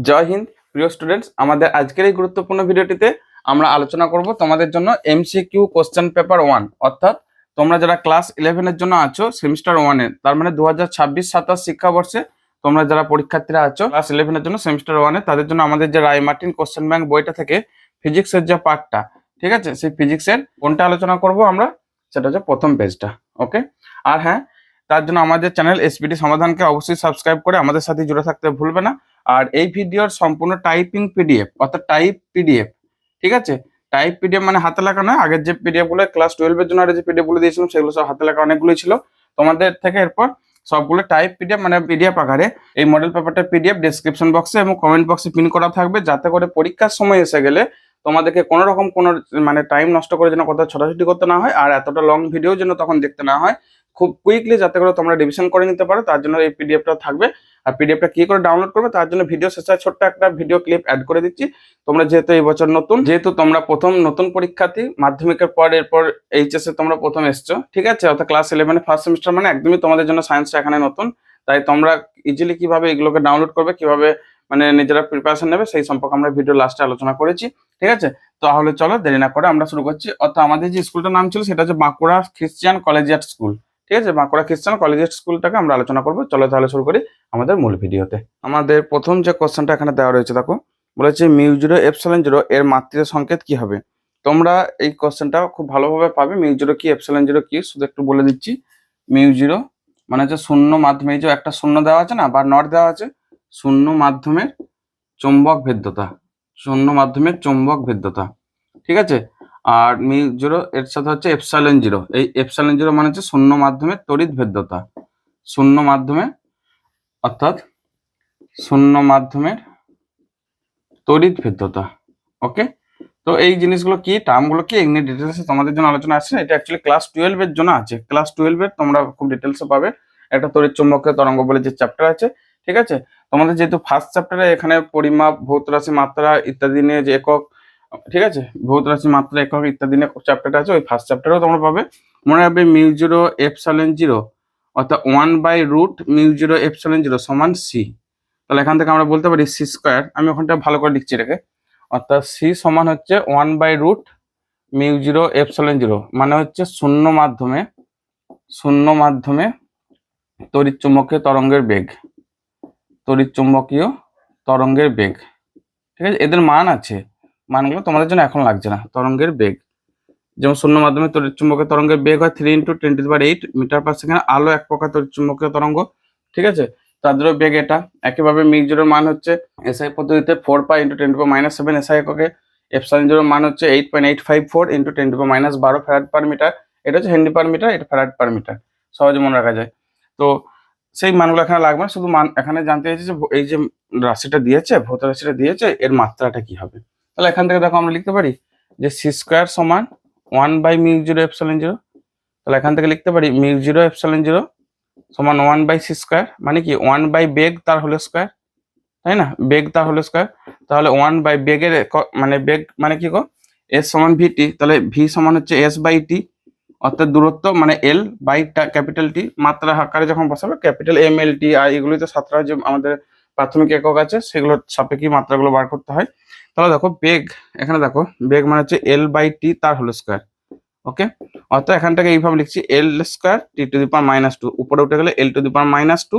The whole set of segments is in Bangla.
জয় হিন্দ প্রিয় স্টুডেন্টস, আমাদের আজকের এই গুরুত্বপূর্ণ ভিডিওটিতে আমরা আলোচনা করব তোমাদের জন্য এমসিকিউ কোশ্চেন পেপার 1, অর্থাৎ তোমরা যারা ক্লাস 11 এর জন্য আছো সেমিস্টার 1 এর, তার মানে 2026-27 শিক্ষাবর্ষে তোমরা যারা পরীক্ষার্থীরা আছো ক্লাস 11 এর জন্য সেমিস্টার 1 এ, তাদের জন্য আমাদের যে রায় মার্টিন কোশ্চেন ব্যাংক বইটা থেকে ফিজিক্সের যে পার্টটা, ঠিক আছে, সেই ফিজিক্সের কোনটা আলোচনা করব আমরা, সেটা হচ্ছে প্রথম পেজটা। ওকে, আর হ্যাঁ, তার জন্য আমাদের চ্যানেল এসপিডি সমাধানকে অবশ্যই সাবস্ক্রাইব করে আমাদের সাথে জুড়ে থাকতে ভুলবে না। আর এই ভিডিওর সম্পূর্ণ টাইপিং পিডিএফ, অর্থাৎ টাইপ পিডিএফ, ঠিক আছে, টাইপ পিডিএফ মানে হাতে লেখা নয়। আগের যে পিডিএফ গুলো ক্লাস 12 এর জন্য যে পিডিএফ গুলো দিয়েছিলাম সেগুলো সব হাতে লেখা অনেকগুলো ছিল। তোমাদের থেকে এরপর সবগুলো টাইপ পিডিএফ মানে পিডিএফ আকারে এই মডেল পেপারটা পিডিএফ ডেসক্রিপশন বক্সে এবং কমেন্ট বক্সে পিন করা থাকবে, যাতে করে পরীক্ষার সময় এসে গেলে তোমাদেরকে কোনো রকম কোনো মানে টাইম নষ্ট করে যেন কোথাও ছোটাছুটি করতে না হয়, আর এতটা লং ভিডিও যেন তখন দেখতে না হয়, খুব কুইকলি যাতে করে তোমরা রিভিশন করে নিতে পারো, তার জন্য এই পিডিএফটা থাকবে। আর পিডিএফটা কি করে ডাউনলোড করবে তার জন্য ভিডিও শেষে ছোট্ট একটা ভিডিও ক্লিপ অ্যাড করে দিচ্ছি। তোমরা যেহেতু এই বছর যেহেতু তোমরা প্রথম নতুন পরীক্ষার্থী, মাধ্যমিকের পর এরপর এইচএস এ তোমরা প্রথম এসছো, ঠিক আছে, অর্থাৎ ক্লাস 11 ফার্স্ট সেমিস্টার, মানে একদমই তোমাদের জন্য সায়েন্সটা এখানে নতুন। তাই তোমরা ইজিলি কিভাবে এগুলোকে ডাউনলোড করবে, কিভাবে মানে নিজেরা প্রিপারেশন নেবে, সেই সম্পর্কে আমরা ভিডিও লাস্টে আলোচনা করেছি, ঠিক আছে। তাহলে চলো দেরি না করে আমরা শুরু করছি। অর্থাৎ আমাদের যে স্কুলটার নাম ছিল সেটা হচ্ছে বাঁকুড়া খ্রিস্টিয়ান কলেজিয়েট স্কুল, ঠিক আছে, বাঁকুড়া খ্রিস্টান কলেজিয়েট স্কুলটাকে আমরা আলোচনা করবো। চলো তাহলে শুরু করি আমাদের মূল ভিডিওতে। আমাদের প্রথম যে কোশ্চেনটা এখানে দেওয়া রয়েছে, দেখো বলেছে মিউ0 এপসিলন 0 এর মাত্রিক সংকেত কি হবে। তোমরা এই কোশ্চেনটা খুব ভালোভাবে পাবে। মিউ0 কি, এপসিলন 0 কি, শুধু একটু বলে দিচ্ছি। মিউ0 মানে হচ্ছে শূন্য মাধ্যমে, এই যে একটা শূন্য দেওয়া আছে না বা নট দেওয়া আছে, শূন্য মাধ্যমের চৌম্বক ভেদ্যতা, শূন্য মাধ্যমের চৌম্বক ভেদ্যতা, ঠিক আছে। আর মিউ0 এর সাথে হচ্ছে এপসাইলন 0, এই এপসাইলন 0 মানে হচ্ছে শূন্য মাধ্যমের তড়িৎ ভেদ্যতা, শূন্য মাধ্যমে অর্থাৎ শূন্য মাধ্যমের তড়িৎ ভেদ্যতা। ওকে, তো এই জিনিসগুলো কি, টার্মগুলো কি, এমনি ডিটেলসে তোমাদের জন্য আলোচনা আসছে। এটা অ্যাকচুয়ালি ক্লাস 12 এর জন্য আছে, ক্লাস 12 এর তোমরা খুব ডিটেলসে পাবে। একটা তড়িৎ চুম্বকীয় তরঙ্গ বলে যে চ্যাপ্টার আছে, ঠিক আছে। তোমাদের যেহেতু ফার্স্ট চ্যাপ্টারে এখানে পরিমাপ, ভৌত রাশি, মাত্রা ইত্যাদি নিয়ে যে একক, ঠিক আছে, ভৌত রাশি, মাত্রা, একক ইত্যাদি নিয়ে চ্যাপ্টারটা আছে, ওই ফার্স্ট চ্যাপ্টারেও তোমরা পাবে। মনে রাখবে মিউ0 এপসাইলন 0 অর্থাৎ 1/√ মিউ0 এপসাইলন 0 সমান সি। তাহলে এখান থেকে আমরা বলতে পারি সি স্কোয়ার, আমি ওখানটা ভালো করে লিখছি এটাকে, অর্থাৎ সি সমান হচ্ছে 1/√ মিউ0 এপসাইলন 0, মানে হচ্ছে শূন্য মাধ্যমে তড়িৎ চুম্বকীয় তরঙ্গের বেগ, তড়িৎ চুম্বকীয় তরঙ্গের বেগ, ঠিক আছে। এদের মান আছে, মানগুলো তোমাদের জন্য এখন লাগছে না। তরঙ্গের বেগ, যেমন শূন্য মাধ্যমে তড়িৎ চুম্বকীয় তরঙ্গের বেগ হয় 3 × 10⁸ মিটার পার সেকেন্ড। আলো এক প্রকার তড়িৎ চুম্বকীয় তরঙ্গ, ঠিক আছে, তাদেরও বেগ এটা। একইভাবে মিউ0 মান হচ্ছে এসআই পদ্ধতিতে 4π × 10⁻⁷ এসআই এককে। এপসাইলন 0 মান হচ্ছে 8.854 × 10⁻12 ফ্যারাড পার মিটার। এটা হচ্ছে হেনরি পার মিটার, এটা ফ্যারাড পার মিটার, সহজে মনে রাখা যায়। তো সেই মানগুলো এখানে লাগবে না, শুধু মান এখানে জানতে চাইছে যে এই যে রাশিটা দিয়েছে, ভৌত রাশিটা দিয়েছে, এর মাত্রাটা কি হবে। তাহলে এখান থেকে দেখো আমরা লিখতে পারি যে সি স্কোয়ার সমান 1/μ0 এপসাইলন 0। তাহলে এখান থেকে লিখতে পারি মিউ0 এপসাইলন 0 সমান 1/c স্কোয়ার, মানে কি 1/বেগ তার হোল স্কোয়ার, তাই না, বেগ তার হোল স্কোয়ার। তাহলে 1/বেগের মানে বেগ মানে কি গো, এস সমান ভিটি, তাহলে ভি সমান হচ্ছে s/t, অর্থাৎ দূরত্ব মানে এল বাই ক্যাপিটাল টি, মাত্রা আকারে যখন বসাবে ক্যাপিটাল MLT, আর এগুলোই তো সাতটা যে আমাদের প্রাথমিক একক আছে সেগুলোর সাপেক্ষে মাত্রাগুলো বার করতে হয়। তাহলে দেখো বেগ, এখানে দেখো বেগ মানে হচ্ছে L/t তার হোল স্কোয়ার। ওকে, অর্থাৎ এখান থেকে এইভাবে লিখছি L² T⁻², উপরে উঠে গেলে L⁻²,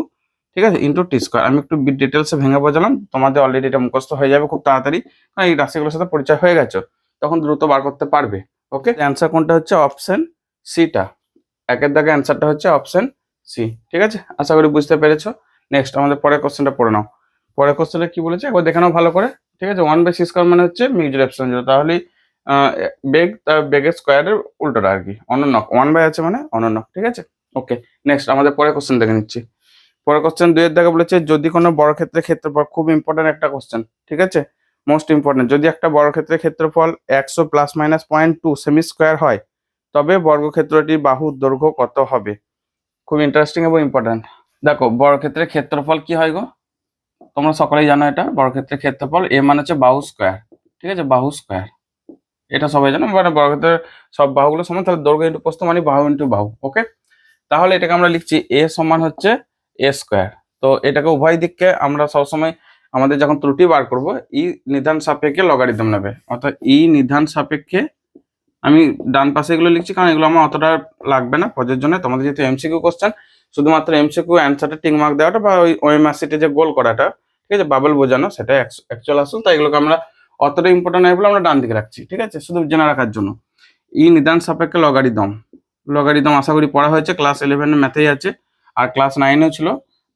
ঠিক আছে, ইন্টু টি স্কোয়ার। আমি একটু ডিটেলসে ভেঙে বোঝালাম, তোমাদের অলরেডি এটা মুখস্থ হয়ে যাবে খুব তাড়াতাড়ি, কারণ এই রাশিগুলোর সাথে পরিচয় হয়ে গেছো, তখন দ্রুত বার করতে পারবে। ওকে, অ্যান্সার কোনটা হচ্ছে অপশন সিটা, একের দাগে অ্যান্সারটা হচ্ছে অপশন সি, ঠিক আছে। আশা করি বুঝতে পেরেছো। নেক্সট আমাদের পরের কোশ্চেনটা পড়ে নাও। পরের কোশ্চেনটা কি বলেছে একবার দেখে নাও ভালো করে, ঠিক আছে। 1/c² মানে হচ্ছে মিউ0 এপসাইলন 0, তাহলে বেগ তার বেগের স্কোয়ারের উল্টোটা আর কি, অনন্যক, 1/, আছে মানে অনন্যক, ঠিক আছে। ওকে, নেক্সট আমাদের পরের কোশ্চেন দেখে নিচ্ছি। পরের কোশ্চেন 2 এর দাগে বলেছে যদি কোনো বর্গক্ষেত্রের ক্ষেত্রফল, খুব ইম্পর্টেন্ট একটা কোশ্চেন, ঠিক আছে, মোস্ট ইম্পর্টেন্ট, যদি একটা বর্গক্ষেত্রের ক্ষেত্রফল 100 ± 0.2 সেমি স্কোয়ার হয়, তবে বর্গক্ষেত্রটির বাহুর দৈর্ঘ্য কত হবে। খুব ইন্টারেস্টিং এবং ইম্পর্টেন্ট। দেখো বর্গক্ষেত্রের ক্ষেত্রফল কি হয় গো, তোমরা সকলেই জানো এটা, বর্গক্ষেত্রের ক্ষেত্রফল এ মানে হচ্ছে বাহু স্কোয়ার, ঠিক আছে, বাহু স্কোয়ার, এটা সবাই জানো। মানে বর্গক্ষেত্রের সব বাহুগুলো সমান, তাহলে দৈর্ঘ্য ইন্টু প্রস্থ মানে বাহু ইন্টু বাহু। ওকে, তাহলে এটাকে আমরা লিখছি এ সমান হচ্ছে a²। তো এটাকে উভয় দিককে আমরা সবসময় আমাদের যখন ত্রুটি বার করব ই নিধান সাপেক্ষে লগারিদম নেবে, অর্থাৎ ই নিধান সাপেক্ষে। আমি ডান পাশে এগুলো লিখছি কারণ এগুলো আমার অতটা লাগবে না পদের জন্য। তোমাদের যেহেতু এমসিকিউ কোশ্চেন, শুধুমাত্র এমসিকিউ অ্যান্সারটা টিক মার্ক দেওয়াটা বা ওই ওএমআর শিটে যে গোল করাটা, ঠিক আছে, বাবল বোঝানো, সেটা অ্যাকচুয়াল আসল। তাই এগুলোকে আমরা অতটা ইম্পর্টেন্ট নয় বলে আমরা ডান দিকে রাখছি, ঠিক আছে, শুধু জেনে রাখার জন্য। ই নিধান সাপেক্ষে লগারিদম, লগারিদম আশা করি পড়া হয়েছে, ক্লাস 11 ম্যাথেই আছে আর ক্লাস 9-এও ছিল।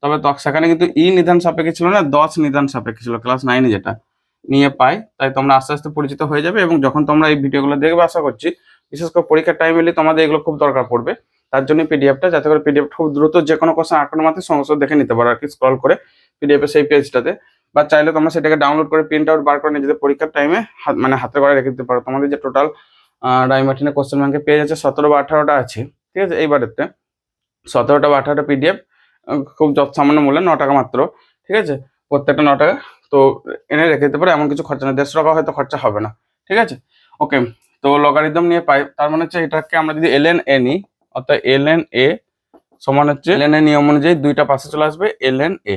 তবে সেখানে কিন্তু ই নিধান সাপেক্ষে ছিল না, 10 নিধান সাপেক্ষে ছিল ক্লাস 9-এ, যেটা নিয়ে পাই। তাই তোমরা আস্তে আস্তে পরিচিত হয়ে যাবে এবং যখন তোমরা এই ভিডিওগুলো দেখবে আশা করছি, বিশেষ করে পরীক্ষার টাইম এলে তোমাদের এগুলো খুব দরকার পড়বে। তার জন্য পিডিএফটা, যাতে করে পিডিএফ খুব দ্রুত যে কোনো কোশ্চেন আটকানোর মাত্র সঙ্গে সঙ্গে দেখে নিতে পারো আর কি, স্ক্রল করে পিডিএফের সেই পেজটাতে। বা চাইলে তোমরা সেটাকে ডাউনলোড করে প্রিন্ট আউট বার করে নিজেদের পরীক্ষার টাইমে মানে হাতে করে রেখে দিতে পারো। তোমাদের যে টোটাল রাইমার্টিনের কোশ্চেন ব্যাংকে পেজ আছে 17 বা 18টা আছে, ঠিক আছে, এইবারেতে 17টা বা 18টা পিডিএফ, খুব সামান্য মূল্যে 9 টাকা মাত্র, ঠিক আছে, প্রত্যেকটা 9 টাকা। তো এনে রেখে দিতে পারো, এমন কিছু খরচা না, 150 টাকা হয়তো খরচা হবে না, ঠিক আছে। ওকে, তো লগারিদম নিয়ে পাই, তার মানে হচ্ছে এটাকে আমরা যদি ln a নিই, অর্থাৎ ln a সমান হচ্ছে ln a নিয়ম অনুযায়ী দুইটা পাশে চলে আসবে ln a,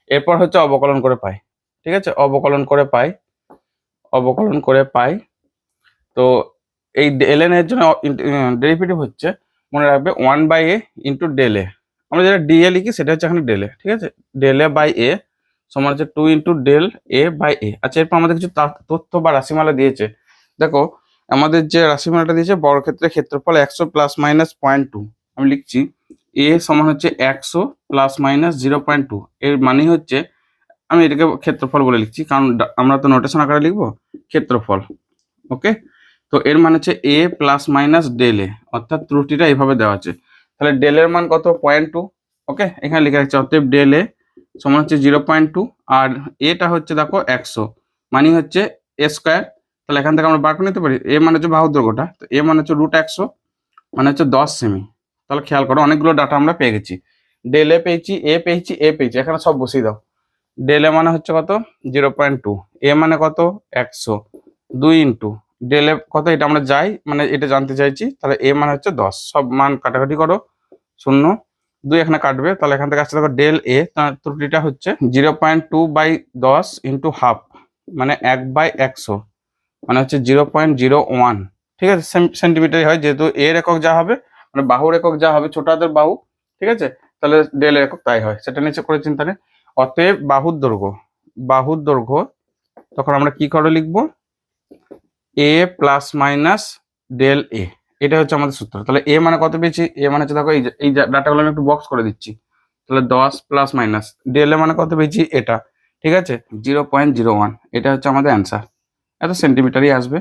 এরপর হচ্ছে অবকলন করে পাই, ঠিক আছে, অবকলন করে পাই, অবকলন করে পাই। তো এই ln এর জন্য ডেরিভেটিভ হচ্ছে, মনে রাখবে 1/a ইন্টু ডেল এ। আমরা যেটা ডি এ লিখি সেটা হচ্ছে এখানে ডেল এ, ঠিক আছে, ডেল এ বাই এ সমান হচ্ছে 2 ইন্টু ডেল এ বাই এ। আচ্ছা, এরপর আমাদের কিছু তথ্য বা রাশিমালা দিয়েছে। দেখো আমাদের যে রাশিমালাটা দিয়েছে, বর্গক্ষেত্রের ক্ষেত্রফল 100 প্লাস মাইনাস 0.2, আমি লিখছি এ সমান হচ্ছে 100 প্লাস মাইনাস 0.2। এর মানে হচ্ছে, আমি এটাকে ক্ষেত্রফল বলে লিখছি কারণ আমরা তো নোটেশন আকারে লিখবো ক্ষেত্রফল। ওকে, তো এর মানে হচ্ছে এ প্লাস মাইনাস ডেল এ, অর্থাৎ ত্রুটিটা এইভাবে দেওয়া আছে। তাহলে ডেল এর মান কত? 0.2। ওকে, এখানে লিখে রাখছি, অতএব ডেল এ সমান হচ্ছে 0.2 আর এটা হচ্ছে দেখো 100, মানে হচ্ছে এ স্কোয়ার। তাহলে এখান থেকে আমরা বার করে নিতে পারি, এ মানে হচ্ছে বাহুর দৈর্ঘ্যটা, তো এ মানে হচ্ছে √100, মানে হচ্ছে 10 সেমি। তাহলে খেয়াল করো অনেকগুলো ডাটা আমরা পেয়ে গেছি, ডেল এ পেয়েছি, এ পেয়েছি, এ পেয়েছি, এখানে সব বসিয়ে দাও। ডেল এ মানে হচ্ছে কত? 0.2, এ মানে কত? 100, 2 ইন্টু ডেল এ কত, এটা আমরা যাই মানে এটা জানতে চাইছি। তাহলে এ মানে হচ্ছে 10, সব মান কাটাকাটি করো, 0, 2 এখানে কাটবে, তাহলে এখান থেকে আসছে দেখো ডেল এ, তার ত্রুটিটা হচ্ছে 0.2/10 ইন্টু হাফ, মানে 1/100, মানে হচ্ছে 0.01, ঠিক আছে, সেন্টিমিটারই হয়, যেহেতু এর একক যা হবে মানে বাহুর একক যা হবে, ছোট হাতের বাহু, ঠিক আছে, তাহলে ডেল এর একক তাই হয়, সেটা নিচে করে চিন্তা নেই। অতএব বাহুর দৈর্ঘ্য, বাহুর দৈর্ঘ্য তখন আমরা কি করে লিখবো, এ প্লাস মাইনাস ডেল এ, এটা হচ্ছে আমাদের সূত্র। তাহলে এ মানে কত পেয়েছি, এ মানে হচ্ছে দেখো এই ডাটাগুলো আমি একটু বক্স করে দিচ্ছি। তাহলে 10 প্লাস মাইনাস ডেল এ মানে কত পেয়েছি, এটা, ঠিক আছে, 0.01, এটা হচ্ছে আমাদের অ্যান্সার, এত সেন্টিমিটারই আসবে।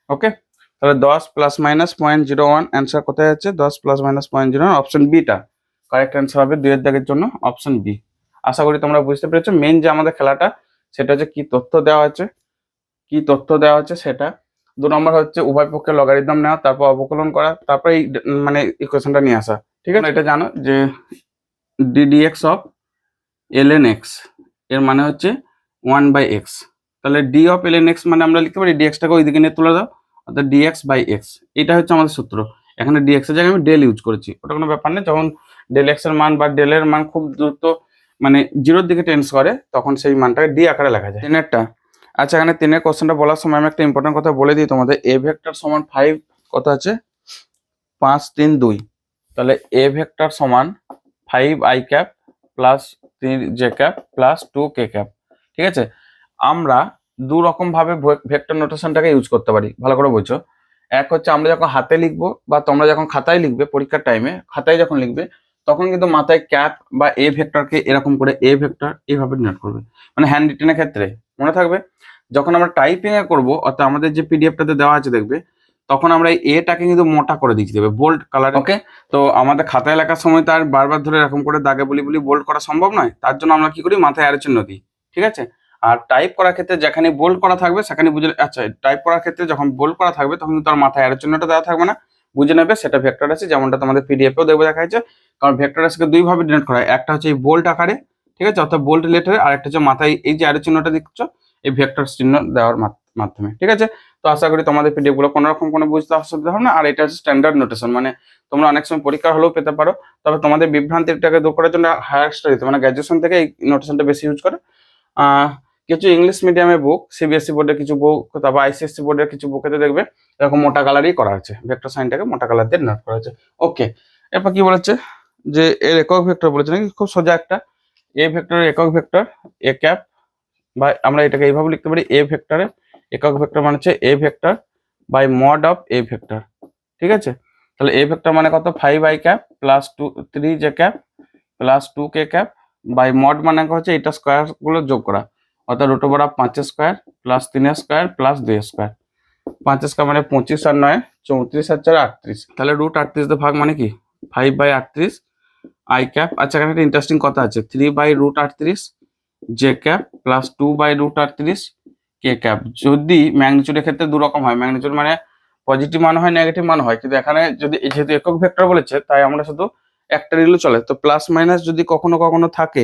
ওকে, তাহলে 10 প্লাস মাইনাস 0.01 অ্যান্সার কোথায় আছে, 10 plus minus 0.01, option beta correct answer হবে 2 এর দাগের জন্য, অপশন বি। আশা করি তোমরা বুঝতে পেরেছো মেন যে আমাদের খেলাটা, সেটা হচ্ছে কি তথ্য দেওয়া আছে, কি তথ্য দেওয়া হচ্ছে সেটা। 2 নম্বর হচ্ছে উভয় পক্ষে লগারিদম নেওয়া, তারপর অবকলন করা, তারপর এই মানে ইকুয়েশনটা নিয়ে আসা, ঠিক আছে। এটা জানো যে ddx অফ ln x এর মানে হচ্ছে 1/x, তাহলে d অফ ln x মানে আমরা লিখতে পারি dx টাকে ওইদিকে নিয়ে তুলে দাও, অর্থাৎ dx/x, এটা হচ্ছে আমাদের সূত্র। এখানে dx এর জায়গায় আমি ডেল ইউজ করেছি, ওটা কোনো ব্যাপার নেই। যখন ডেল x এর মান বা ডেল এর মান খুব দ্রুত মানে 0-র দিকে টেন্স করে, তখন সেই মানটাকে d আকারে লেখা যায়। 3-এরটা, আচ্ছা, এখানে 3-এর কোশ্চেনটা বলার সময় আমি একটা ইম্পর্টেন্ট কথা বলে দিই তোমাদের, a ভেক্টর সমান 5 কত আছে, 5, 3, 2, তাহলে a ভেক্টর সমান 5i cap plus 3j cap plus 2k cap, ঠিক আছে। আমরা দু রকম ভাবে ভেক্টর নোটেশনটাকে ইউজ করতে পারি, ভালো করে বুঝছো। এক হচ্ছে আমরা যখন হাতে লিখবো বা তোমরা যখন খাতায় লিখবে পরীক্ষার টাইমে, খাতায় যখন লিখবে তখন কিন্তু মাথায় ক্যাপ বা এ ভেক্টরকে এরকম করে এ ভেক্টর এইভাবে নোট করবে, মানে হ্যান্ড রিটেনের ক্ষেত্রে মনে থাকবে। যখন আমরা টাইপিং এ করবো, অর্থাৎ আমাদের যে পিডিএফটাতে দেওয়া আছে দেখবে, তখন আমরা এই এটাকে কিন্তু মোটা করে দিচ্ছি দেবে বোল্ড কালার। ওকে, তো আমাদের খাতায় লেখার সময় তার বারবার ধরে এরকম করে দাগে বলি বোল্ড করা সম্ভব নয়, তার জন্য আমরা কি করি, মাথায় অ্যারো চিহ্ন দিই, ঠিক আছে। আর টাইপ করার ক্ষেত্রে যেখানে বোল্ড করা থাকবে সেখানে বুঝে, আচ্ছা, টাইপ করার ক্ষেত্রে যখন বোল্ড করা থাকবে তখন কিন্তু তার মাথায় অ্যারো চিহ্নটা দেওয়া থাকবে না, বুঝে নেবে সেটা ভেক্টর আছে, যেমনটা তোমাদের পিডিএফেও দেখবে দেখা যাচ্ছে। কারণ ভেক্টর রাশিকে দুই ভাবে ডিনোট করা হয়, একটা হচ্ছে এই বোল্ড আকারে, ঠিক আছে, অর্থাৎ বোল্ড লেটারে, আর একটা হচ্ছে মাথায় এই যে অ্যারো চিহ্নটা দেখছো এই ভেক্টর চিহ্ন দেওয়ার মাধ্যমে, ঠিক আছে। তো আশা করি তোমাদের পিডিএফ গুলো কোনো রকম কোনো বুঝতে অসুবিধা হবে না। আর এটা হচ্ছে স্ট্যান্ডার্ড নোটেশন, মানে তোমরা অনেক সময় পরীক্ষা হলেও পেতে পারো, তবে তোমাদের বিভ্রান্তিটাকে দূর করার জন্য হায়ার স্টাডিতে মানে গ্র্যাজুয়েশন থেকে এই নোটেশনটা বেশি ইউজ করে। কিছু ইংলিশ মিডিয়ামের বুক, সিবিএসসি বোর্ডের কিছু বুক, তারপর আইসিএসসি বোর্ডের কিছু বুকেতে দেখবে এরকম মোটা কালারই করা আছে, ভেক্টর সাইনটাকে মোটা কালার দিয়ে নোট করা আছে। ওকে, এরপর কি বলেছে যে এর একক ভেক্টর বলেছে নাকি, খুব সোজা একটা, এ ভেক্টরের একক ভেক্টর এ ক্যাপ, বা আমরা এটাকে এইভাবে লিখতে পারি, এ ভেক্টরের একক ভেক্টর মানে হচ্ছে A vector by mod of A vector. ঠিক আছে, তাহলে এ ভেক্টর মানে কত, 5i cap plus 3j cap plus 2k cap by mod মানে হচ্ছে এটা স্কোয়ার গুলো যোগ করা, অর্থাৎ root over of 5 square plus 3 square plus 2 square. 5 square মানে 25 আর 9 34 আর 4 38, তাহলে রুট 38 দিয়ে ভাগ মানে কি 5/38 আই ক্যাপ। আচ্ছা, এখানে একটা ইন্টারেস্টিং কথা আছে, 3/√38 জে ক্যাপ প্লাস 2/√38 কে ক্যাপ। যদি ম্যাগনিটিউডের ক্ষেত্রে দু রকম হয়, ম্যাগনিটিউড মানে পজিটিভ মান হয় নেগেটিভ মান হয়, কিন্তু এখানে যদি যেহেতু একক ভেক্টর বলেছে তাই আমরা শুধু একটা নিলে চলে। তো প্লাস মাইনাস যদি কখনো কখনো থাকে,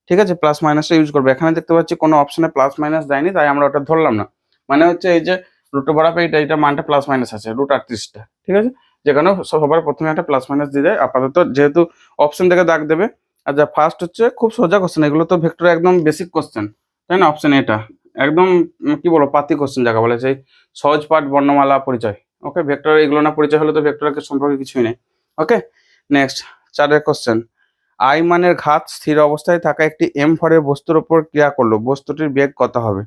ঠিক আছে, প্লাস মাইনাসটা ইউজ করবে। এখানে দেখতে পাচ্ছি কোনো অপশনে প্লাস মাইনাস দেয়নি, তাই আমরা ওটা ধরলাম না। মানে হচ্ছে এই যে রুট ওভার অফ এটা মানটা প্লাস মাইনাস আছে √38টা, ঠিক আছে, যেখানে সবার প্রথমে একটা প্লাস মাইনাস দিয়ে দেয় আপাতত, যেহেতু অপশন থেকে দাগ দেবে। আর যা ফার্স্ট হচ্ছে খুব সোজা কোশ্চেন, এগুলো তো ভেক্টর একদম বেসিক কোশ্চেন, তাই না? অপশন এটা একদম কি বলো পাতি কোশ্চেন যাকে বলে, সেই সহজ পাঠ বর্ণমালা পরিচয়। ওকে, ভেক্টর এগুলো না পরিচয় হলে তো ভেক্টরের সম্পর্কে কিছুই নেই। ওকে, নেক্সট 4 কোশ্চেন, আই মানের ঘাত স্থির অবস্থায় থাকা একটি এম ভরের বস্তুর উপর ক্রিয়া করলো, বস্তুটির বেগ কত হবে?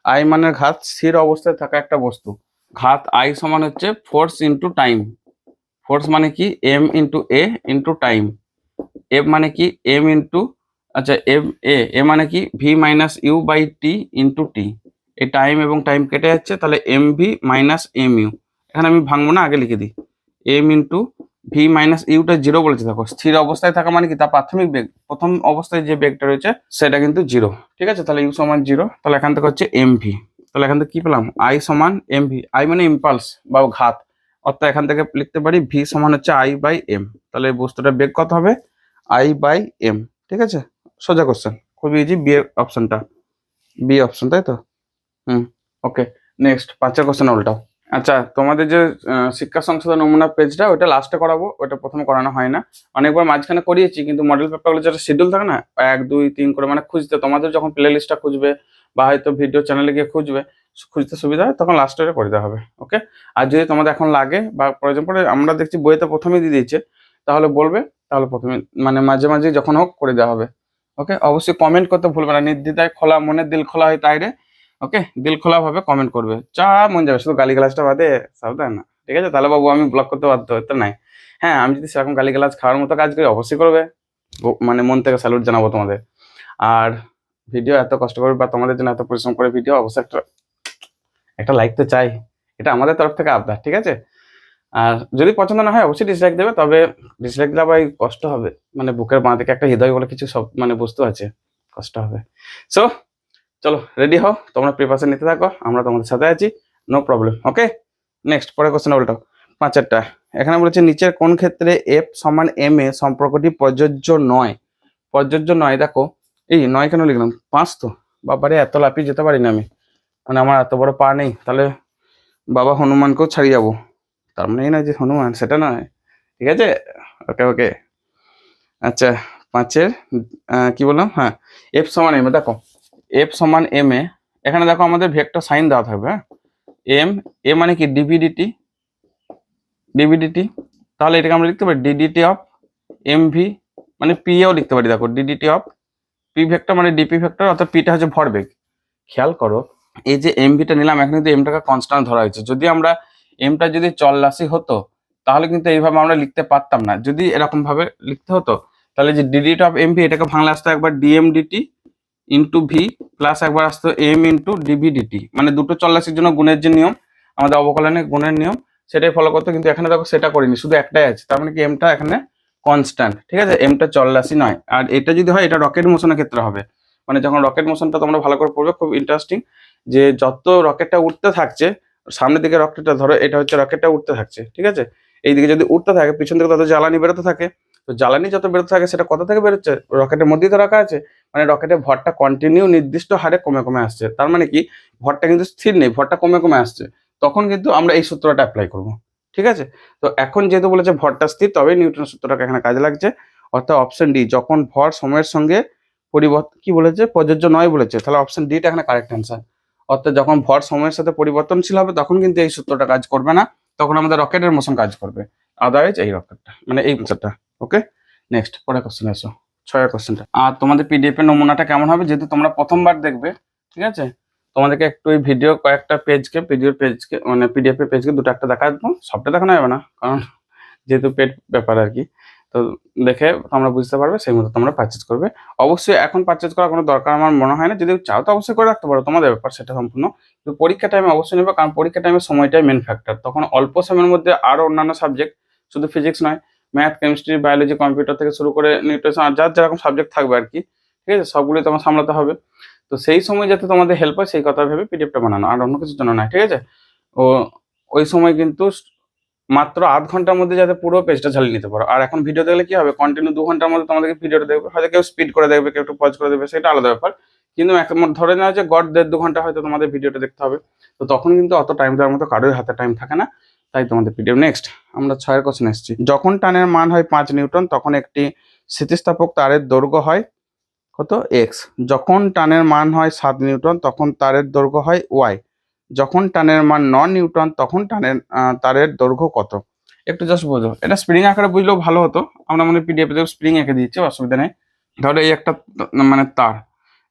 আই মানের ঘাত স্থির অবস্থায় থাকা একটা বস্তু, ঘাত আই সমান হচ্ছে ফোর্স ইন্টু টাইম। ফোর্স মানে কি M into A into time, F মানে কি এম ইন্টু, আচ্ছা এম এ মানে কি V minus U by T into T. এই টাইম এবং টাইম কেটে যাচ্ছে, তাহলে M V minus M U. এখানে আমি ভাঙবো না, আগে লিখে দিই, এম ইন্টু ভি মাইনাস ইউটা 0 বলেছে। দেখো স্থির অবস্থায় থাকা মানে কি তার প্রাথমিক বেগ, প্রথম অবস্থায় যে বেগটা রয়েছে সেটা কিন্তু 0, ঠিক আছে, তাহলে ইউ সমান 0, তাহলে এখান থেকে হচ্ছে এম ভি। তাহলে এখান থেকে কি পেলাম, আই সমান এম ভি, আই মানে ইম্পালস বা ঘাত, অর্থাৎ এখান থেকে লিখতে পারি ভি সমান হচ্ছে আই বাই এম। তাহলে এই বস্তুটার বেগ কত হবে, আই বাই এম। ঠিক আছে, সোজা কোশ্চেন, খুবই ইজি, বি এর অপশনটা, বি অপশন, তাই তো? ওকে, নেক্সট 5 কোশ্চেন উল্টাও। আচ্ছা, তোমাদের যে শিক্ষা সংসদের নমুনা পেজটা ওটা লাস্টে করাবো, ওটা প্রথমে করানো হয় না, অনেকবার মাঝখানে করিয়েছি, কিন্তু মডেল পেপারগুলো যেটা শিডিউল থাকে না 1 2 3 করে, মানে খুঁজতে তোমাদের যখন প্লে লিস্টটা খুঁজবে বা হয়তো ভিডিও চ্যানেলে গিয়ে খুঁজতে সুবিধা হয়, তখন লাস্টে করে দেওয়া হবে। ওকে, আর যদি তোমাদের এখন লাগে বা প্রয়োজন পড়ে, আমরা দেখছি বইতে প্রথমেই দিয়ে দিয়েছে, তাহলে বলবে, তাহলে প্রথমে মানে মাঝে মাঝে যখন হোক করে দেওয়া হবে। ওকে, অবশ্যই কমেন্ট করতে ভুলবে না, নির্দ্বিধায় খোলা মনে দিল খোলা হয় তাইরে। ওকে, দিল খোলা ভাবে কমেন্ট করবে, যা মন যাবে, শুধু গালিগালাজটা বাদে সাবধান না, ঠিক আছে? তাহলে বাবু আমি ব্লক করতে বাধ্য হতে নাই। হ্যাঁ, আমি যদি সেরকম গালিগালাজ খাওয়ার মতো কাজ করি অবশ্যই করবে, মানে মন থেকে স্যালুট জানাবো তোমাদের। আর ভিডিও এত কষ্ট করে বা তোমাদের জন্য এত পরিশ্রম করে ভিডিও, অবশ্যই একটা লাইক তো চাই, এটা আমাদের তরফ থেকে আবদার, ঠিক আছে? আর যদি পছন্দ না হয় অবশ্যই ডিসলাইক দেবে, তবে ডিসলাইক দিলে ভাই কষ্ট হবে, মানে বুকের বাঁ দিকে একটা হৃদয় বলে কিছু সব মানে বস্তু আছে, কষ্ট হবে। সো চলো রেডি হও, তোমরা প্রিপারেশন নিতে থাকো, আমরা তোমাদের সাথে আছি, নো প্রবলেম। ওকে, নেক্সট পরের কোশ্চেন উল্টাও, 5টা। এখানে বলেছে নিচের কোন ক্ষেত্রে এফ সমান এম এ সম্পর্কটি প্রযোজ্য নয়? প্রযোজ্য নয়, দেখো এই নয় কেন লিখলাম, 5 তো, বাবারে এত লাফিয়ে যেতে পারি না আমি, মানে আমার এত বড় পা নেই, তাহলে বাবা হনুমানকেও ছাড়িয়ে যাবো, তার মানে এই না যে হনুমান, সেটা নয়, ঠিক আছে? ওকে ওকে, আচ্ছা 5-এর কি বললাম, হ্যাঁ এফ সমান এম এ, দেখো এফ সমান এম এ, এখানে দেখো আমাদের ভেক্টর সাইন দেওয়া থাকবে, হ্যাঁ, এম এ মানে কি ডিভিডিটি, তাহলে এটাকে আমরা লিখতে পারি ডিডিটি অফ এম ভি, মানে পি এও লিখতে পারি, দেখো ডিডিটি অফ পি ভেক্টর মানে ডিপি ভেক্টর, অর্থাৎ পিটা হচ্ছে ভরবেগ। খেয়াল করো এই যে এম ভিটা নিলাম, এখানে কিন্তু এমটাকে কনস্ট্যান্ট ধরা হয়েছে, যদি আমরা এমটা যদি চলরাশি হতো তাহলে কিন্তু এইভাবে আমরা লিখতে পারতাম না, যদি এরকম ভাবে লিখতে হতো তাহলে যে ডিডিটি অফ এম ভি এটাকে ভাঙলে আসতো একবার dm dt into v plus একবার আসতো এম ইন্টু ডিভি ডিটি, মানে দুটো চলরাশির জন্য গুণের যে নিয়ম, আমাদের অবকলনে গুণের নিয়ম, সেটাই ফলো করতো, কিন্তু এখানে দেখো সেটা করিনি, শুধু একটাই আছে, তার মানে কি এমটা এখানে কনস্ট্যান্ট, ঠিক আছে, এমটা চলরাশি নয়। আর এটা যদি হয় এটা রকেট মোশনের ক্ষেত্রে হবে, মানে যখন রকেট মোশনটা তোমরা ভালো করে পড়বে, খুব ইন্টারেস্টিং, যে যত রকেটটা উঠতে থাকছে, সামনের দিকে রকেটটা ধরো, এটা হচ্ছে রকেটটা উঠতে থাকছে, ঠিক আছে, এইদিকে যদি উঠতে থাকে পিছন থেকে তত জ্বালানি বেরোতে থাকে, তো জ্বালানি যত বেরোতে থাকে সেটা কত থেকে বেরোচ্ছে, রকেটের মধ্যেই তো রাখা আছে, মানে রকেটের ভরটা কন্টিনিউ নির্দিষ্ট হারে কমে কমে আসছে, তার মানে কি ভরটা কিন্তু স্থির নেই, ভরটা কমে কমে আসছে, তখন কিন্তু আমরা এই সূত্রটা অ্যাপ্লাই করব, ঠিক আছে? তো এখন যেহেতু বলেছে ভরটা স্থির, তবে নিউটনের সূত্রটাকে এখানে কাজে লাগছে, অর্থাৎ অপশন ডি, যখন ভর সময়ের সঙ্গে কি বলেছে, প্রযোজ্য নয় বলেছে, তাহলে অপশন ডিটা এখানে কারেক্ট অ্যান্সার। অর্থাৎ যখন ভর সময়ের সাথে পরিবর্তনশীল হবে তখন কিন্তু এই সূত্রটা কাজ করবে না, তখন আমাদের রকেটের মোশন কাজ করবে, আদারওয়াইজ এই রকেটটা মানে এই অ্যান্সারটা। ওকে, নেক্সট পরের কোশ্চেন এসো, 6 কোশ্চেনটা। আর তোমাদের পিডিএফ এর নমুনাটা কেমন হবে, যেহেতু তোমরা প্রথমবার দেখবে, ঠিক আছে, তোমাদেরকে একটু এই ভিডিও কয়েকটা পেজকে মানে পিডিএফ এর পেজকে দুটো একটা দেখা দেবো, সবটা দেখানো যাবে না কারণ যেহেতু পেড ব্যাপার আর কি, তো দেখে তোমরা বুঝতে পারবে, সেই মতো তোমরা পারচেজ করবে। অবশ্যই এখন পারচেজ করার কোনো দরকার আমার মনে হয় না, যদি চাও তো অবশ্যই করে রাখতে পারো, তোমাদের ব্যাপার সেটা সম্পূর্ণ। কিন্তু পরীক্ষা টাইমে অবশ্যই নেবে, কারণ পরীক্ষা টাইমে সময়টাই মেন ফ্যাক্টর, তখন অল্প সময়ের মধ্যে আরও অন্যান্য সাবজেক্ট, শুধু ফিজিক্স নয়, ম্যাথ, কেমিস্ট্রি, বায়োলজি, কম্পিউটার থেকে শুরু করে নিউট্রিশন, আর যার যেরকম সাবজেক্ট থাকবে আর কি, ঠিক আছে, সবগুলোই তোমার সামলাতে হবে। তো সেই সময় যাতে তোমাদের হেল্প হয় সেই কথা ভেবে পিডিএফটা বানানো, আর অন্য কিছুর জন্য নয়, ঠিক আছে। ও ওই সময় কিন্তু মাত্র আধ ঘন্টার মধ্যে যাতে পুরো পেজটা ঝালিয়ে নিতে পারো। আর এখন ভিডিও দেখলে কি হবে, কন্টিনিউ 2 ঘন্টার মধ্যে তোমাদেরকে ভিডিওটা দেখবে, হয়তো কেউ স্পিড করে দেখবে, কেউ একটু পজ করে দেবে, সেটা আলাদা ব্যাপার। কিন্তু ধরে নেওয়া যে গড় 1.5-2 ঘন্টা হয়তো তোমাদের ভিডিওটা দেখতে হবে, তো তখন কিন্তু অত টাইম দেওয়ার মতো কারোর হাতে টাইম থাকে না, তাই তোমাদের পিডিএফ। নেক্সট আমরা 6 কোশ্চেন এসেছি। যখন টানের মান হয় 5 নিউটন তখন একটি স্থিতিস্থাপক তারের দৈর্ঘ্য হয় কত, এক্স। যখন টানের মান হয় 7 নিউটন তখন তারের দৈর্ঘ্য হয় ওয়াই। যখন টানের মান 9 নিউটন তখন তারের দৈর্ঘ্য কত। একটু জাস্ট বোঝো, এটা স্প্রিং আকারে বুঝলেও ভালো হতো, আমরা মনে পিডিএফ এ স্প্রিং এঁকে দিয়েছি, অসুবিধা নেই। ধরো এই একটা মানে তার,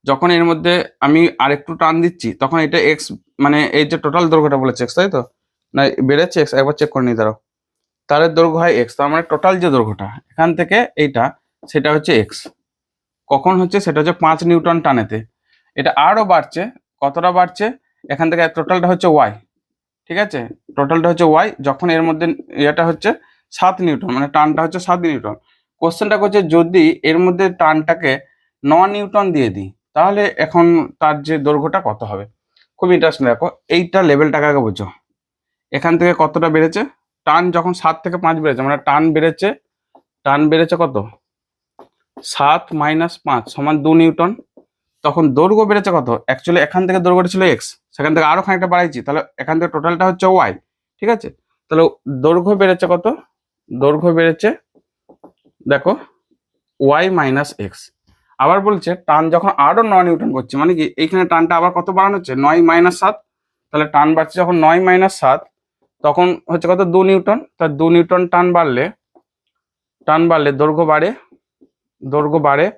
যখন এর মধ্যে আমি আরেকটু টান দিচ্ছি তখন এটা এক্স, মানে এই যে টোটাল দৈর্ঘ্যটা বলেছে এক্স, তাই তো, না বেড়েছে এক্স, একবার চেক করে নিই দাঁড়াও। তারের দৈর্ঘ্য হয় এক্স, তার মানে টোটাল যে দৈর্ঘ্যটা এখান থেকে এইটা, সেটা হচ্ছে এক্স। কখন হচ্ছে, সেটা হচ্ছে 5 নিউটন টানেতে। এটা আরও বাড়ছে, কতটা বাড়ছে, এখান থেকে টোটালটা হচ্ছে ওয়াই, ঠিক আছে, টোটালটা হচ্ছে ওয়াই, যখন এর মধ্যে এটা হচ্ছে 7 নিউটন, মানে টানটা হচ্ছে 7 নিউটন। কোশ্চেনটা করছে যদি এর মধ্যে টানটাকে 9 নিউটন দিয়ে দিই তাহলে এখন তার যে দৈর্ঘ্যটা কত হবে। খুব ইন্টারেস্টিং, দেখো এইটা লেভেলটাকে আগে বুঝো, এখান থেকে কতটা বেড়েছে, টান যখন 7 থেকে 5 বেড়েছে, মানে টান বেড়েছে কত, 7 - 5 = 2 নিউটন। তখন দৈর্ঘ্য বেড়েছে কত, অ্যাকচুয়ালি এখান থেকে দৈর্ঘ্যটা ছিল এক্স, সেখান থেকে আরো খানিকটা বাড়াইছি, তাহলে এখান থেকে টোটালটা হচ্ছে ওয়াই, ঠিক আছে। তাহলে দৈর্ঘ্য বেড়েছে কত, দৈর্ঘ্য বেড়েছে দেখো ওয়াই মাইনাস এক্স। আবার বলছে টান যখন আরো 9 নিউটন করছে, মানে কি এইখানে টানটা আবার কত বাড়ানো হচ্ছে, 9 - 7, তাহলে টান বাড়ছে যখন 9 - 7 তখন হচ্ছে কত, 2 নিউটন। তার 2 নিউটন টান বাড়লে দৈর্ঘ্য বাড়ে।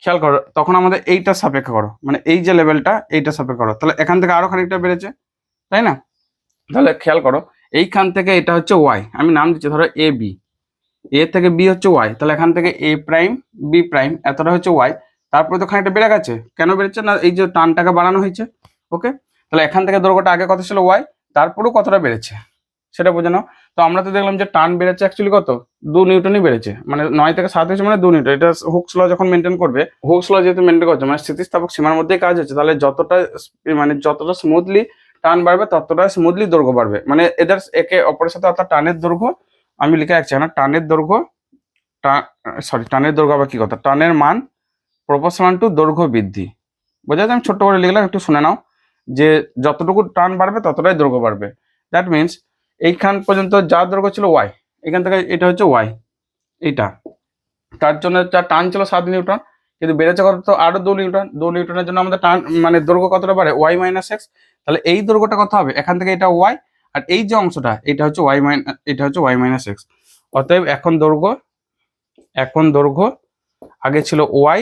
খেয়াল করো তখন আমাদের এইটা সাপেক্ষ করো, মানে এই যে লেভেলটা এইটা সাপেক্ষ করো, তাহলে এখান থেকে আরো খানিকটা বেড়েছে, তাই না। তাহলে খেয়াল করো এইখান থেকে এটা হচ্ছে ওয়াই, আমি নাম দিচ্ছি ধরো এ বি, এ থেকে বি হচ্ছে ওয়াই, তাহলে এখান থেকে এ প্রাইম বি প্রাইম এতটা হচ্ছে ওয়াই। তারপরে তো খানিকটা বেড়ে গেছে, কেন বেড়েছে না, এই যে টানটাকে বাড়ানো হয়েছে। ওকে, তাহলে এখান থেকে দৈর্ঘ্যটা আগে কত ছিল ওয়াই, তারপরেও কতটা বেড়েছে সেটা বুঝে নাও। তো আমরা তো দেখলাম যে টান বেড়েছে অ্যাকচুয়ালি কত, 2 নিউটনই বেড়েছে, মানে 9 থেকে 7 হয়েছে মানে 2 নিউটন। এটা হুকস ল যখন মেনটেন করবে, হুকস ল যেহেতু মেনটেন করছে মানে স্থিতিস্থাপক সীমার মধ্যেই কাজ হচ্ছে, তাহলে যতটা স্মুথলি টান বাড়বে ততটা স্মুথলি দৈর্ঘ্য বাড়বে, মানে এদের একে অপরের সাথে, অর্থাৎ টানের দৈর্ঘ্য আমি লিখে রাখছি না, টানের দৈর্ঘ্য আবার কি কথা, টানের মান প্রপোর্শনাল টু দৈর্ঘ্য বৃদ্ধি। বোঝা যায়, আমি ছোট্ট করে লিখলাম, একটু শুনে নাও যে যতটুকু টান বাড়বে ততটাই দৈর্ঘ্য বাড়বে। দ্যাট মিনস এইখান পর্যন্ত যা দৈর্ঘ্য ছিল ওয়াই, এখান থেকে এটা হচ্ছে ওয়াই, এইটা, তার জন্য যা টান ছিল 7 নিউটন, কিন্তু বেড়েছে কত, তো আরো 2 নিউটন। 2 নিউটনের জন্য আমাদের টান মানে দৈর্ঘ্য কতটা বাড়ে, ওয়াই মাইনাস এক্স। তাহলে এই দৈর্ঘ্যটা কত হবে, এখান থেকে এটা ওয়াই, আর এই যে অংশটা এটা হচ্ছে ওয়াই মাইনাস এক্স। অতএব এখন দৈর্ঘ্য আগে ছিল ওয়াই,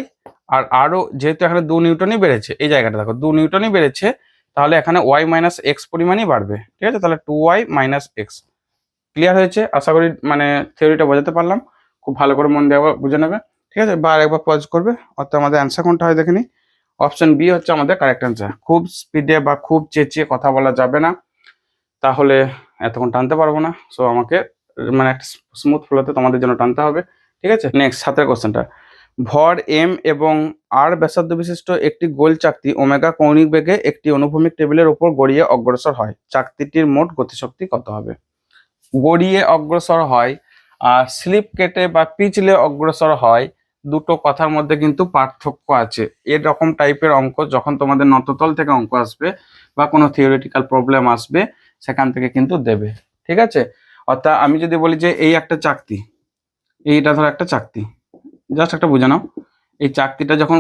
আর আরো যেহেতু এখানে 2 নিউটনই বেড়েছে, এই জায়গাটা দেখো 2 নিউটনই বেড়েছে, তাহলে এখানে ওয়াই মাইনাস এক্স পরিমাণই বাড়বে, ঠিক আছে। তাহলে 2y মাইনাস এক্স। ক্লিয়ার হয়েছে আশা করি, মানে থিওরিটা বোঝাতে পারলাম, খুব ভালো করে মন দিয়ে বুঝে নেবে, ঠিক আছে। বা আরেকবার পজ করবে, অর্থাৎ আমাদের অ্যান্সার কোনটা হয় দেখে নি। অপশন বি হচ্ছে আমাদের কারেক্ট অ্যান্সার। খুব স্পিডে বা খুব চেঁচিয়ে কথা বলা যাবে না, তাহলে এতক্ষণ টানতে পারবো না। সো আমাকে মানে একটা স্মুথ ফ্লোতে তোমাদের জন্য টানতে হবে, ঠিক আছে। নেক্সট 7 কোশ্চেনটা, ভর এম এবং আর ব্যাসার্ধ বিশিষ্ট একটি গোল চাকতি ওমেগা কৌণিক বেগে একটি অনুভূমিক টেবিলের উপর গড়িয়ে অগ্রসর হয়, চাকতিটির মোট গতিশক্তি কত হবে। গড়িয়ে অগ্রসর হয় আর স্লিপ কেটে বা পিছলে অগ্রসর হয়, দুটো কথার মধ্যে কিন্তু পার্থক্য আছে। এরকম টাইপের অঙ্ক যখন তোমাদের নততল থেকে অঙ্ক আসবে বা কোনো থিওরিটিক্যাল প্রবলেম আসবে সেখান থেকে কিন্তু দেবে, ঠিক আছে। অর্থাৎ আমি যদি বলি যে এই একটা চাকতি, এইটা ধর একটা চাকতি, জাস্ট একটা বুঝে নাও, এই চাকতিটা যখন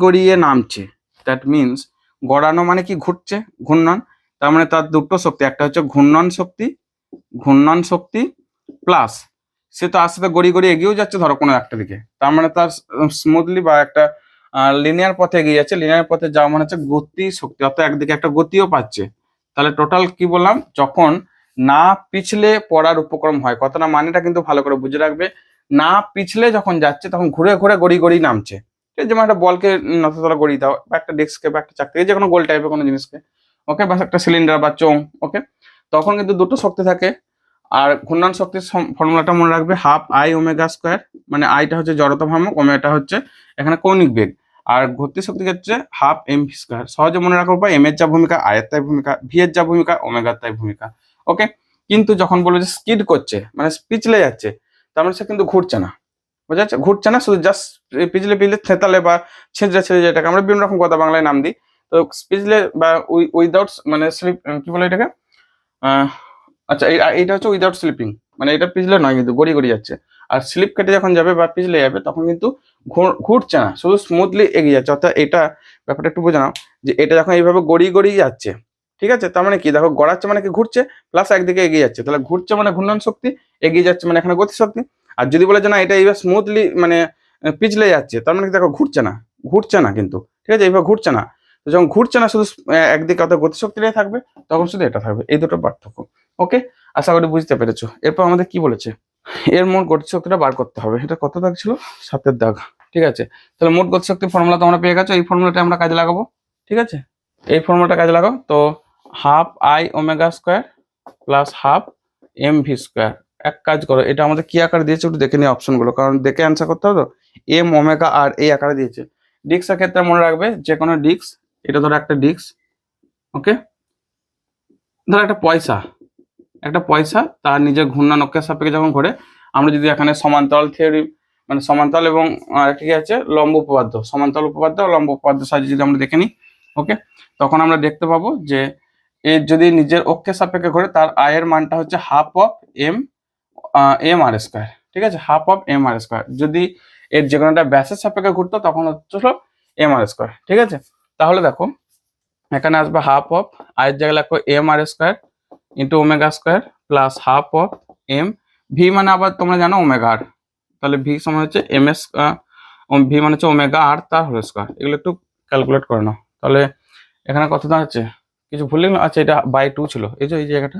গড়িয়ে নামছে, দ্যাট মিনস গড়ানো মানে কি ঘুরছে, ঘূর্ণন। তার মানে তার দুটো শক্তি, একটা হচ্ছে ঘূর্ণন শক্তি প্লাস সে তো আস্তে আস্তে গড়িয়ে এগিয়েও যাচ্ছে ধরো কোনো একটা দিকে, তার মানে তার স্মুথলি বা একটা লিনিয়ার পথে এগিয়ে যাচ্ছে। লিনিয়ার পথে যাওয়া মানে হচ্ছে গতি শক্তি, অর্থাৎ একদিকে একটা গতিও পাচ্ছে। তাহলে টোটাল কি বললাম, যখন না পিছলে পড়ার উপক্রম হয়, কথাটা মানেটা কিন্তু ভালো করে বুঝে রাখবে। না পিছলে যখন যাচ্ছে তখন ঘুরে গড়িয়ে নামছে। যেমন একটা বলকে নততলা গড়িয়ে দাও, বা একটা ডেস্ককে বা একটা চাকরি, যে কোনো গোল টাইপের কোনো জিনিসকে, ওকে, বা একটা সিলিন্ডার বা চোং, ওকে, তখন কিন্তু দুটো শক্তি থাকে। আর ঘূর্ণন শক্তির ফর্মুলাটা মনে রাখবে, হাফ আই ওমেগা স্কোয়ার, মানে আইটা হচ্ছে জড়তা ভ্রামক, ওমেগাটা হচ্ছে এখানে কৌণিক বেগ, আর গতি শক্তি হচ্ছে হাফ এম ভি স্কোয়ার। সহজে মনে রাখবো, বা এম এর যা ভূমিকা আয়ের তাই ভূমিকা, ভি এর যা ভূমিকা ওমেগার তাই ভূমিকা, ওকে। কিন্তু যখন বলবো যে স্কিড করছে মানে পিছলে যাচ্ছে, তার মানে সে কিন্তু ঘুরছে না, বোঝা যাচ্ছে, ঘুরছে না, শুধু জাস্ট পিছলে থেতালে বা ছেঁচড়ে যেটাকে আমরা বিভিন্ন রকম কথা বাংলায় নাম দিই। তো পিছলে বা উইদাউট মানে স্লিপ, কি বলে এটাকে, আচ্ছা এইটা হচ্ছে উইদাউট স্লিপিং, মানে এটা পিছলে নয়, কিন্তু গড়িয়ে যাচ্ছে। আর স্লিপ কেটে যখন যাবে বা পিছলে যাবে তখন কিন্তু ঘুরছে না, শুধু স্মুথলি এগিয়ে যাচ্ছে। অর্থাৎ এটা ব্যাপারটা একটু বোঝা নাও, যে এটা যখন এইভাবে গড়িয়ে যাচ্ছে, ঠিক আছে, তার মানে কি, দেখো গড়াচ্ছে মানে কি ঘুরছে, প্লাস একদিকে এগিয়ে যাচ্ছে, তাহলে ঘুরছে মানে ঘূর্ণন শক্তি, এগিয়ে যাচ্ছে মানে এখানে গতি শক্তি। আর যদি বলে যে না এটা এইভাবে স্মুথলি মানে পিছলে যাচ্ছে, তার মানে দেখো ঘুরছে না কিন্তু, ঠিক আছে, এইভাবে ঘুরছে না। তো যখন ঘুরছে না, শুধু একদিকে অর্থাৎ গতিশক্তিটাই থাকবে, তখন শুধু এটা থাকবে, এই দুটো পার্থক্য, ওকে। আশা করি বুঝতে পেরেছো। এরপর আমাদের কি বলেছে, এর মোট গতিশক্তিটা বার করতে হবে। এটা কত দাগ ছিল, 7 দাগ, ঠিক আছে। তাহলে মোট গতিশক্তির ফর্মুলা তোমরা পেয়ে গেছো, এই ফর্মুলাটা আমরা কাজে লাগাবো, ঠিক আছে। এই ফর্মুলাটা কাজে লাগাও, তো half I omega square plus half M V square. এক কাজ করো, এটা আমাদের কি আকারে দিয়েছে একটু দেখে নিই অপশনগুলো, কারণ দেখে অ্যান্সার করতে হবে তো। এম ওমেগা আর এই আকারে দিয়েছে। ডিস্কের ক্ষেত্রে মনে রাখবে, যে কোনো ডিস্ক, এটা ধরো একটা ডিস্ক, ওকে, ধরো একটা পয়সা তার নিজের ঘূর্ণন অক্ষের সাপেক্ষে যখন ঘোরে, আমরা যদি এখানে সমান্তরাল থিওরি মানে সমান্তরাল এবং ঠিক আছে লম্ব উপপাদ্য, সমান্তরাল উপপাদ্য ও লম্ব উপপাদ্য সাহায্যে যদি আমরা দেখে নিই, ওকে, তখন আমরা দেখতে পাবো যে এর যদি নিজের অক্ষের সাপেক্ষে ঘোরে, তার আয়ের মানটা হচ্ছে half of m r square, ঠিক আছে, half of m r square. যদি এর যে কোনো একটা ব্যাসের সাপেক্ষে ঘুরতো তখন হচ্ছে এম আর স্কোয়ার, ঠিক আছে। তাহলে দেখো এখানে আসবে হাফ অফ আয়ের জায়গায় লাগবে m r square into omega square plus half of m v, মানে আবার তোমরা জানো ওমেগা আর, তাহলে ভি সমান হচ্ছে এম এস, ভি মানে হচ্ছে ওমেগা আর তার হোল স্কোয়ার। এগুলো একটু ক্যালকুলেট করে নাও। তাহলে এখানে কত দাঁড়াচ্ছে, কিছু ভুল লিখলাম, আচ্ছা এটা বাই 2 ছিল, এই যে এই জায়গাটা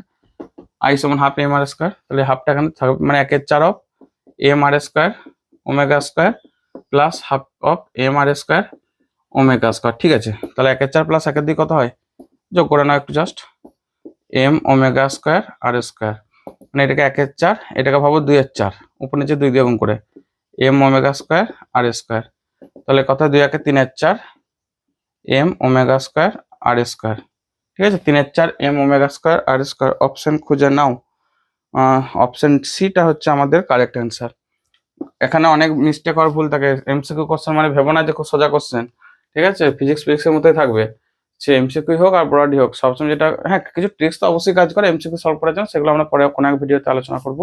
আই সমান হাফ এম আর স্কোয়ার, তাহলে হাফটা এখানে থাকবে, মানে 1/4 of m r square omega square plus half of m r square omega square, ঠিক আছে। তাহলে 1/4 প্লাস 1/2 কত হয়, যোগ করে নাও একটু জাস্ট, এম ওমেগা স্কোয়ার আর স্কোয়ার, মানে এটাকে 1/4, এটাকে ভাবো 2/4, উপর নিচে 2 দিয়ে গুণ করে এম ওমেগা স্কোয়ার আর স্কোয়ার, তাহলে কত 2×3=4 এম ওমেগা স্কোয়ার আর স্কোয়ার, ঠিক আছে, 3/4 এম ওমেগা স্কোয়ার আর স্কোয়ার। অপশন খুঁজে নাও, অপশন সিটা হচ্ছে আমাদের কারেক্ট অ্যান্সার। এখানে অনেক মিস্টেক হওয়ার ভুল থাকে। এমসিকিউ কোশ্চেন মানে ভেবো না যে খুব সোজা কোশ্চেন, ঠিক আছে, ফিজিক্সের মতোই থাকবে, সে এমসিকিউ হোক আর ব্রডই হোক, সবসময় যেটা, হ্যাঁ কিছু ট্রিক্স তো অবশ্যই কাজ করে এমসিকিউ সলভ করার জন্য, সেগুলো আমরা পরে কোনো এক ভিডিওতে আলোচনা করব।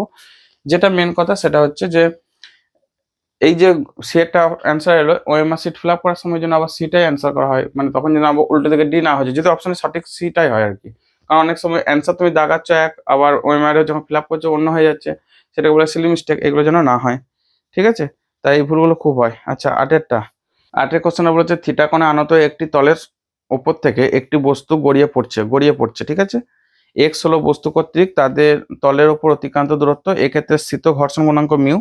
যেটা মেন কথা সেটা হচ্ছে যে এই যে সেটা অ্যান্সার এলো, ওএমআর সিট ফিল আপ করার সময় যেন আবার সিটাই অ্যান্সার করা হয়, মানে তখন যেন আবার উল্টো দিকে ডি না হয়, যদি অপশনে সঠিক সিটাই হয় আর কি। কারণ অনেক সময় অ্যান্সার তুমি দাগাচ্ছ এক, আবার ওএমআর যখন ফিল আপ করছো অন্য হয়ে যাচ্ছে, সেটাকে বলে সিলি মিস্টেক, এগুলো যেন না হয়, ঠিক আছে। তাই এই ভুলগুলো খুব হয়। আচ্ছা আটের কোশ্চেনে বলেছে থিটা কোণে আনত একটি তলের ওপর থেকে একটি বস্তু গড়িয়ে পড়ছে, ঠিক আছে। এক্স হলো বস্তু কর্তৃক তাদের তলের ওপর অতিক্রান্ত দূরত্ব, এক্ষেত্রে স্থিত ঘর্ষণ গুণাঙ্ক মিউ,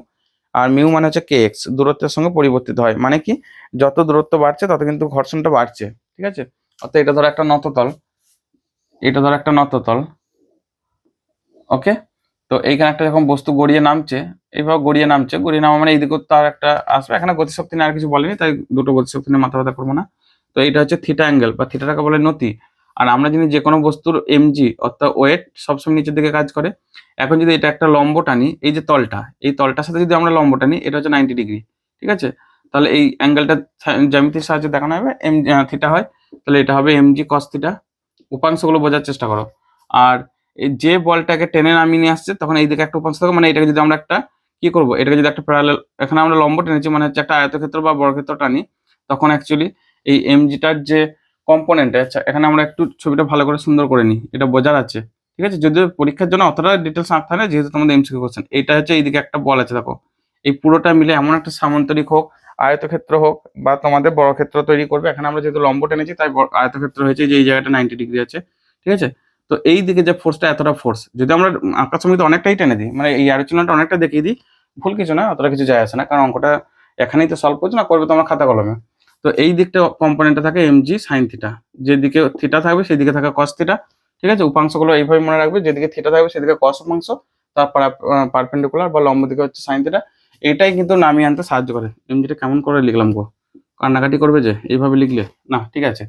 আর মিউ মানে হচ্ছে কে এক্স, দূরত্বের সঙ্গে পরিবর্তিত হয়, মানে কি যত দূরত্ব বাড়ছে তত কিন্তু ঘর্ষণটা বাড়ছে, ঠিক আছে। অর্থাৎ এটা ধরো একটা নততল, ওকে। তো এইখানে একটা যখন বস্তু গড়িয়ে নামছে, এইভাবে গড়িয়ে নামা মানে এইদিকে তার একটা আসবে, এখানে গতিশক্তি নিয়ে আর কিছু বলেনি, তাই দুটো গতিশক্তি নিয়ে মাথা ব্যথা করবো না। তো এটা হচ্ছে থিটা অ্যাঙ্গেল বা থিটাটাকে বলে নতি। আর আমরা জানি যে কোনো বস্তুর এমজি অর্থাৎ ওয়েট সবসময় নিচের দিকে কাজ করে। এখন যদি এটা একটা লম্ব টানি, এই যে এই তলটার সাথে যদি আমরা লম্ব টানি, এটা হচ্ছে 90 ডিগ্রি, ঠিক আছে। তাহলে এই অ্যাঙ্গেলটা জ্যামিতির সাহায্যে দেখানো হবে, থিটা হয়, তাহলে এটা হবে এমজি কস থিটা। উপাংশগুলো বোঝার চেষ্টা করো। আর এই যে বলটাকে টেনে নামিয়ে নিয়ে আসছে, তখন এইদিকে একটা উপাংশ থাকে, মানে এটাকে যদি আমরা একটা কি করব, এটাকে যদি একটা প্যারালাল, এখানে আমরা লম্ব টেনেছি মানে হচ্ছে একটা আয়তক্ষেত্র বা বর্গক্ষেত্র টানি, তখন অ্যাকচুয়ালি এই এমজিটার যে কম্পোনেন্ট, আচ্ছা এখানে আমরা একটু ছবিটা ভালো করে সুন্দর করে নিই, এটা বোঝার আছে, ঠিক আছে? যদিও পরীক্ষার জন্য অতটা ডিটেলস আঁকতে হয় না, যেহেতু তোমাদের এমসিকিউ কোশ্চেন। এটা হচ্ছে এইদিকে একটা বল আছে দেখো, এই পুরোটা মিলে এমন একটা সামান্তরিক হোক, আয়তক্ষেত্র হোক বা তোমাদের বর্গক্ষেত্র তৈরি করবে। এখানে আমরা যেহেতু লম্ব টেনেছি তাই আয়তক্ষেত্র হয়েছে, যে এই জায়গাটা 90 ডিগ্রি আছে, ঠিক আছে? তো এই দিকে যে ফোর্সটা, এতটা ফোর্স যদি আমরা আঁকার সময় তো অনেকটাই টেনে দিই, মানে এই অ্যারো অনেকটা দেখিয়ে দিই, ভুল কিছু না, অতটা কিছু যায় আসে না, কারণ অঙ্কটা এখানেই তো সলভ করছো না, করবে তোমার খাতা কলমে। তো এই দিকটা কম্পোনেন্টটা থাকে এমজি সাইন থিটা, যেদিকে থিটা থাকবে সেদিকে থাকে কস থিটা, ঠিক আছে? উপাংশগুলো এইভাবে মনে রাখবে, যেদিকে থিটা থাকবে সেদিকে কস উপাংশ, তারপর পারপেন্ডিকুলার বা লম্ব দিকে হচ্ছে সাইন থিটা। এটাই কিন্তু নামিয়ে আনতে সাহায্য করে। এমজিটা কেমন করে লিখলাম গো, কান্নাকাটি করবে যে এইভাবে লিখলে না, ঠিক আছে?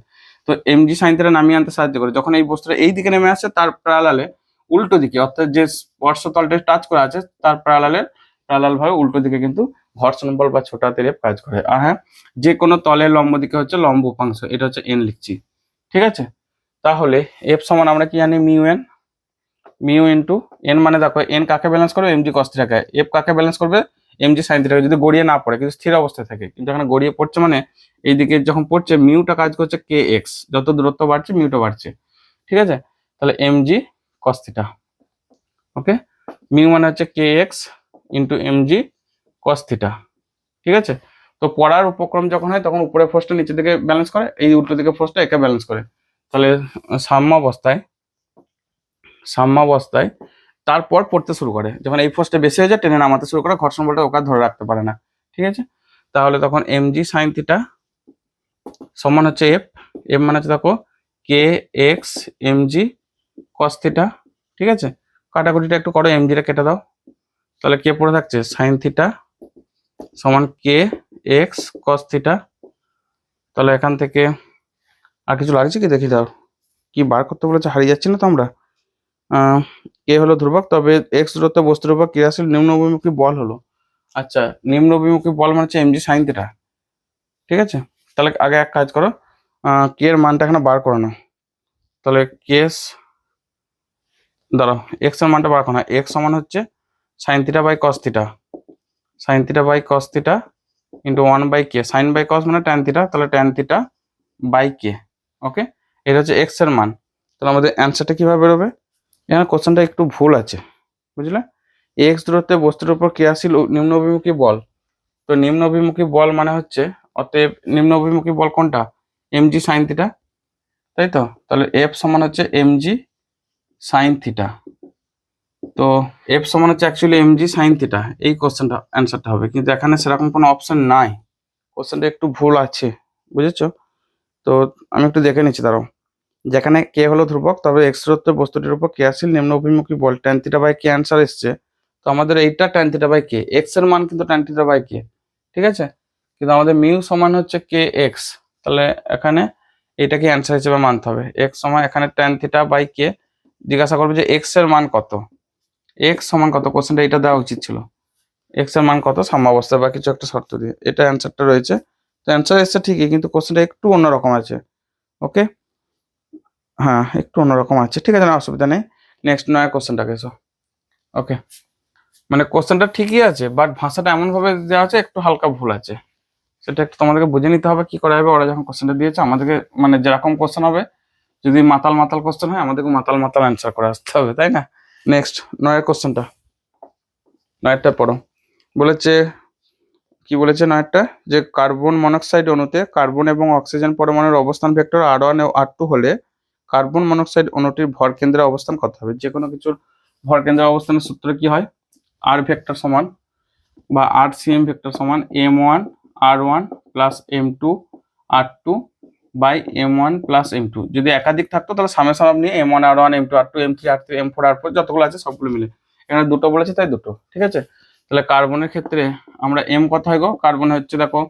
তো এমজি সাইন থিটা নামিয়ে আনতে সাহায্য করে, যখন এই বস্তুটা এই দিকে নেমে আসছে তার প্যারালালে উল্টো দিকে, অর্থাৎ যে স্পর্শতলটা টাচ করা আছে তার প্যারালাল ভাবে উল্টো দিকে কিন্তু ঘর্ষণ বল বা ছোটা তেলে কাজ করে। আর হ্যাঁ, যে কোনো তলের লম্ব দিকে হচ্ছে লম্ব উপাংশ, এটা হচ্ছে এন লিখছি, ঠিক আছে? তাহলে এফ সমান আমরা কি জানি, মিউ ইন্টু এন, মানে দেখো এন কাকে ব্যালেন্স করবে, এমজি কস থিটাকে। এফ কাকে ব্যালেন্স করবে, এমজি সাইন থিটাকে, যদি গড়িয়ে না পড়ে, কিন্তু স্থির অবস্থায় থাকে। কিন্তু এখানে গড়িয়ে পড়ছে মানে এইদিকে যখন পড়ছে মিউটা কাজ করছে কে এক্স, যত দূরত্ব বাড়ছে মিউটা বাড়ছে, ঠিক আছে? তাহলে MG cos theta, okay? Mu মানে হচ্ছে K X into MG cos theta, ঠিক আছে? তো পড়ার উপক্রম যখন হয় তখন উপরে ফোর্সটা নিচের দিকে ব্যালেন্স করে, এই উল্টো দিকে ফোর্সটা একে ব্যালেন্স করে। তাহলে সাম্যাবস্থায় তারপর পড়তে শুরু করে, যখন এই ফোর্সটা বেশি হয়ে যায় টেনে নামাতে শুরু করে, ঘর্ষণ বলটা ওকে ধরে রাখতে পারে না, ঠিক আছে? তাহলে তখন এমজি সাইন থিটা সমান হচ্ছে এফ মানে হচ্ছে দেখো কে এক্স এমজি কস থিটা, ঠিক আছে? কাটাকুটিটা একটু করো, এমজিটা কেটে দাও, তাহলে কে পড়ে থাকছে সাইন থিটা সমান কে এক্স কস থিটা। তাহলে এখান থেকে আর কিছু লাগছে কি দেখি দাও, কি বার করতে বলেছে, হারিয়ে যাচ্ছি না তো আমরা। কে হলো ধ্রুবক, তবে এক্স দূরত্ব বস্তুর উপর ক্রিয়াশীল নিম্ন অভিমুখী বল হলো। আচ্ছা, নিম্ন অভিমুখী বল মানে হচ্ছে এমজি সাইন থিটা, ঠিক আছে? তাহলে আগে এক কাজ করো, কে এর মানটা এখানে বার করে নাও। তাহলে কেস দাঁড়াও, এক্স এর মানটা বার করো না, এক্স সমান হচ্ছে sine theta by cos theta, sine theta by cos theta into 1/k, sine by cos মানে ট্যান থিটা, তাহলে tan theta by k, okay? এটা হচ্ছে এক্স এর মান। তাহলে আমাদের অ্যান্সারটা কিভাবে বেরোবে, এখানে কোশ্চেনটা একটু ভুল আছে, বুঝলে? এক্স দূরত্বে বস্তুর উপর ক্রিয়াশীল নিম্ন অভিমুখী বল, তো নিম্ন অভিমুখী বল মানে হচ্ছে, অতএব নিম্ন অভিমুখী বল কোনটা, এমজি সাইন থিটা, তাই তো? তাহলে এফ সমান হচ্ছে এমজি সাইন থিটা, তো এফ সমান হচ্ছে অ্যাকচুয়ালি এমজি সাইন থিটা, এই কোশ্চেনটা অ্যান্সারটা হবে, কিন্তু এখানে সেরকম কোনো অপশন নাই, কোশ্চেনটা একটু ভুল আছে, বুঝেছো? তো আমি একটু দেখে নিচ্ছি, দাঁড়াও। যেখানে কে হলো ধ্রুবক, তবে এক্স দূরত্বে বস্তুটির উপর ক্রিয়াশীল নিম্ন অভিমুখী বল tan theta by K answer এসছে, তো আমাদের এইটা tan theta by K, X এর মান কিন্তু ট্যান থিটা বাই কে, ঠিক আছে? কিন্তু আমাদের মিউ সমান হচ্ছে কে এক্স, তাহলে এখানে এটাকে অ্যান্সার হিসেবে মানতে হবে। এক্স সমান এখানে ট্যান থিটা বাই কে, জিজ্ঞাসা করবে যে এক্স এর মান কত, এক্স সমান কত, কোশ্চেনটা এটা দেওয়া উচিত ছিল, এক্স এর মান কত সাম্যাবস্থায় বা কিছু একটা শর্ত দিয়ে, এটা অ্যান্সারটা রয়েছে। তো অ্যান্সার এসছে ঠিকই, কিন্তু কোশ্চেনটা একটু অন্যরকম আছে, ওকে? হ্যাঁ, একটু অন্যরকম আছে, ঠিক আছে, না অসুবিধা নেই। নেক্সট নয়া কোশ্চেনটাকে এসো, ওকে? মানে কোশ্চেনটা ঠিকই আছে, বাট ভাষাটা এমনভাবে দেওয়া আছে একটু হালকা ভুল আছে, সেটা একটু তোমাদেরকে বুঝে নিতে হবে কি করা হবে। ওরা যখন কোশ্চেনটা দিয়েছে আমাদেরকে, মানে যেরকম কোশ্চেন হবে, যদি মাতাল মাতাল কোশ্চেন হয় আমাদেরকে মাতাল মাতাল অ্যান্সার করে আসতে হবে, তাই না? নেক্সট নয়ের কোশ্চেনটা, নয়েরটা পড়ো। বলেছে কি বলেছে নয়েরটা, যে কার্বন মনোক্সাইড অণুতে কার্বন এবং অক্সিজেন পরমাণুর অবস্থান ভেক্টর R1 ও R2 হলে কার্বন মনোক্সাইড অণুটির ভর কেন্দ্রের অবস্থান কত হবে? যে কোনো কিছুর ভর কেন্দ্রের অবস্থানের সূত্র কি হয়, আর ভেক্টর সমান বা RCM ভেক্টর সমান M1 R1 plus M2 R2 by M1 plus M2। যদি একাধিক থাকতো তাহলে সামেশন অফ নিয়ে M1 R1 M2 R2 M3 R3 M4 R4 যতগুলো আছে সবগুলো মিলে, এখানে দুটো বলেছে তাই দুটো, ঠিক আছে? তাহলে কার্বনের ক্ষেত্রে আমরা এম কত হয় গো, কার্বন হচ্ছে দেখো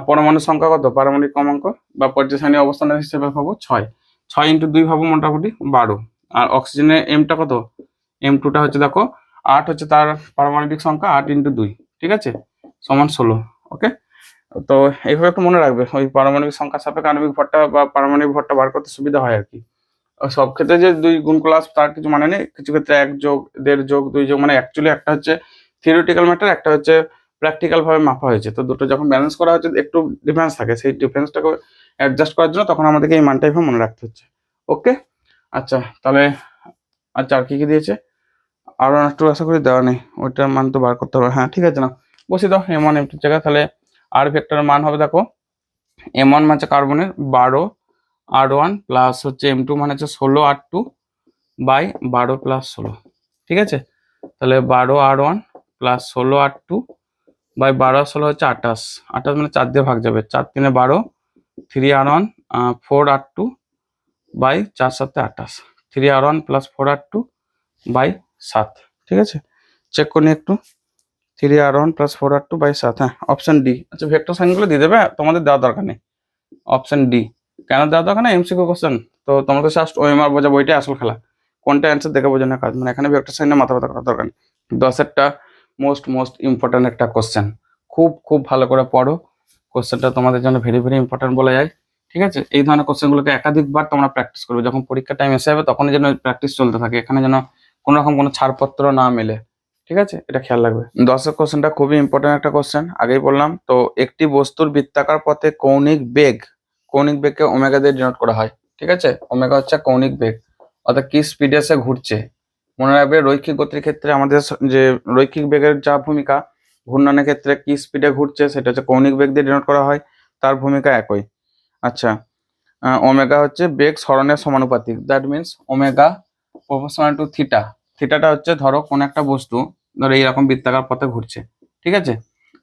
পরমাণু সংখ্যা কত, পারমাণবিক ক্রমাঙ্ক বা পর্যায় সারণী অবস্থানের হিসেবে ভাবো 6, 6 ইন্টু 2 ভাবো মোটামুটি 12। আর অক্সিজেনের এমটা কত, M2টা হচ্ছে দেখো 8 হচ্ছে তার পারমাণবিক সংখ্যা, 8 ইন্টু 2, ঠিক আছে, সমান 16, ওকে? তো এইভাবে একটু মনে রাখবে, ওই পারমাণবিক সংখ্যার সাপেক্ষে আণবিক ভরটা বা পারমাণবিক ভরটা বার করতে সুবিধা হয় আর কি। সব ক্ষেত্রে যে 2 গুণ ক্লাস তার কিছু মানে নেই, কিছু ক্ষেত্রে 1 যোগ 1.5 যোগ 2 যোগ, মানে অ্যাকচুয়ালি একটা হচ্ছে থিওরিটিক্যাল ম্যাটার, একটা হচ্ছে প্র্যাকটিক্যাল ভাবে মাপা হয়েছে। তো দুটো যখন ব্যালেন্স করা হচ্ছে একটু ডিফারেন্স থাকে, সেই ডিফারেন্সটাকে অ্যাডজাস্ট করার জন্য তখন আমাদেরকে এই মানটাই মনে রাখতে হচ্ছে। ওকে, আচ্ছা তাহলে আচ্ছা আর কি কি দিয়েছে, আর একটু আশা করি দেওয়া নেই, ওইটার মান তো বার করতে হবে। হ্যাঁ ঠিক আছে, না বসে দাও M1 M2 জায়গায়। তাহলে আর ভেক্টরের মান হবে দেখো, M1 মানে হচ্ছে কার্বনের 12 R1 প্লাস হচ্ছে M2 মানে হচ্ছে 16 R2 বাই 12 প্লাস 16। ঠিক আছে, তাহলে 12 R1 প্লাস 16 R2 বাই 12 16 হচ্ছে 28। 28 মানে 4 দিয়ে ভাগ যাবে, 4 3 12, 3 R1 4 R2 by 4 7 28, 3 R1 plus 4 R2 by 7। ঠিক আছে, চেক করে নিই একটু, 3 R1 প্লাস 4 R2 বাই 7। হ্যাঁ, অপশন ডি। আচ্ছা ভেক্টর সাইনগুলো দিয়ে দেবে, তোমাদের দেওয়ার দরকার নেই। অপশন ডি কেন দেওয়ার দরকার নেই, MCQ কোশ্চেন তো, তোমাদের জাস্ট OMR বোঝা, বইটাই আসল খেলা, কোনটা অ্যান্সার দেখে বোঝানোর কাজ, মানে এখানে ভেক্টর সাইনে মাথা ব্যথা করার দরকার নেই। 10এরটা মোস্ট ইম্পর্টেন্ট একটা কোশ্চেন, খুব ভালো করে পড়ো, কোশ্চেনটা তোমাদের জন্য ভেরি ইম্পর্টেন্ট বলা যায়। ঠিক আছে, এই ধরনের কোশ্চেনগুলোকে একাধিকবার তোমরা প্র্যাকটিস করবে, যখন পরীক্ষা টাইম এসে যাবে তখনই যেন প্র্যাকটিস চলতে থাকে, এখানে যেন কোনো রকম কোনো ছাড়পত্র না মেলে। ঠিক আছে, এটা খেয়াল রাখবে। 10এর কোশ্চেনটা খুবই ইম্পর্টেন্ট একটা কোশ্চেন, আগেই বললাম তো। একটি বস্তুর বৃত্তাকার পথে কৌণিক বেগকে ওমেগা দিয়ে ডিনোট করা হয়। ঠিক আছে, ওমেগা হচ্ছে কৌণিক বেগ, অর্থাৎ কি স্পিডে সে ঘুরছে। মনে রাখবে রৈখিক গতির ক্ষেত্রে আমাদের যে রৈখিক বেগের যা ভূমিকা, ঘূর্ণনের ক্ষেত্রে কি স্পিডে ঘুরছে সেটা হচ্ছে কৌণিক বেগ দিয়ে ডিনোট করা হয়, তার ভূমিকা একই। আচ্ছা, ওমেগা হচ্ছে বেগ সরণের সমানুপাতিক, that means omega proportional to theta. থিটাটা হচ্ছে ধরো কোন একটা বস্তু ধরো এইরকম বৃত্তাকার পথে ঘুরছে, ঠিক আছে,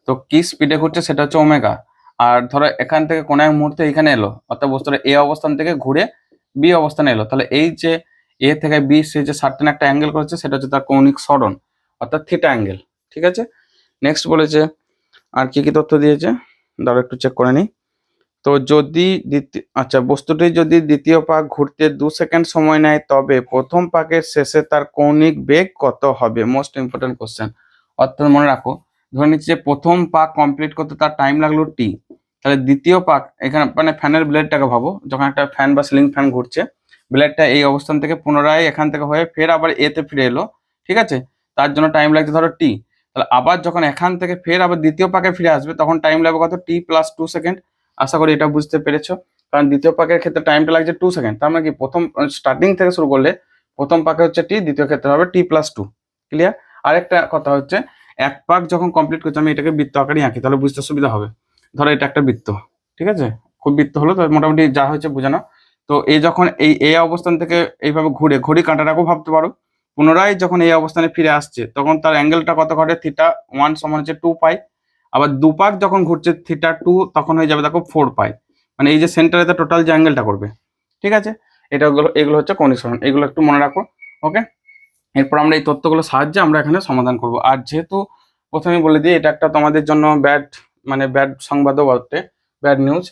তো কি স্পিডে ঘুরছে সেটা হচ্ছে ওমেগা। আর ধরো এখান থেকে কোন এক মুহূর্তে এখানে এলো, অর্থাৎ বস্তুটা এ অবস্থান থেকে ঘুরে বি অবস্থানে এলো, তাহলে এই যে এ থেকে বি সে যে সার্টেন একটা অ্যাঙ্গেল করেছে সেটা হচ্ছে তার কৌণিক সরণ, অর্থাৎ থিটা অ্যাঙ্গেল। ঠিক আছে, নেক্সট বলেছে আর কি কি তথ্য দিয়েছে, ধরো একটু চেক করে নিই। তো যদি আচ্ছা বস্তুটি যদি দ্বিতীয় পাক ঘুরতে 2 সেকেন্ড সময় নেয় তবে প্রথম পাকের শেষে তার কৌণিক বেগ কত হবে? Most important question. অর্থাৎ মনে রাখো, ধরে নিচ্ছি যে প্রথম পাক কমপ্লিট করতে তার টাইম লাগলো টি, তাহলে দ্বিতীয় পাক, এখানে মানে ফ্যানের ব্লেডটাকে ভাবো, যখন একটা ফ্যান বা সিলিং ফ্যান ঘুরছে, ব্লেডটা এই অবস্থান থেকে পুনরায় এখান থেকে হয়ে ফের আবার এতে ফিরে এলো, ঠিক আছে, তার জন্য টাইম লাগছে ধরো টি। তাহলে আবার যখন এখান থেকে ফের আবার দ্বিতীয় পাকে ফিরে আসবে তখন টাইম লাগবে কত, টি প্লাস 2 সেকেন্ড। আশা করি এটা বুঝতে পেরেছো, কারণ দ্বিতীয় পাকের ক্ষেত্রে টাইমটা লাগছে 2 সেকেন্ড, তার মানে কি প্রথম স্টার্টিং থেকে শুরু করলে প্রথম পাকে হচ্ছে টি, দ্বিতীয় ক্ষেত্রে হবে টি প্লাস 2। ক্লিয়ার? আরেকটা কথা হচ্ছে, এক পাক যখন কমপ্লিট করছি, আমি এটাকে বৃত্ত আকারে আঁকি তাহলে বুঝতে সুবিধা হবে। ধরো এটা একটা বৃত্ত, ঠিক আছে, খুব বৃত্ত হলো তো মোটামুটি যা হয়েছে বোঝানো। তো এই যখন এই অবস্থান থেকে এইভাবে ঘুরে ঘড়ি কাঁটাটাকেও ভাবতে পারো, পুনরায় যখন এই অবস্থানে ফিরে আসছে তখন তার অ্যাঙ্গেলটা কত ঘটে, থিটা 1 সমান হচ্ছে 2 পাই। আবার দুপাক যখন ঘুরছে থিটা 2 তখন হয়ে যাবে দেখো 4 পাই, মানে এই যে সেন্টারে টোটাল যে অ্যাঙ্গেলটা করবে। ঠিক আছে, এগুলো হচ্ছে কৌণিক সরণ, এগুলো একটু মনে রাখো। ওকে, এরপর আমরা এই তথ্যগুলো সাহায্যে আমরা এখানে সমাধান করব। আর যেহেতু প্রথমে বলে দিই এটা একটা তোমাদের জন্য ব্যাড সংবাদও বলতে, ব্যাড নিউজ,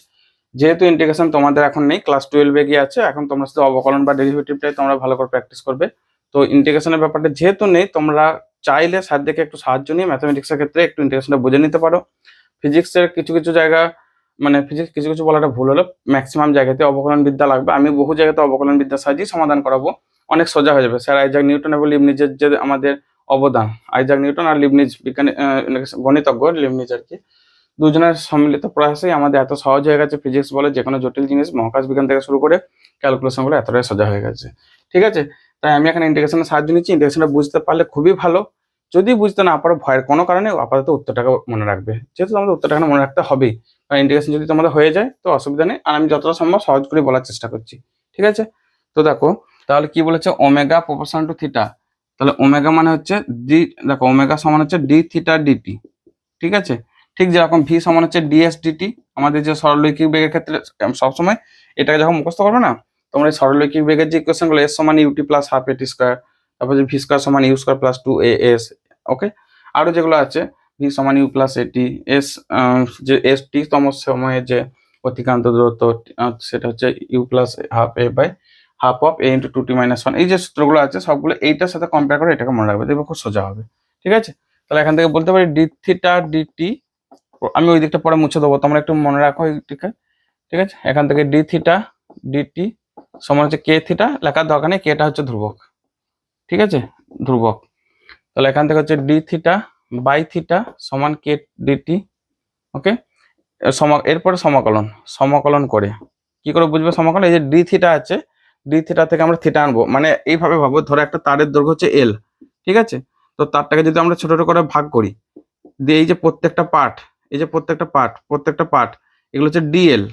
যেহেতু ইন্টিগ্রেশন তোমাদের এখন নেই, ক্লাস 12-এ গিয়ে আছে, এখন তোমরা শুধু অবকলন বা ডেরিভেটিভটাই তোমরা ভালো করে প্র্যাকটিস করবে। তো ইন্টিগ্রেশনের ব্যাপারটা যেহেতু নেই, তোমরা চাইলে স্যার দেখে একটু সাহায্য নিয়ে ম্যাথামেটিক্সের ক্ষেত্রে একটু ইন্টিগ্রেশনটা বুঝে নিতে পারো। ফিজিক্সের কিছু জায়গা, মানে ফিজিক্স কিছু বলাটা ভুল হলো, ম্যাক্সিমাম জায়গাতে অবকলন বিদ্যা লাগবে। আমি বহু জায়গাতে অবকলন বিদ্যার সাহায্যেই সমাধান করাবো, অনেক সোজা হয়ে যাবে। স্যার আইজাক নিউটন এবং লিবনিজের যে আমাদের অবদান, আইজাক নিউটন আর লিবনিজ বিজ্ঞানী গণিতজ্ঞ লিবনিজ আর কি, দুজনের সম্মিলিত প্রয়াসেই আমাদের এত সহজ হয়ে গেছে। ফিজিক্স বলে যে কোনো জটিল জিনিস, মহাকাশ বিজ্ঞান থেকে শুরু করে ক্যালকুলেশনগুলো এতটাই সোজা হয়ে গেছে। ঠিক আছে, তাই আমি এখানে ইন্টিগ্রেশনের সাহায্য নিচ্ছি। ইন্টিগ্রেশনটা বুঝতে পারলে খুবই ভালো, যদি বুঝতে না পারো ভয়ের কোনো কারণে আপাতত উত্তরটাকে মনে রাখবে, যেহেতু তোমাদের উত্তরটাকে মনে রাখতে হবেই, কারণ ইন্টিগ্রেশন যদি তোমাদের হয়ে যায় তো অসুবিধা নেই, আর আমি যতটা সম্ভব সহজ করে বলার চেষ্টা করছি। ঠিক আছে, তো দেখো তাহলে কি বলেছে, ওমেগা প্রপোর্শনাল টু থিটা, তাহলে ওমেগা মানে হচ্ছে ডি, দেখো ওমেগা সমান হচ্ছে ডি থিটা ডিটি। ঠিক আছে, ঠিক যেরকম ভি সমান হচ্ছে ডিএস ডিটি, আমাদের যে সরলরৈখিক বেগের ক্ষেত্রে সবসময় এটাকে যখন মুখস্থ করবে না, তোমরা এই সরলরৈখিক বেগের যে ইকুয়েশনগুলো, এস সমান ut plus half at square, তারপর যে ভি স্কোয়ার সমান you square plus 2 AS, okay, আরো যেগুলো আছে ভি সমান ইউ প্লাস এটি, এস যে এস টি তম সময়ে যে অতিক্রান্ত দূরত্ব সেটা হচ্ছে u plus half a by half of a into 2t - 1, এই যে সূত্রগুলো আছে সবগুলো এইটার সাথে কম্পেয়ার করে এটাকে মনে রাখবে, দেখবে খুব সোজা হবে। ঠিক আছে, তাহলে এখান থেকে বলতে পারি ডি থিটা ডিটি, আমি ওই দিকটা পরে মুছে দেবো, তোমরা একটু মনে রাখো এই দিকে। ঠিক আছে, এখান থেকে ডি থিটা ডিটি সমান হচ্ছে কে থিটা, লেখার দরকার নেই, কেটা হচ্ছে ধ্রুবক। ঠিক আছে, ধ্রুবক, তাহলে এখান থেকে হচ্ছে ডি থিটা বাই থিটা সমান কে ডিটি। ওকে, এরপরে সমাকলন করে কি করে বুঝবে সমাকলন? এই যে ডি থিটা আছে, ডি থিটা থেকে আমরা থিটা আনবো, মানে এইভাবে ভাবো, ধরো একটা তারের দৈর্ঘ্য হচ্ছে এল, ঠিক আছে? তো তারটাকে যদি আমরা ছোট ছোট করে ভাগ করি, দিয়ে এই যে প্রত্যেকটা পার্ট, এই যে প্রত্যেকটা পার্ট এগুলো হচ্ছে ডিএল,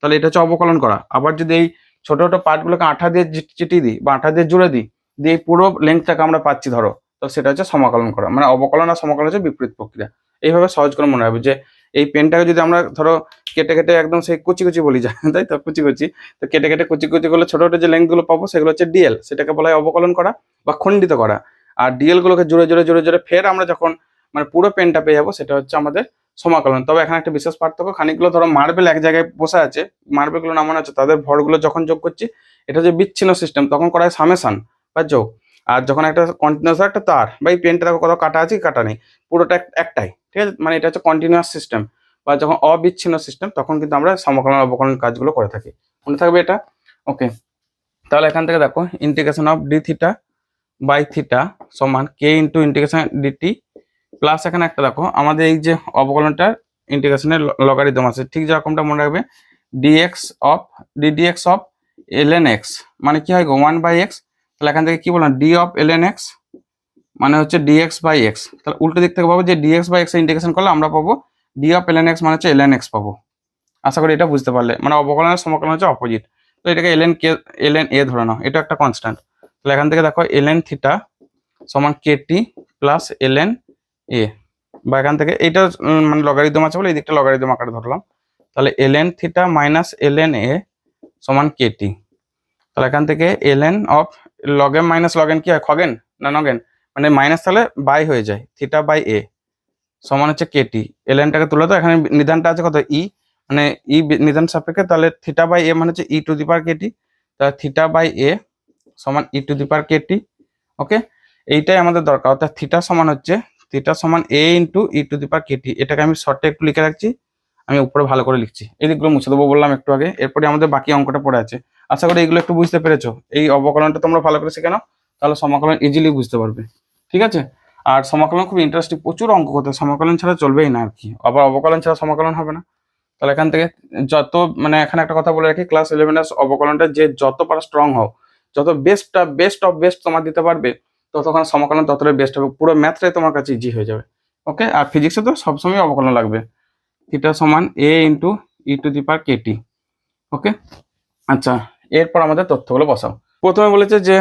তাহলে এটা হচ্ছে অবকলন করা। আবার যদি এই ছোট ছোট পার্টগুলোকে আঠা দিয়ে চিটিয়ে দিই বা আঠা দিয়ে জুড়ে দিই, দিয়ে এই পুরো লেন্থটাকে আমরা পাচ্ছি ধরো, তো সেটা হচ্ছে সমাকলন করা। মানে অবকলন আর সমাকলন হচ্ছে বিপরীত প্রক্রিয়া। এইভাবে সহজ করে মনে হবে যে এই পেনটাকে যদি আমরা ধরো কেটে কেটে একদম সেই কুচি কুচি বলি যায়, তাই তো কুচি কুচি, তো কেটে কেটে কুচি কুচি করলে ছোট ছোট যে লেন্থ গুলো পাবো সেগুলো হচ্ছে ডিএল, সেটাকে বলা হয় অবকলন করা বা খণ্ডিত করা। আর ডিএল গুলোকে জুড়ে জুড়ে জুড়ে জুড়ে ফের আমরা যখন মানে পুরো পেনটা পেয়ে যাবো, সেটা হচ্ছে আমাদের সমাকলন। তবে এখানে একটা বিশেষ পার্থক্য, খানিকগুলো ধরো মার্বেল এক জায়গায় বসে আছে, মার্বেলগুলো নামানো আছে, তাদের ভরগুলো যখন যোগ করছি, এটা যে বিচ্ছিন্ন সিস্টেম, তখন করা হয় সামেশন বা যোগ। আর যখন একটা কন্টিনিউয়াস একটা তার বা এই পেনটা দেখো কত কাটা আছে কি কাটা নেই, পুরোটা একটাই, ঠিক আছে? মানে এটা হচ্ছে কন্টিনিউয়াস সিস্টেম। বা যখন অবিচ্ছিন্ন সিস্টেম, তখন কিন্তু আমরা সমাকলন অবকলন কাজগুলো করে থাকি। মনে থাকবে এটা? ওকে, তাহলে এখান থেকে দেখো integration of d theta by theta সমান k into integration dt plus এখানে একটা দেখো আমাদের এই যে অবকলনটার ইন্টিগ্রেশনের লগারিদম আছে, ঠিক যেরকমটা মনে রাখবে, dx of d dx of ln x, মানে কি হয় গো 1/x। তাহলে এখান থেকে কি বললাম, ডি অফ এলএন এক্স মানে হচ্ছে ডিএক্স বাই এক্স। তাহলে উল্টো দিক থেকে পাবো যে ডিএক্স বাই এক্স ইন্টিগ্রেশন করলে আমরা পাবো ডি অফ এলএন এক্স মানে হচ্ছে এলএন এক্স পাবো। আশা করি এটা বুঝতে পারলে, মানে অবকলনের সমকলন হচ্ছে অপোজিট। তো এটাকে এলএন এ ধরে নাও, এটা একটা কনস্ট্যান্ট। তাহলে এখান থেকে দেখো এলএন থিটা সমান কেটি প্লাস এলএন এ, বা এখান থেকে এটা মানে লগারিদম আছে বলে এই দিকটা লগারিদম আকারে ধরলাম। তাহলে এলএন থিটা মাইনাস এলএন এ সমান কেটি। তাহলে এখান থেকে এলএন অফ লগেন মাইনাস লগেন কি হয়, খগেন না নগেন, মানে মাইনাস তাহলে বাই হয়ে যায়, থিটা বাই এ সমান হচ্ছে কেটি। এলএনটাকে তুলে তো এখানে নিধানটা আছে কত ই, মানে ই নিধান সাপেক্ষে, তাহলে থিটা বাই এ মানে হচ্ছে ই টু দি পাওয়ার কেটি। তাহলে থিটা বাই এ সমান ই টু দি পাওয়ার কেটি। ওকে, এইটাই আমাদের দরকার, অর্থাৎ থিটা সমান A into E to the power KT. এটাকে আমি শর্টে একটু লিখে রাখছি, আমি উপরে ভালো করে লিখছি, এই দিকগুলো মুছে দেবো বললাম একটু আগে। এরপরে আমাদের বাকি অঙ্কটা পড়ে আছে, আশা করি এগুলো একটু বুঝতে পেরেছো। এই অবকলনটা তোমরা ভালো করে শিখে নাও, তাহলে সমাকলন ইজিলি বুঝতে পারবে, ঠিক আছে? আর সমাকলন খুব ইন্টারেস্টিং, প্রচুর অঙ্ক করতে, সমাকলন ছাড়া চলবেই না আর কি, আবার অবকলন ছাড়া সমাকলন হবে না। তাহলে এখান থেকে যত মানে এখানে একটা কথা বলে রাখি, ক্লাস 11 অবকলনটা যে যত পারা স্ট্রং হও, যত বেস্ট অফ বেস্ট তোমার দিতে পারবে, ততক্ষণ সমাকলন ততটাই বেস্ট হবে, পুরো ম্যাথটাই তোমার কাছে ইজি হয়ে যাবে। ওকে, আর ফিজিক্সে তো সবসময় অবকলন লাগবে। থিটা সমান A into E to the power KT. Okay, আচ্ছা, এরপর আমাদের তথ্যগুলো বসাও। প্রথমে বলেছে যে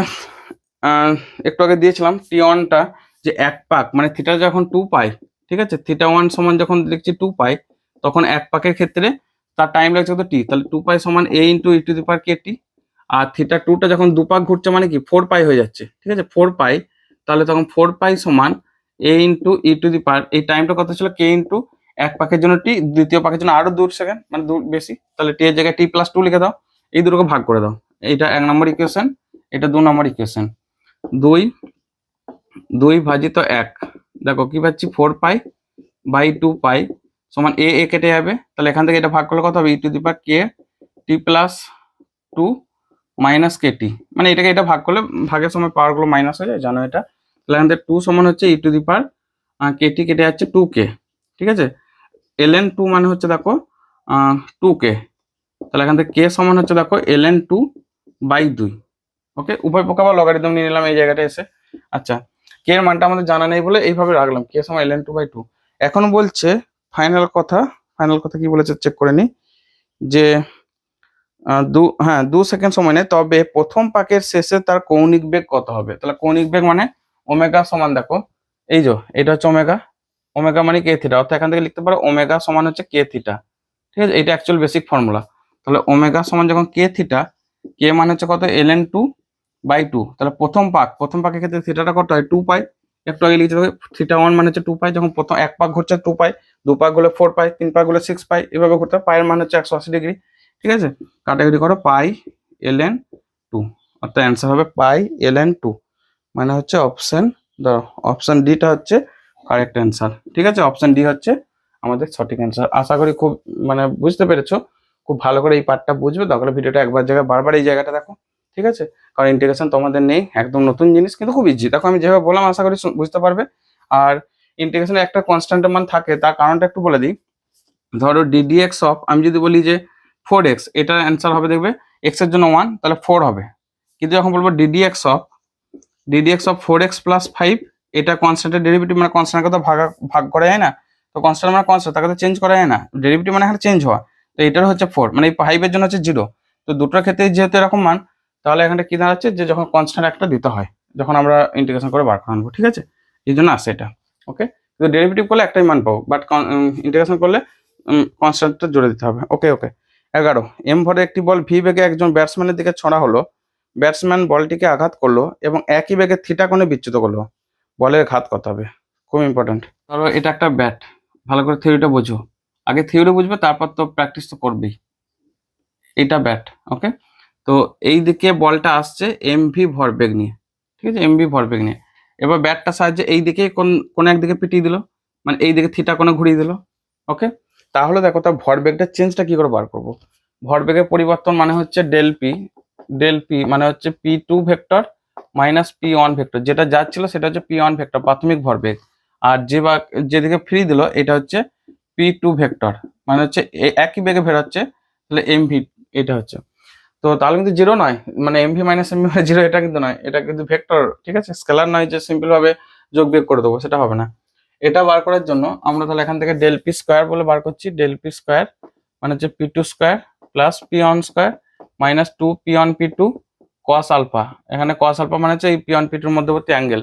একটু আগে দিয়েছিলাম টি ওয়ানটা, যে এক পাক মানে থিটা যখন 2 পাই, ঠিক আছে, থিটা 1 সমান যখন লিখছি 2 পাই, তখন এক পাকের ক্ষেত্রে তার টাইম লাগছে কত টি, তাহলে 2 পাই সমান A into E to the power KT. আর থিটা 2টা যখন 2 পাক ঘুরছে মানে কি 4 পাই হয়ে যাচ্ছে, ঠিক আছে, 4 পাই, তাহলে তখন 4 পাই সমান A into E to the পাওয়ার, এই টাইমটা কত ছিল কে ইন্টু এক পাকের জন্য টি, দ্বিতীয় পাকের জন্য আরো 2 সেকেন্ড মানে 2 বেশি, তাহলে টি এর জায়গায় টি প্লাস 2 লিখে দাও, এই দুটোকে ভাগ করে দাও। এইটা 1 নম্বর ইকুয়েশন, এটা 2 নম্বর ইকুয়েশন। 2 ভাজিত 1, দেখো কি পাচ্ছি 4 পাই বাই 2 পাই সমান এ এ কেটে যাবে, তাহলে এখান থেকে এটা ভাগ করলে কত হবে, E to the power K T plus 2 minus K T, মানে এটাকে এটা ভাগ করলে ভাগের সময় পাওয়ারগুলো মাইনাস হয়ে যায়, জানো এটা। তাহলে এখান থেকে 2 সমান হচ্ছে ই টু দি পাওয়ার কে টি কেটে যাচ্ছে 2 কে, ঠিক আছে। এলএন 2 মানে হচ্ছে দেখো 2 কে, তাহলে এখান থেকে কে সমান হচ্ছে দেখো এলএন 2 বাই 2। ওকে, উভয় পক্ষ আবার লগারিদম নিয়ে নিলাম এই জায়গাটা এসে। আচ্ছা, কে এর মানটা আমাদের জানা নেই বলে এইভাবে রাখলাম, কে সমান ln 2/2। এখন বলছে ফাইনাল কথা কি বলেছে চেক করে নি, যে 2 সেকেন্ড সময় নেয়, তবে প্রথম পাকের শেষে তার কৌণিক বেগ কত হবে। তাহলে কৌণিক বেগ মানে ওমেগা সমান দেখো এই যে এটা হচ্ছে ওমেগা মানে কে থিটা, অর্থাৎ এখান থেকে লিখতে পারো ওমেগা সমান হচ্ছে কে থিটা, ঠিক আছে, এটা অ্যাকচুয়াল বেসিক ফর্মুলা। তাহলে ওমেগা সমান যখন কে থিটা, কে মানে হচ্ছে কত ln 2/2, তাহলে প্রথম পাকের ক্ষেত্রে থিটাটা কত হয় 2 পাই, একটু আগে লিখতে হবে থিটা 1 মানে হচ্ছে 2 পাই, যখন প্রথম এক পাক ঘুরছে 2 পাই, 2 পাক গুলো 4 পাই, 3 পাক গুলো 6 পাই, এভাবে ঘুরতে হয়, পায়ের মান হচ্ছে 180 ডিগ্রি, ঠিক আছে। কাটাকুটি করো পাই ln 2, অর্থাৎ অ্যান্সার হবে পাই ln 2, মানে হচ্ছে অপশন ধরো অপশন ডিটা হচ্ছে কারেক্ট অ্যান্সার, ঠিক আছে, অপশন ডি হচ্ছে আমাদের সঠিক অ্যান্সার। আশা করি খুব মানে বুঝতে পেরেছো, খুব ভালো করে এই পার্টটা বুঝবে, তাহলে ভিডিওটা একবার জায়গায় বারবার এই জায়গাটা দেখো, ঠিক আছে, কারণ ইন্টিগ্রেশন তোমাদের নেই, একদম নতুন জিনিস কিন্তু খুব ইজি। দেখো আমি যেভাবে বললাম আশা করি বুঝতে পারবে। আর ইন্টিগ্রেশনে একটা কনস্ট্যান্টের মান থাকে, তার কারণটা একটু বলে দিই। ধরো ডিডিএক্স অফ, আমি যদি বলি যে 4x, এটার অ্যান্সার হবে দেখবে x এর জন্য 1, তাহলে 4 হবে। কিন্তু যখন বলবো ডিডিএক্স অফ 4x প্লাস 5, এটা কনস্ট্যান্টের ডেরিভেটিভ, মানে কনস্ট্যান্টের কথা ভাগ করা যায় না, তো কনস্ট্যান্ট মানে কনস্ট্যান্ট, তাকে তো চেঞ্জ করা যায় না, ডেরিভেটিভ মানে এখানে চেঞ্জ হওয়া, তো এটার হচ্ছে 4, মানে এই 5 এর জন্য হচ্ছে 0। তো দুটোর ক্ষেত্রে যেহেতু এরকম মান, তাহলে এখানে কি দাঁড়াচ্ছে যে যখন কনস্ট্যান্ট একটা দিতে হয়, যখন আমরা ইন্টিগ্রেশন করে বার করে আনবো, ঠিক আছে, এই জন্য আসে এটা। ওকে, তো ডেরিভেটিভ করলে একটাই মান পাবো, বাট ইন্টিগ্রেশন করলে কনস্ট্যান্টটা জুড়ে দিতে হবে। ওকে 11, এম ভরে একটি বল ভি বেগে একজন ব্যাটসম্যানের দিকে ছড়া হলো। ব্যাটসম্যান বলটিকে আঘাত করলো এবং একই বেগে থিটা কোণে বিচ্যুত করলো। বলের ঘাত কত হবে? খুব ইম্পর্টেন্ট। ধরো এটা একটা ব্যাট, ভালো করে থিওরিটা বোঝো, আগে থিওরি বুঝবে তারপর তো প্র্যাকটিস তো করবেই। এটা ব্যাট, ওকে, তো এই দিকে বলটা আসছে এমভি ভরবেগ নিয়ে, ঠিক আছে, এমভি ভরবেগ নিয়ে। এবার ব্যাটটা সাহায্যে এই দিকে কোন একদিকে পিটিয়ে দিল, মানে এই দিকে থিটা কোণে ঘুরিয়ে দিল। ওকে, তাহলে দেখো তার ভরবেগটা চেঞ্জটা কি করে বার করব? ভরবেগের পরিবর্তন মানে হচ্ছে ডেল পি মানে হচ্ছে p2 vector minus p1 vector, যেটা যাচ্ছিল সেটা হচ্ছে p1 ভেক্টর প্রাথমিক ভরবেগ, আর যেদিকে ফ্রি দিল এটা হচ্ছে p2 ভেক্টর, মানে হচ্ছে একই বেগে বেরোচ্ছে, তাহলে এমভি এটা হচ্ছে। তো তাহলে কিন্তু জিরো নয়, মানে এমভি মাইনাস এমভি মানে জিরো, এটা কিন্তু নয়, এটা কিন্তু ভেক্টর, ঠিক আছে, স্কেলার নয় যে সিম্পল ভাবে যোগ বিয়োগ করে দেবো, সেটা হবে না। এটা বার করার জন্য আমরা তাহলে এখান থেকে ডেল পি স্কোয়ার বলে বার করছি, ডেল পি স্কোয়ার মানে হচ্ছে p2 square plus p1 square minus 2p1 p2 cos আলফা। এখানে cos আলফা মানে হচ্ছে এই p1 p2 এর মধ্যবর্তী অ্যাঙ্গেল।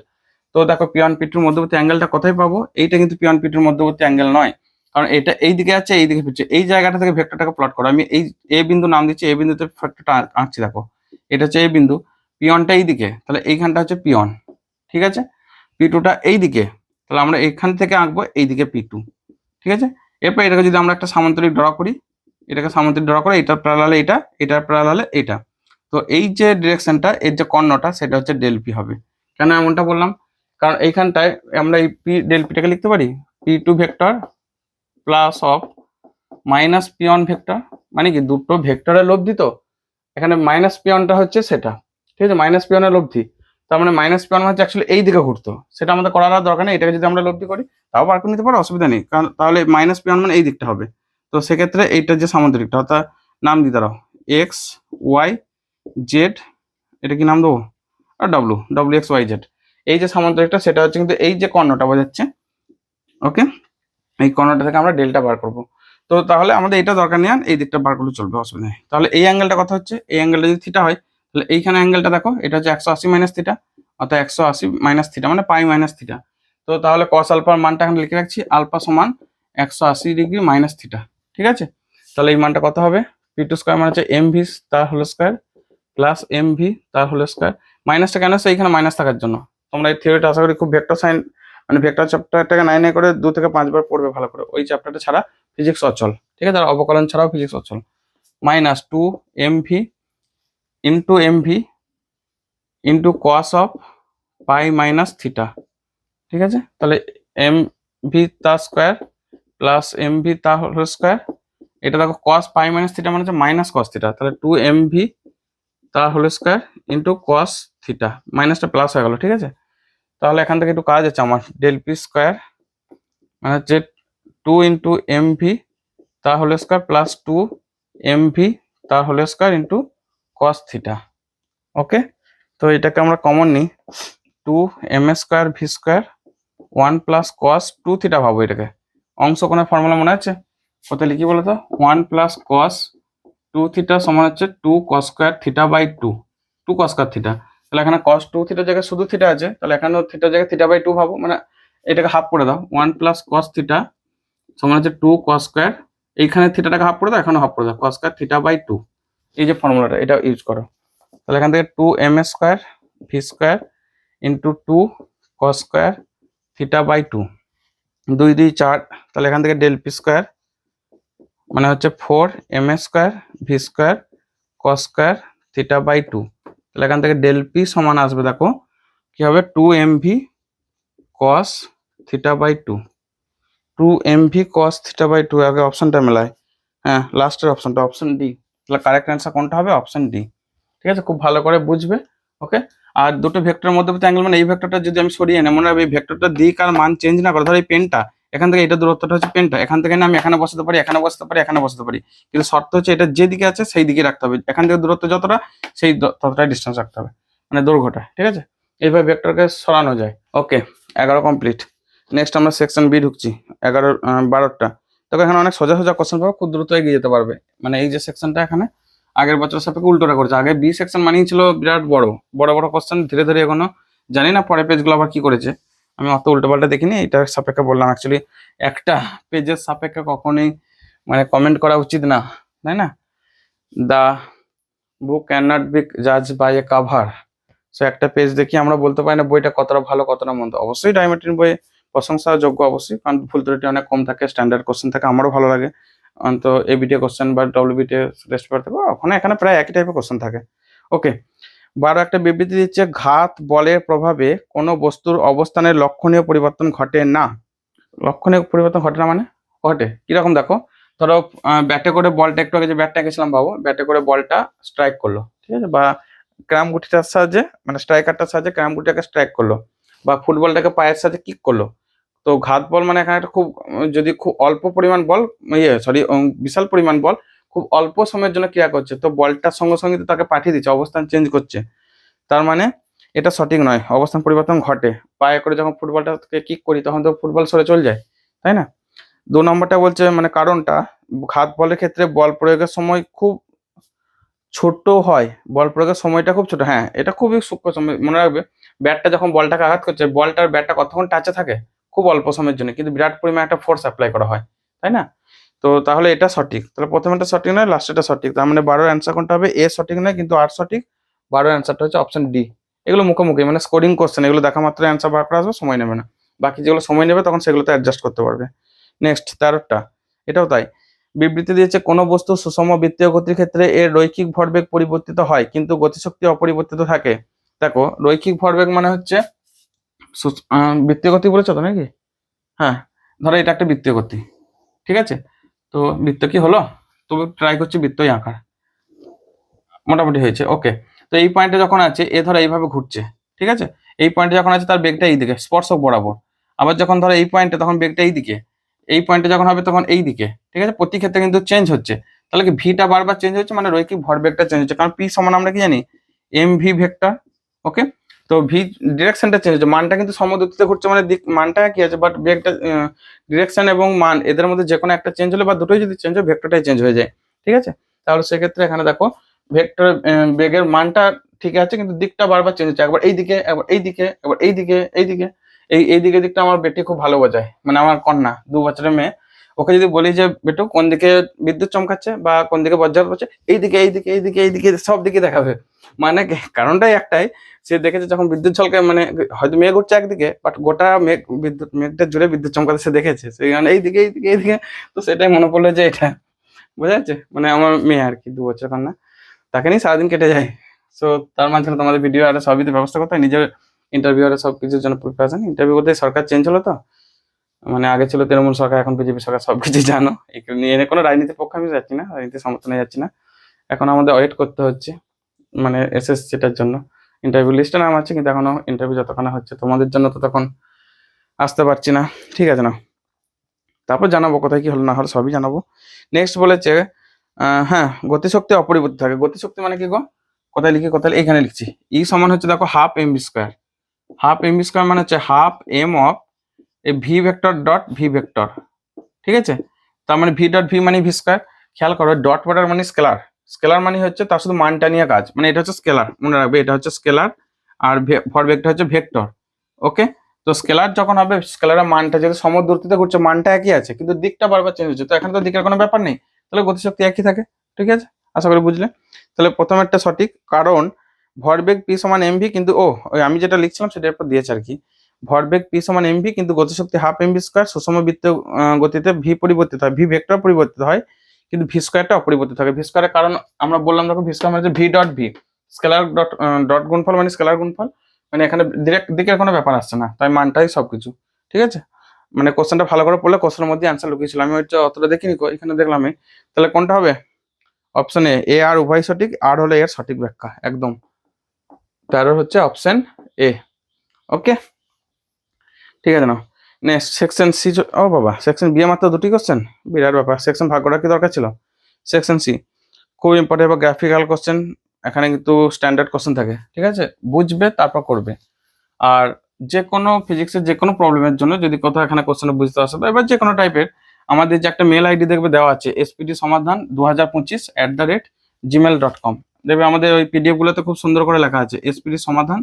তো দেখো p1 p2 এর মধ্যবর্তী অ্যাঙ্গেলটা কোথায় পাবো? এইটা কিন্তু p1 p2 এর মধ্যবর্তী অ্যাঙ্গেল নয়, কারণ এটা এই দিকে আছে, এই দিকে ফিরছে। এই জায়গাটা থেকে ভেক্টরটাকে প্লট করো, আমি এই এ বিন্দু নাম দিচ্ছি, এ বিন্দুতে ভেক্টরটা আঁকছি, দেখো এটা হচ্ছে এ বিন্দু, p1টা এই দিকে, তাহলে এইখানটা হচ্ছে p1, ঠিক আছে, p2টা এই দিকে, তাহলে আমরা এখান থেকে আঁকবো এইদিকে p2, ঠিক আছে। এরপর এটাকে যদি আমরা একটা সামান্তরিক ড্র করি, এটাকে সামান্তরিক ড্র করে এটার প্যারালালে এটা, এটার প্যারালালে এটা, তো এই যে ডিরেকশনটা, এর যে কর্ণটা সেটা হচ্ছে ডেল পি হবে। কেন এমনটা বললাম? কারণ এইখানটায় আমরা এই পি ডেল পিটাকে লিখতে পারি p2 vector plus of minus p1 vector, মানে কি দুটো ভেক্টরের লব্ধি, তো এখানে মাইনাস p1টা হচ্ছে সেটা, ঠিক আছে, মাইনাস p1 এর লব্ধি, তার মানে মাইনাস p1 হচ্ছে অ্যাকচুয়ালি এই দিকে ঘুরতো, সেটা আমাদের করার আর দরকার নেই, এটাকে যদি আমরা লব্ধি করি তাও বার করে নিতে পারো, অসুবিধা নেই, কারণ তাহলে মাইনাস p1 মানে এই দিকটা হবে। তো সেক্ষেত্রে এইটার যে সামান্তরিকটা, অর্থাৎ নাম দিতে দাও এক্স ওয়াই জেড, এটা কি নাম দেবো? আর ডব্লিউ এক্স ওয়াই জেড, এই যে সামান্তরিকটা সেটা হচ্ছে কিন্তু এই যে কর্ণটা বোঝাচ্ছে। ওকে, এই কর্ণটা থেকে আমরা ডেল্টা বার করব। তো তাহলে আমাদের এটা দরকার নেই, এই দিকটা বার করলে চলবে, অসুবিধা নেই। তাহলে এই অ্যাঙ্গেলটা কত হচ্ছে? এই অ্যাঙ্গেলটা যদি থিটা হয়, তাহলে এইখানে অ্যাঙ্গেলটা দেখো, এটা হচ্ছে 180 মাইনাস থিটা, অর্থাৎ 180 মাইনাস থিটা মানে পাই মাইনাস থিটা। তো তাহলে কস আলফার মানটা এখানে লিখে রাখছি, আলফা সমান 180 ডিগ্রি মাইনাস থিটা, ঠিক আছে। তাহলে এই মানটা কত হবে? p2 স্কয়ার মানে হচ্ছে mv তার হোল স্কয়ার প্লাস mv তার হোল স্কয়ার। মাইনাসটা কেন আছে? এইখানে মাইনাস থাকার জন্য। তোমরা এই থিওরিটা আশা করি খুব ভেক্টর সাইন মানে ভেক্টর চ্যাপ্টারটাকে 9 করে 2 থেকে 5 বার পড়বে ভালো করে, ওই চ্যাপ্টারটা ছাড়া ফিজিক্স অচল, ঠিক আছে, আর অবকলন ছাড়াও ফিজিক্স অচল। Minus 2mv into mv into cos of pi minus theta, ঠিক আছে। তাহলে mv তার স্কোয়ার প্লাস mv তার হোল স্কোয়ার, এটা দেখো কস পাই মাইনাস থিটা মানে হচ্ছে মাইনাস কস থিটা, তাহলে 2mv তার whole square into cos theta, মাইনাসটা প্লাস হয়ে গেল, ঠিক আছে। তাহলে এখান থেকে একটু কাজ আছে আমার, ডেল পি স্কোয়ার মানে হচ্ছে 2 ইন্টু mv তার হোল স্কোয়ার প্লাস 2mv তার whole square into cos theta. Okay, তো এটাকে আমরা কমন নিই, 2m square V square 1 plus cos 2 theta ভাবো এটাকে, অংশ কোণের ফর্মুলা মনে আছে? কত লিখি বলো তো? 1 প্লাস কস 2 থিটা সমান হচ্ছে 2 cos square theta by 2 cos square theta. তাহলে এখানে কস 2 থিটার জায়গায় শুধু থিটা আছে, তাহলে এখানেও থিটার জায়গায় থিটা বাই 2 ভাবো, মানে এটাকে হাফ করে দাও, 1 প্লাস কস থিটা সমান হচ্ছে 2 কস স্কোয়ার, এইখানে থিটাটাকে হাফ করে দাও, এখানে হাফ করে দাও, কস স্কোয়ার থিটা বাই 2, এই যে ফর্মুলাটা এটা ইউজ করো। তাহলে এখান থেকে 2m square V square into 2 cos square theta by 2, 2 2 4, তাহলে এখান থেকে ডেল পি স্কোয়ার মানে হচ্ছে 4m square V square cos square theta by 2, তাহলে এখান থেকে ডেল পি সমান আসবে, দেখো কি হবে, 2mv cos theta by 2mv cos theta by 2, আগে অপশনটা মেলায়, হ্যাঁ লাস্টের অপশনটা অপশন ডি, তাহলে কারেক্ট অ্যান্সার কোনটা হবে? অপশন ডি, ঠিক আছে, খুব ভালো করে বুঝবে। ওকে, আর দুটো ভেক্টরের মধ্যবর্তী অ্যাঙ্গেল মানে এই ভেক্টরটা যদি আমি সরিয়ে নেই, মনে রাখবে এই ভেক্টরটা দিক আর মান চেঞ্জ না করে, ধরো এই পেনটা এখান থেকে, এটা দূরত্বটা হচ্ছে পেনটা, এখান থেকে না আমি এখানে বসাতে পারি, এখানে বসাতে পারি, এখানে বসাতে পারি, কিন্তু শর্ত হচ্ছে এটা যে দিকে আছে সেই দিকে রাখতে হবে, এখান থেকে দূরত্ব যতটা সেই ততটাই ডিস্টেন্স রাখতে হবে, মানে দৈর্ঘ্যটা। ঠিক আছে, এইভাবে ভেক্টরকে সরানো যায়। ওকে, 11 কমপ্লিট। নেক্সট আমরা সেকশন বি ঢুকছি, 12টা। তবে এখানে অনেক সোজা সোজা কোশ্চেন পাবো, খুব দ্রুত এগিয়ে যেতে পারবে। মানে এই যে সেকশনটা এখানে আগের বছর সাপেক্ষে উল্টোটা করেছে, আগে বি সেকশন মানেই ছিল বিরাট বড় বড় বড় কোশ্চেন, ধীরে ধীরে এখনো জানি না পরে পেজগুলো আবার কি করেছে, আমি অত উল্টো পাল্টা দেখিনি, এটার সাপেক্ষে বললাম। অ্যাকচুয়ালি একটা পেজের সাপেক্ষে কখনোই মানে কমেন্ট করা উচিত না, তাই না? দা বুক ক্যান নট বি জাজ বাই এ কাভার। সো একটা পেজ দেখি আমরা বলতে পারি না বইটা কতটা ভালো কতটা মন্দ। অবশ্যই ডাইমেট্রিন বই প্রশংসা যোগ্য অবশ্যই, কারণ ভুল ত্রুটি অনেক কম থাকে, স্ট্যান্ডার্ড কোশ্চেন থাকে, আমারও ভালো লাগে। তো এবিটিএ কোশ্চেন বা ডব্লিউবিটিএ টেস্ট পেপার থেকে ওখানে এখানে প্রায় একই টাইপের কোশ্চেন থাকে। ওকে, 12 একটা বিবৃতি দিচ্ছে, ঘাত বলের প্রভাবে কোনো বস্তুর অবস্থানের লক্ষণীয় পরিবর্তন ঘটে না। লক্ষণীয় পরিবর্তন ঘটে না মানে ঘটে কিরকম? দেখো, ধরো ব্যাটে করে বলটা, একটু আগে যে ব্যাটটা গেছিলাম বাবু, ব্যাটে করে বলটা স্ট্রাইক করলো, ঠিক আছে, বা ক্রাম গুটিটার সাহায্যে মানে স্ট্রাইকারটার সাহায্যে ক্রাম গুটিটাকে স্ট্রাইক করলো, বা ফুটবলটাকে পায়ের সাথে কিক করলো। তো ঘাত বল মানে এখানে একটা খুব যদি খুব অল্প পরিমাণ বল, বিশাল পরিমাণ বল খুব অল্প সময়ের জন্য ক্রিয়া করছে, তো বলটার সঙ্গে সঙ্গে তো তাকে পাঠিয়ে দিচ্ছে, অবস্থান চেঞ্জ করছে, তার মানে এটা সঠিক নয়, অবস্থান পরিবর্তন ঘটে। পায়ে করে যখন ফুটবলটাকে কিক করি তখন তো ফুটবল সরে চলে যায়, তাই না? 2 নম্বরটা বলছে মানে কারণটা, ঘাত বলের ক্ষেত্রে বল প্রয়োগের সময় খুব ছোট হয়, বল প্রয়োগের সময়টা খুব ছোট। হ্যাঁ, এটা খুবই সূক্ষ্ম সময়, মনে রাখবে ব্যাটটা যখন বলটাকে আঘাত করছে, বলটার ব্যাটটা কতক্ষণ টাচে থাকে, খুব অল্প সময়ের জন্য, কিন্তু বিরাট পরিমাণে একটা ফোর্স অ্যাপ্লাই করা হয়, তাই না? তো তাহলে এটা সঠিক, তাহলে প্রথমেটা সঠিক নয়, লাস্টেটা সঠিক, তার মানে 12 অ্যান্সার কোনটা হবে? এ সঠিক নয় কিন্তু আর সঠিক, 12 অ্যান্সারটা হচ্ছে অপশন ডি। এগুলো মুখোমুখি মানে স্কোরিং কোশ্চেন, এগুলো দেখা মাত্র অ্যান্সার বার করা আসবে, সময় নেবে না। বাকি যেগুলো সময় নেবে তখন সেগুলোতে অ্যাডজাস্ট করতে পারবে। নেক্সট 13টা, এটাও তাই। বিবৃতি দিয়েছে কোনো বস্তু সুষম বৃত্তীয় গতির ক্ষেত্রে এর রৈখিক ভরবেগ পরিবর্তিত হয় কিন্তু গতিশক্তি অপরিবর্তিত থাকে। দেখো, রৈখিক ভরবেগ মানে হচ্ছে বৃত্তীয় গতি বলেছো তো নাকি? হ্যাঁ, ধরো এটা একটা বৃত্তীয় গতি, ঠিক আছে, তো বৃত্ত কি হলো, তবে ট্রাই করছি বৃত্তই আঁকার, মোটামুটি হয়েছে। ওকে, তো এই পয়েন্টে যখন আছে এ ধরো এইভাবে ঘুরছে, ঠিক আছে, এই পয়েন্টে যখন আছে তার বেগটা এই দিকে স্পর্শক বরাবর, আবার যখন ধরো এই পয়েন্টে তখন বেগটা এই দিকে, এই পয়েন্টে যখন হবে তখন এই দিকে, ঠিক আছে, প্রতি ক্ষেত্রে কিন্তু চেঞ্জ হচ্ছে, তাহলে কি ভিটা বারবার চেঞ্জ হচ্ছে মানে রৈখিক ভরবেগটা চেঞ্জ হচ্ছে, কারণ পি সমান আমরা কি জানি এম ভি ভেক্টর। ওকে, তো ভি ডিরেকশনটা চেঞ্জ হচ্ছে, মানটা কিন্তু সমদ্রুতিতে ঘুরছে মানে দিক মানটা কি আছে, বাট বেগটা ডিরেকশন এবং মান এদের মধ্যে যে কোনো একটা চেঞ্জ হলে বা দুটোই যদি চেঞ্জ হয় ভেক্টরটাই চেঞ্জ হয়ে যায়, ঠিক আছে। তাহলে সেক্ষেত্রে এখানে দেখো ভেক্টর বেগের মানটা ঠিক আছে কিন্তু দিকটা বারবার চেঞ্জ হচ্ছে, একবার এইদিকে একবার এইদিকে একবার এইদিকে এইদিকে, এইদিকে দিকটা আমার বেটি খুব ভালো বোঝায়, মানে আমার কন্যা 2 বছরের মেয়ে, ওকে যদি বলি যে বেটু কোন দিকে বিদ্যুৎ চমকাচ্ছে বা কোন দিকে বজ্রপাত হচ্ছে, এইদিকে এইদিকে এইদিকে এইদিকে সব দিকে দেখাবে, মানে কারণটাই একটাই, সে দেখেছে যখন বিদ্যুৎ ঝলকায় মানে হয়তো মেঘ উঠছে একদিকে বাট গোটা মেঘটা জুড়ে বিদ্যুৎ চমকাতে সে দেখেছে, সেই কারণে এইদিকে এইদিকে এইদিকে, তো সেটাই মনে পড়লো যে এটা বোঝা যাচ্ছে, মানে আমার মেয়ে আর কি 2 বছর কন্যা, তাকে নিয়ে সারাদিন কেটে যায়। সো তার মাঝখানে তোমাদের ভিডিও আর সবই তো ব্যবস্থা করতে হয়, নিজের ইন্টারভিউ আর সব কিছুর জন্য প্রিপারেশন। ইন্টারভিউ করতে সরকার চেঞ্জ হলো তো, মানে আগে ছিল তৃণমূল সরকার, এখন বিজেপি সরকার, সবকিছু জানো, এগুলো নিয়ে কোনো রাজনীতির পক্ষে আমি যাচ্ছি না, রাজনীতির সমর্থনে যাচ্ছি না, এখন আমাদের ওয়েট করতে হচ্ছে মানে এসএসসিটার জন্য। ইন্টারভিউ লিস্টে নাম আছে কিন্তু এখনো ইন্টারভিউ যতক্ষণ হচ্ছে তোমাদের জন্য তো তখন আসতে পারছি না, ঠিক আছে না, তারপর জানাবো কোথায় কি হলো না হলো সবই জানাবো। নেক্সট বলেছে হ্যাঁ, গতিশক্তি অপরিবর্তিত থাকে। গতিশক্তি মানে কি গো, কোথায় লিখি কোথায়, এখানে লিখছি, ই সমান হচ্ছে দেখো half M V square, half M V square মানে হচ্ছে half M of a V vector dot V vector, ঠিক আছে, তার মানে ভি ডট ভি মানে ভি স্কোয়ার। খেয়াল করো ডট প্রোডাক্ট মানে স্কেলার, স্কেলার মানে হচ্ছে তার শুধু মানটা নিয়ে কাজ, মানে এটা হচ্ছে স্কেলার, মনে রাখবে এটা হচ্ছে স্কেলার আর ভরবেগটা হচ্ছে ভেক্টর। ওকে, তো স্কেলার যখন হবে স্কেলারের মানটা যদি সমদূরত্বে ঘুরছে মানটা একই আছে কিন্তু দিকটা বারবার চেঞ্জ হচ্ছে, তো এখানে তো দিকের কোনো ব্যাপার নেই, তাহলে গতিশক্তি একই থাকে, ঠিক আছে, আশা করি বুঝলে। তাহলে প্রথমেরটা সঠিক, কারণ ভরবেগ পি সমান এমভি কিন্তু ওই আমি যেটা লিখছিলাম সেটা এরপর দিয়েছে আর কি, ভরবেগ পি সমান এমভি কিন্তু গতিশক্তি হাফ এমভি স্কোয়ার, সুষম বৃত্তীয় গতিতে ভি পরিবর্তিত হয়, ভি ভেক্টর পরিবর্তিত হয় কিন্তু ভি স্কোয়ারটা অপরিবর্তিত থাকে। ভি স্কোয়ারের কারণ আমরা বললাম দেখো, ভি স্কোয়ার মানে V dot V, scalar dot dot গুণফল মানে স্কেলার গুণফল, মানে এখানে ডিরেক্ট দিকের কোনো ব্যাপার আসছে না, তাই মানটাই সবকিছু, ঠিক আছে। মানে কোশ্চেনটা ভালো করে পড়লে কোশ্চেনের মধ্যে অ্যান্সার লুকিয়েছিল, আমি হচ্ছে অতটা দেখিনি, এখানে দেখলাম। তাহলে কোনটা হবে? অপশন এ আর উভয় সঠিক, আর হলো এর সঠিক ব্যাখ্যা একদম। 13 হচ্ছে অপশন এ। ওকে, ঠিক আছে না। Next section C. ও বাবা, সেকশন বি এ মাত্র দুটি কোশ্চেন, বিরাট ব্যাপার। সেকশন ভাগ করার কি দরকার ছিল? সেকশন সি খুব ইম্পর্টেন্ট বা গ্রাফিক্যাল কোশ্চেন, এখানে কিন্তু স্ট্যান্ডার্ড কোশ্চেন থাকে, ঠিক আছে, বুঝবে তারপর করবে। আর যে কোনো ফিজিক্সের যে কোনো প্রবলেমের জন্য যদি কোথাও এখানে কোশ্চেন বুঝতে অসুবিধা, এবার যে কোনো টাইপের, আমাদের যে একটা মেল আইডি দেখবে দেওয়া আছে SPD সমাধান 2025@gmail.com, দেখবে আমাদের ওই পিডিএফ গুলোতে খুব সুন্দর করে লেখা আছে SPD সমাধান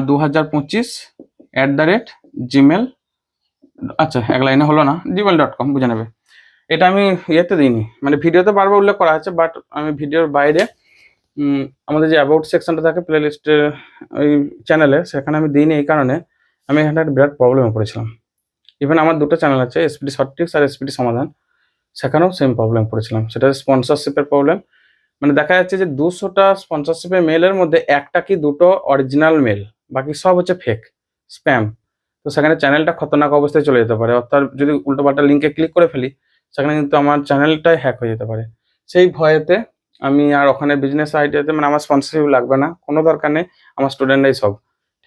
2025@gmail, আচ্ছা এক লাইনে হলো না, gmail.com বুঝে নেবে। এটা আমি ইয়েতে দিইনি, মানে ভিডিওতে বারবার উল্লেখ করা আছে, বাট আমি ভিডিওর বাইরে আমাদের যে অ্যাবাউট সেকশনটা থাকে প্লে লিস্টের ওই চ্যানেলে, সেখানে আমি দিইনি। এই কারণে আমি এখানে একটা বিরাট প্রবলেমে পড়েছিলাম। ইভেন আমার দুটো চ্যানেল আছে, SPD শর্ট ট্রিক্স আর SPD সমাধান, সেখানেও সেম প্রবলেম পড়েছিলাম। সেটা স্পন্সরশিপের প্রবলেম, মানে দেখা যাচ্ছে যে 200টা স্পন্সরশিপের মেলের মধ্যে একটা কি দুটো অরিজিনাল মেল, বাকি সব হচ্ছে ফেক স্প্যাম। তো সেখানে চ্যানেলটা খতরনাক অবস্থায় চলে যেতে পারে, অর্থাৎ যদি উল্টোপাল্টা লিঙ্কে ক্লিক করে ফেলি, সেখানে কিন্তু আমার চ্যানেলটাই হ্যাক হয়ে যেতে পারে। সেই ভয়েতে আমি আর ওখানে বিজনেস আইডিয়াতে, মানে আমার স্পন্সরশিপ লাগবে না, কোনো দরকার নেই, আমার স্টুডেন্টরাই সব,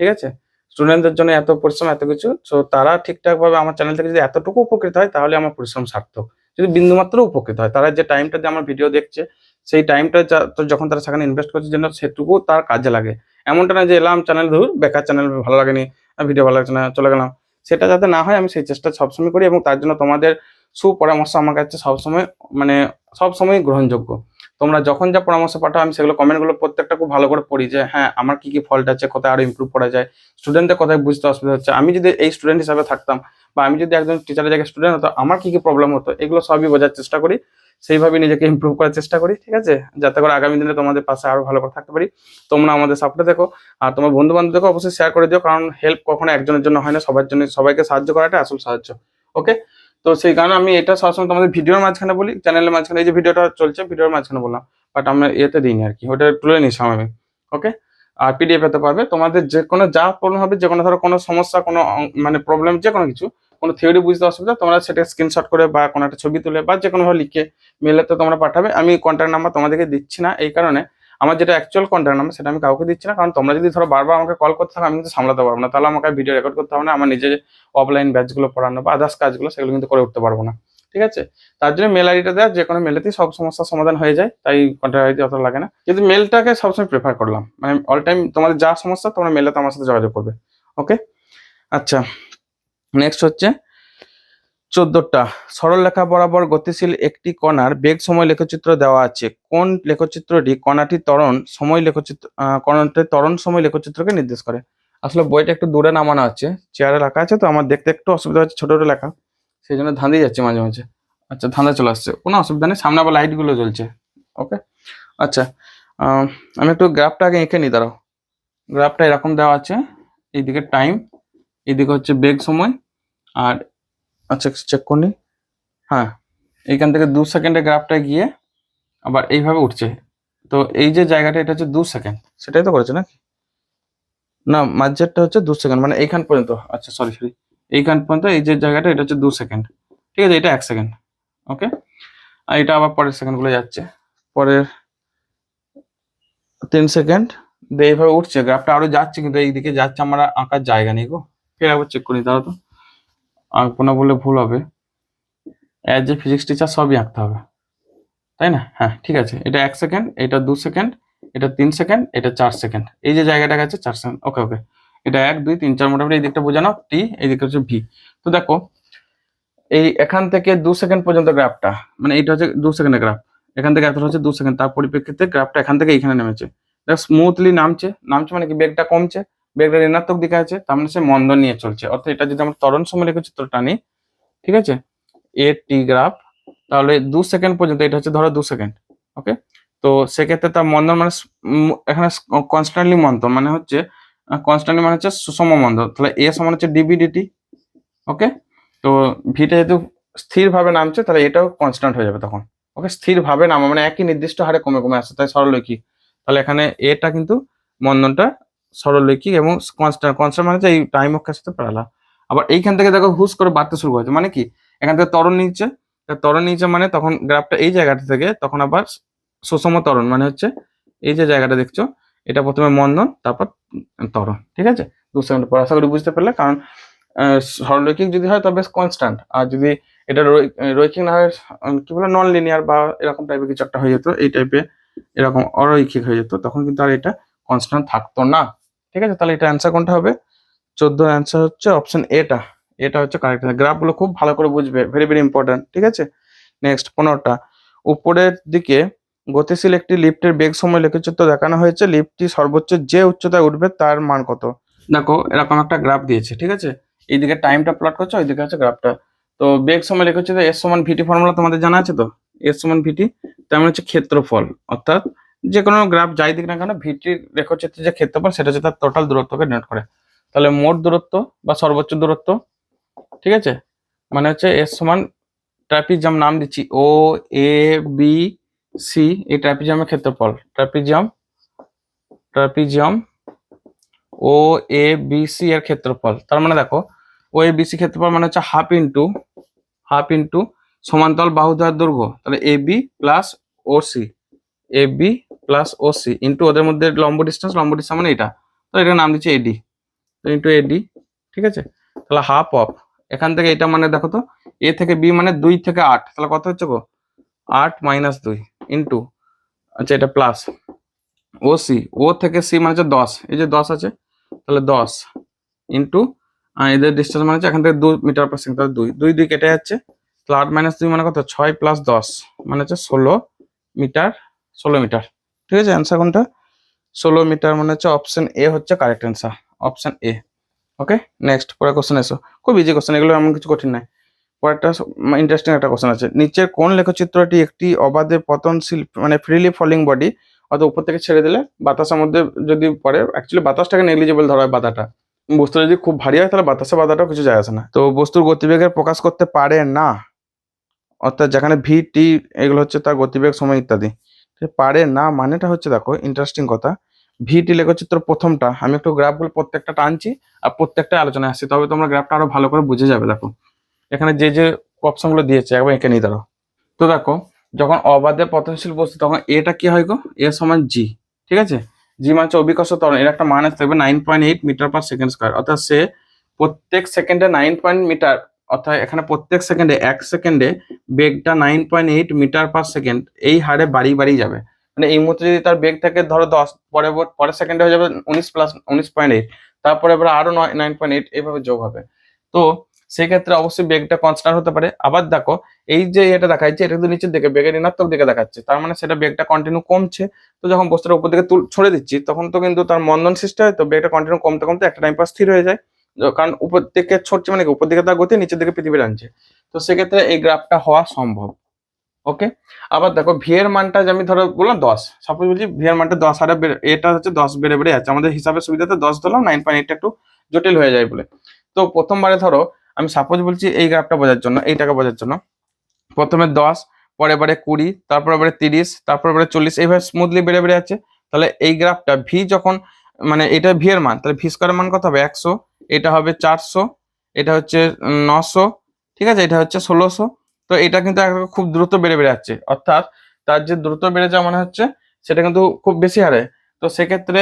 ঠিক আছে। স্টুডেন্টদের জন্য এত পরিশ্রম এত কিছু, সো তারা ঠিকঠাকভাবে আমার চ্যানেল থেকে যদি এতটুকু উপকৃত হয়, তাহলে আমার পরিশ্রম সার্থক। যদি বিন্দুমাত্র উপকৃত হয়, তারা যে টাইমটা দিয়ে আমার ভিডিও দেখছে, সেই টাইমটা যখন তারা সেখানে ইনভেস্ট করছে, যেন সেটুকু তার কাজে লাগে। এমনটা না যে এলাম চ্যানেল ধর বেকার, চ্যানেল ভালো লাগেনি, ভিডিও ভালো লাগছে না, চলে গেলাম, সেটা যাতে না হয় আমি সেই চেষ্টা সবসময় করি। এবং তার জন্য তোমাদের সুপরামর্শ আমার কাছে সবসময়, মানে সবসময় গ্রহণযোগ্য। তোমরা যখন যা পরামর্শ পাঠাও, আমি সেগুলো কমেন্টগুলো প্রত্যেকটা খুব ভালো করে পড়ি, যে হ্যাঁ আমার কি কি ফল্ট আছে, কোথায় আরো ইমপ্রুভ করা যায়, স্টুডেন্টদের কোথায় বুঝতে অসুবিধা হচ্ছে, আমি যদি এই স্টুডেন্ট হিসাবে থাকতাম, বা আমি যদি একজন টিচারের জায়গায় স্টুডেন্ট হতো, আমার কি কি প্রবলেম হতো, এগুলো সবই বোঝার চেষ্টা করি, সেইভাবে নিজেকে ইমপ্রুভ করার চেষ্টা করি, ঠিক আছে, যাতে করে আগামী দিনে তোমাদের পাশে আরো ভালো করে থাকতে পারি। তোমরা আমাদের সাপোর্টে দেখো, আর তোমার বন্ধু বান্ধবদেরকে অবশ্যই শেয়ার করে দিও, কারণ হেল্প কখনো একজনের জন্য হয় না, সবার জন্য, সবাইকে সাহায্য করাটা আসল সাহায্য। ওকে, তো সেই কারণে আমি এটা সবসময় তোমাদের ভিডিওর মাঝখানে বলি, চ্যানেলের মাঝখানে, এই যে ভিডিওটা চলছে ভিডিওর মাঝখানে বললাম, বাট আমরা এতে দিইনি আর কি, ওটা তুলে নিয়েছিলাম আমি। ওকে, আর পিডিএফ পেতে পারবে। তোমাদের যে কোনো যা প্রবলেম হবে, যে কোনো ধরো কোনো সমস্যা, কোনো মানে প্রবলেম, যে কোনো কিছু, কোনো থিওরি বুঝতে অসুবিধা, তোমরা সেটা স্ক্রিনশট করে বা কোনো একটা ছবি তুলে বা যে কোনোভাবে লিখে মেলে তো তোমরা পাঠাবে। আমি কন্ট্যাক্ট নাম্বার তোমাদেরকে দিচ্ছি না, এই কারণে আমার যেটা অ্যাকচুয়াল কন্ট্যাক্ট নাম্বার সেটা আমি কাউকে দিচ্ছি না, কারণ তোমরা যদি ধরো বারবার আমাকে কল করতে থাকো, আমি কিন্তু সামলাতে পারবো না, তাহলে আমাকে ভিডিও রেকর্ড করতে হবে না, আমার নিজে অফলাইন ব্যাচগুলো পড়ানো বা আদার্স কাজগুলো, সেগুলো কিন্তু করে উঠতে পারবো না, ঠিক আছে। তার জন্য মেল আইডিটা দেওয়া, যে কোনো মেলেতেই সব সমস্যার সমাধান হয়ে যায়, তাই কন্ট্যাক্ট আইডি অত লাগে না, কিন্তু মেলটাকে সবসময় প্রেফার করলাম, মানে অল টাইম তোমাদের যা সমস্যা তোমরা মেলে তো আমার সাথে যোগাযোগ করবে। ওকে, আচ্ছা, নেক্সট হচ্ছে 14টা সরল রেখা বরাবর গতিশীল একটি কণার বেগ সময় লেখচিত্র দেওয়া আছে। কোন লেখচিত্রটি কণাটি ত্বরণ সময় লেখচিত্র কণাটির ত্বরণ সময় লেখচিত্রকে নির্দেশ করে? আসলে বইটা একটু দূরে নামানো আছে, চেয়ারে রাখা আছে, তো আমার দেখতে একটু অসুবিধা হচ্ছে, ছোট ছোট লেখা, সেই জন্য ধাঁধিয়ে যাচ্ছে মাঝে মাঝে। আচ্ছা, ধাঁধা চলে আসছে, কোনো অসুবিধা নেই, সামনে আবার লাইট গুলো জ্বলছে। ওকে, আচ্ছা, আমি একটু গ্রাফটা আগে এঁকে নিই, দাঁড়াও। গ্রাফটা এরকম দেওয়া আছে, এইদিকে টাইম, এইদিকে হচ্ছে বেগ সময়, আর আচ্ছা চেক করি, হ্যাঁ, এইখান থেকে 2 সেকেন্ডে গ্রাফটা গিয়ে আবার এইভাবে উঠছে। তো এই যে জায়গাটা, এটা হচ্ছে 2 সেকেন্ড, সেটাই তো করেছে নাকি? না, মাঝেরটা হচ্ছে 2 সেকেন্ড, মানে এইখান পর্যন্ত, আচ্ছা সরি সরি, এইখান পর্যন্ত এই যে জায়গাটা, এটা হচ্ছে 2 সেকেন্ড, ঠিক আছে, এটা 1 সেকেন্ড। ওকে, আর এটা আবার পরের সেকেন্ডগুলো যাচ্ছে, পরের 3 সেকেন্ড দিয়ে এইভাবে উঠছে, গ্রাফটা আরো যাচ্ছে, কিন্তু এইদিকে যাচ্ছে, আমার আঁকার জায়গা নেই গো। ফের একবার চেক করি, দাঁড়াও তো, আঁকবো না বলে ভুল হবে, অ্যাজ এ ফিজিক্স টিচার সবই আঁকতে হবে, তাই না? হ্যাঁ ঠিক আছে, এটা 1 সেকেন্ড, এটা 2 সেকেন্ড, এটা 3 সেকেন্ড, এটা 4 সেকেন্ড, এই যে জায়গাটা গেছে 4 সেকেন্ড। ওকে ওকে, এটা 1 2 3 4, মোটামুটি এই দিকটা বোঝানো, টি, এই দিকটা হচ্ছে ভি। তো দেখো, এই এখান থেকে 2 সেকেন্ড পর্যন্ত গ্রাফটা, মানে এইটা হচ্ছে 2 সেকেন্ডের গ্রাফ, এখান থেকে এতটা হচ্ছে 2 সেকেন্ড, তার পরিপ্রেক্ষিতে গ্রাফটা এখান থেকে এইখানে নেমেছে, দেখো স্মুথলি নামছে, নামছে মানে কি, বেগটা কমছে, বেগটা ঋণাত্মক দিকে আছে, তার মানে সে মন্দন নিয়ে চলছে। অর্থাৎ এটা যদি আমরা ত্বরণ সময় লেখচিত্রটা নিই, ঠিক আছে, এ টি গ্রাফ, তাহলে 2 সেকেন্ড পর্যন্ত, এটা হচ্ছে ধরো 2 সেকেন্ড। ওকে, তো সেক্ষেত্রে তার মন্দন মানে এখানে কনস্ট্যান্টলি মন্দন মানে হচ্ছে, কনস্ট্যান্টলি মানে হচ্ছে সুষম মন্দন, তাহলে এ সমান হচ্ছে ডিবি ডিটি। ওকে, তো ভিটা যেহেতু স্থিরভাবে নামছে, তাহলে এটাও কনস্ট্যান্ট হয়ে যাবে তখন। ওকে, স্থিরভাবে নামা মানে একই নির্দিষ্ট হারে কমে কমে আসছে, তাই সরলরৈখিক। তাহলে এখানে এটা কিন্তু মন্দনটা সরলরৈখিক এবং কনস্ট্যান্ট, কনস্ট্যান্ট মানে হচ্ছে এই টাইম অক্ষের সাথে প্যারালাল। আবার এইখান থেকে দেখো হুস করে বাড়তে শুরু করেছে, মানে কি, এখান থেকে ত্বরণ নিচ্ছে, ত্বরণ নিচ্ছে মানে তখন গ্রাফটা এই জায়গাটা থেকে তখন আবার সুষম ত্বরণ মানে হচ্ছে এই যে জায়গাটা দেখছো, এটা প্রথমে মন্দন, তারপর ত্বরণ। ঠিক আছে, 2 সেকেন্ড পর। আশা করি বুঝতে পারলে। কারণ সরলরৈখিক যদি হয় তবে কনস্ট্যান্ট, আর যদি এটা রৈখিক না হয়, কি বলে, নন লিনিয়ার বা এরকম টাইপের কিছু একটা হয়ে যেত, এই টাইপের এরকম অরৈখিক হয়ে যেত, তখন কিন্তু আর এটা কনস্ট্যান্ট থাকতো না। ঠিক আছে, তাহলে এটা অ্যান্সার কোনটা হবে? 14 অ্যান্সার হচ্ছে অপশন এটা। এটা হচ্ছে কারেক্ট। গ্রাফগুলো খুব ভালো করে বুঝবে, ভেরি ভেরি ইম্পর্টেন্ট। ঠিক আছে, নেক্সট 15টা। উপরের দিকে গতিশীল একটি লিফটের বেগ সময় লেখচিত্র দেখানো হয়েছে। লিফটটি সর্বোচ্চ যে উচ্চতায় উঠবে তার মান কত? দেখো এরকম একটা গ্রাফ দিয়েছে। ঠিক আছে, এইদিকে টাইমটা প্লট করছে, ওইদিকে হচ্ছে গ্রাফটা। তো বেগ সময় লেখচিত্র এস সমান ভিটি ফর্মুলা তোমাদের জানা আছে তো? এস সমান ভিটি, তার মানে হচ্ছে ক্ষেত্রফল, অর্থাৎ যে কোনো গ্রাফ যাই দিক না কেন, ভিটির লেখচিত্রের যে ক্ষেত্রফল সেটা হচ্ছে তার টোটাল দূরত্বকে ডিনোট করে। তাহলে মোট দূরত্ব বা সর্বোচ্চ দূরত্ব, ঠিক আছে, মানে হচ্ছে এস সমান ট্রাপিজিয়াম নাম দিচ্ছি ও এ বি সি, এই ট্রাপিজিয়ামের ক্ষেত্রফল, trapezium O A B C এর ক্ষেত্রফল। তার মানে দেখো ও এ বি সি ক্ষেত্রফল মানে হচ্ছে হাফ ইন্টু সমান্তরাল বাহুদ্বয়ের দৈর্ঘ্য, তাহলে A B plus O C, A B plus O C into ওদের মধ্যে লম্ব ডিস্টেন্স মানে এটা, তো এটার নাম দিচ্ছে এডি, ইন্টু এডি। ঠিক আছে, তাহলে হাফ অফ, এখান থেকে এটা মানে দেখো তো, এ থেকে বি মানে 2 থেকে 8, তাহলে কত হচ্ছে গো? 8 মাইনাস 2 ইন্টু, আচ্ছা এটা প্লাস ও সি, ও থেকে সি মানে হচ্ছে 10, এই যে 10 আছে, তাহলে 10 ইন্টু এদের ডিস্টেন্স মানে হচ্ছে এখান থেকে 2 মিটার পার সেকেন্ড, তাহলে 2 2 2 কেটে যাচ্ছে, তাহলে 8 মাইনাস 2 মানে কত? 6 প্লাস 10 মানে হচ্ছে 16 মিটার। ঠিক আছে, অ্যান্সার কোনটা? 16 মিটার, মানে হচ্ছে অপশন এ হচ্ছে correct answer, option A. Okay, next পরের কোশ্চেন এসো। খুব ইজি কোশ্চেন, এগুলো এমন কিছু কঠিন নাই। পরেরটা ইন্টারেস্টিং একটা কোশ্চেন আছে। নিচের কোন লেখচিত্রটি একটি অবাধে পতনশীল মানে ফ্রিলি ফলিং বডি, অর্থাৎ উপর থেকে ছেড়ে দিলে বাতাসের মধ্যে যদি পড়ে, অ্যাকচুয়ালি বাতাসটাকে নেগলিজেবল ধরা হয় বাধাটা, বস্তু যদি খুব ভারী হয় তাহলে বাতাসে বাধাটাও কিছু যায় আসে না। তো বস্তুর গতিবেগের প্রকাশ করতে পারে না, অর্থাৎ যেখানে ভি টি এগুলো হচ্ছে তার গতিবেগ, সময় ইত্যাদি। পারে না মানেটা হচ্ছে, দেখো ইন্টারেস্টিং কথা, ভি টি লেখচিত্র প্রথমটা, আমি একটু গ্রাফগুলো প্রত্যেকটা টানছি আর প্রত্যেকটা আলোচনায় আসছি, তবে তোমরা গ্রাফটা আরো ভালো করে বুঝে যাবে। দেখো এখানে যে যে অপশনগুলো দিয়েছে একবার এঁকে নিয়ে দাঁড়ো। তো দেখো যখন অবাধে পতনশীল বস্তু, তখন এটা কি হয় গো? এ সমান জি। ঠিক আছে, জি মানে হচ্ছে অভিকর্ষ ত্বরণ, এর একটা মান থাকবে 9.8 মিটার পার সেকেন্ড স্কয়ার, অর্থাৎ সে প্রত্যেক সেকেন্ডে 9 মিটার, অর্থাৎ এখানে প্রত্যেক সেকেন্ডে 1 সেকেন্ডে বেগটা 9.8 মিটার পার সেকেন্ড এই হারে বাড়ি যাবে। মানে এই মুহূর্তে যদি তার বেগ থাকে ধরো 10, পরের সেকেন্ডে হয়ে যাবে 19 প্লাস 19.8, তারপরে এবার আরো 9.8 এইভাবে যোগ হবে। তো সেক্ষেত্রে অবশ্যই বেগটা কনস্ট্যান্ট হতে পারে। আবার দেখো এই যে এটা দেখাচ্ছে, এটা কিন্তু নিচের দিকে বেগের ঋণাত্মক দিকে দেখাচ্ছে, তার মানে সেটা বেগটা কন্টিনিউ কমছে। তো যখন বস্তুটা উপর দিকে ছড়ে দিচ্ছি তখন তো কিন্তু তার মন্দন সৃষ্টি হয়, তো বেগটা কন্টিনিউ কমতে কমতে একটা টাইম পাস স্থির হয়ে যায়, কারণ উপর দিকে ছড়ছে মানে কি উপর দিকে তার গতি, নিচের দিকে পৃথিবী আনছে। তো সেক্ষেত্রে এই গ্রাফটা হওয়া সম্ভব। ওকে, আবার দেখো ভি এর মানটা যে আমি ধরো বললাম 10, সাপোজ বলছি ভি এর মানটা 10 হারে এটা হচ্ছে 10 বেড়ে যাচ্ছে, আমাদের হিসাবের সুবিধাতে 10 ধরলাম, 9.8 একটু জটিল হয়ে যায় বলে। তো প্রথমবারে ধরো আমি সাপোজ বলছি এই গ্রাফটা বোঝার জন্য, এইটাকে বোঝার জন্য, প্রথমে 10, পরে বারে 20, তারপরে বারে 30, তারপরে বারে 40, এইভাবে স্মুথলি বেড়ে যাচ্ছে। তাহলে এই গ্রাফটা ভি যখন, মানে এটা ভি এর মান, তাহলে ভি স্কয়ারের মান কত হবে? 100, এটা হবে 400, এটা হচ্ছে 900, ঠিক আছে, এটা হচ্ছে 1600। তো এটা কিন্তু খুব দ্রুত বেড়ে যাচ্ছে, অর্থাৎ তার যে দ্রুত বেড়ে যাওয়া মানে হচ্ছে সেটা কিন্তু খুব বেশি হারে। তো সেক্ষেত্রে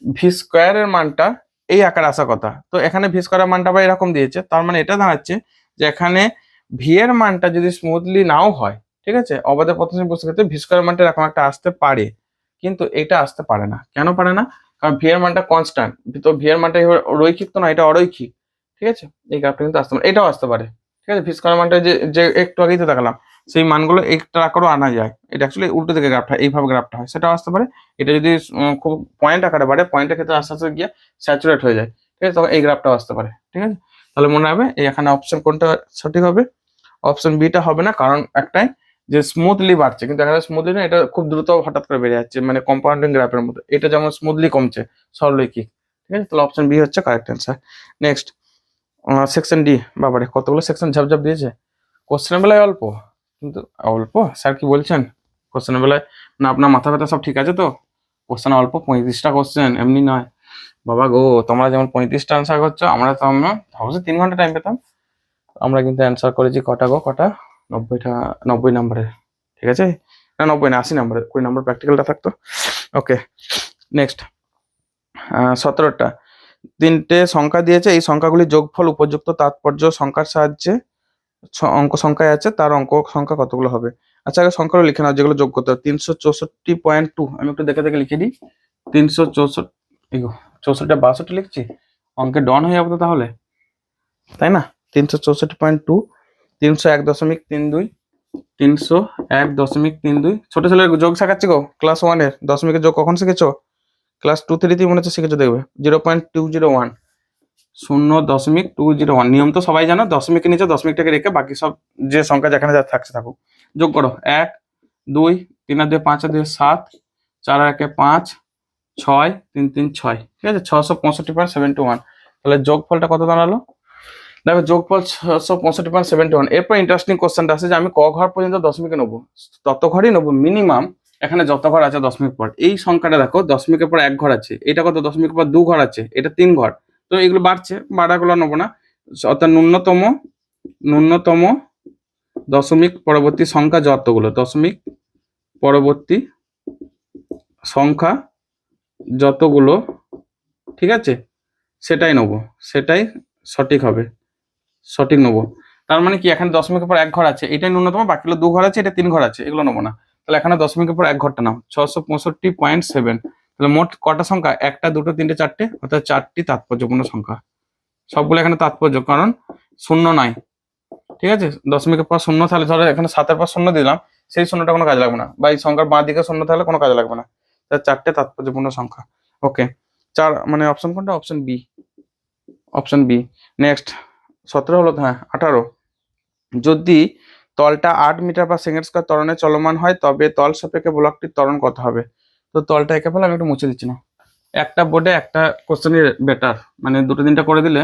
ভি স্কয়ারের মানটা এই আকারে আসার কথা। তো এখানে ভি স্কয়ারের মানটা আবার এরকম দিয়েছে, তার মানে এটা দাঁড়াচ্ছে যে এখানে ভি এর মানটা যদি স্মুথলি নাও হয়, ঠিক আছে, অবাধে পতনশীল বস্তুর ক্ষেত্রে ভি স্কয়ার মানটা এরকম একটা আসতে পারে, কিন্তু এটা আসতে পারে না। কেন পারে না? কারণ ভি এর মানটা কনস্ট্যান্ট, তো ভি এর মানটা রৈখিক তো না, এটা অরৈখিক। ঠিক আছে, এই গ্রাফটা কিন্তু আসতে পারে, এটাও আসতে পারে। ঠিক আছে, ভি স্কয়ার মানটা যে যে একটু আগেই তো দেখালাম, সেই মানগুলো একটা আকারেও আনা যায়, এটা অ্যাকচুয়ালি উল্টো দিকে গ্রাফটা এইভাবে গ্রাফটা হয়, সেটাও আসতে পারে। এটা যদি খুব পয়েন্ট আকারে বাড়ে, পয়েন্টের ক্ষেত্রে আস্তে আস্তে গিয়ে স্যাচুরেট হয়ে যায়, ঠিক আছে, তখন এই গ্রাফটাও আসতে পারে। ঠিক আছে, তাহলে মনে হবে এখানে অপশন কোনটা সঠিক হবে? অপশন বিটা হবে না, কারণ একটাই যে স্মুথলি বাড়ছে, কিন্তু এখানে স্মুথলি না, এটা খুব দ্রুত হঠাৎ করে বেড়ে যাচ্ছে, মানে কম্পাউন্ডিং গ্রাফের মতো, এটা যেমন স্মুথলি কমছে সরলরৈখিক। ঠিক আছে, তাহলে অপশন বি হচ্ছে correct answer. Next section D. বাবারে কতগুলো সেকশন ঝাপঝাপ দিয়েছে, কোশ্চেনের বেলায় অল্প, কিন্তু অল্প স্যার কি বলছেন? কোশ্চেনের বেলায় না আপনার মাথা ব্যথা সব ঠিক আছে তো? কোশ্চেন অল্প, 35টা কোশ্চেন, এমনি নয় বাবা গো। তোমরা যেমন 35টা আনসার করছো, আমরা তো অবশ্যই 3 ঘন্টা টাইম পেতাম, আমরা কিন্তু অ্যান্সার করেছি কটা গো, কটা? 90টা, 90 নম্বরের। ঠিক আছে, না 90 না 80 নম্বরের, 20 নম্বর প্র্যাকটিক্যালটা থাকতো। ওকে, নেক্সট 17টা তিনটে সংখ্যা দিয়েছে, এই সংখ্যাগুলির যোগফল উপযুক্ত তাৎপর্য সংখ্যার সাহায্যে অঙ্ক সংখ্যায় আছে, তার অঙ্ক সংখ্যা কতগুলো হবে। আচ্ছা আগে সংখ্যাগুলো লিখে নাও যেগুলো যোগ করতে হবে। 364.2 আমি একটু দেখে দেখে লিখে দিই। 364 64 লিখছি, অঙ্কে ডন হয়ে যাবো তো তাহলে, তাই না? 364.2, 301.32, 301.32। ছোট ছেলের যোগ শেখাচ্ছি গো, ক্লাস 1-এর দশমিকের যোগ কখন শিখেছো? ক্লাস 2-3 মনে হচ্ছে শিখেছো, দেখবে 0.201, 0.201। নিয়ম তো সবাই জানো, দশমিকের নিচে দশমিকটাকে রেখে বাকি সব যে সংখ্যা যেখানে যা থাকছে থাকুক। যোগ করো, 1 2 3 আর 2 5 আর 2 7, 4 আর 1 5, 6 3 3 6, ঠিক আছে, 665.71। তাহলে যোগফলটা কত দাঁড়ালো? দেখো যোগফল 665.71। এরপর ইন্টারেস্টিং কোশ্চেনটা আছে যে আমি ক ঘর পর্যন্ত দশমিকে নেবো, তত ঘরই নেবো মিনিমাম, এখানে যত ঘর আছে দশমিক পর। এই সংখ্যাটা দেখো দশমিকের পর 1 ঘর আছে, এটা কত দশমিকের পর 2 ঘর আছে, এটা 3 ঘর। তো এগুলো বাড়ছে, বাড়াগুলো নেবো না, অর্থাৎ ন্যূনতম দশমিক পরবর্তী সংখ্যা যতগুলো, দশমিক পরবর্তী সংখ্যা যতগুলো, ঠিক আছে, সেটাই নেবো, সেটাই সঠিক হবে, সঠিক নেবো। তার মানে কি এখানে দশমিকের পর 1 ঘর আছে, এটাই ন্যূনতম, বাকিগুলো 2 ঘর আছে, এটা 3 ঘর আছে, এগুলো নেবো না। তাহলে এখানে দশমিকের পর 1 ঘরটা নাও, 665.7। তাহলে মোট কটা সংখ্যা? 1টা 2টো 3টে 4টে, অর্থাৎ 4টি তাৎপর্যপূর্ণ সংখ্যা। সবগুলো এখানে তাৎপর্য, কারণ শূন্য নাই, ঠিক আছে, দশমিকের পর শূন্য থাকলে, ধরো এখানে 7-এর পর শূন্য দিলাম, সেই শূন্যটা কোনো কাজে লাগবে না, বা এই সংখ্যার বাঁ দিকে শূন্য থাকলে কোনো কাজে লাগবে না। তাহলে 4টে তাৎপর্যপূর্ণ সংখ্যা। ওকে, 4 মানে অপশন কোনটা? Option B, option B. Next 17 হলো, হ্যাঁ 18। যদি তলটা 8 মিটার পার সেকেন্ড স্কয়ার ত্বরণে চলমান হয় তবে তল সাপেক্ষে ব্লকটির ত্বরণ কত হবে? তো তলটা এঁকে ফেলে, আমি একটু মুছে দিচ্ছি না, একটা বোর্ডে একটা কোশ্চেনই বেটার, মানে 2-3টা করে দিলে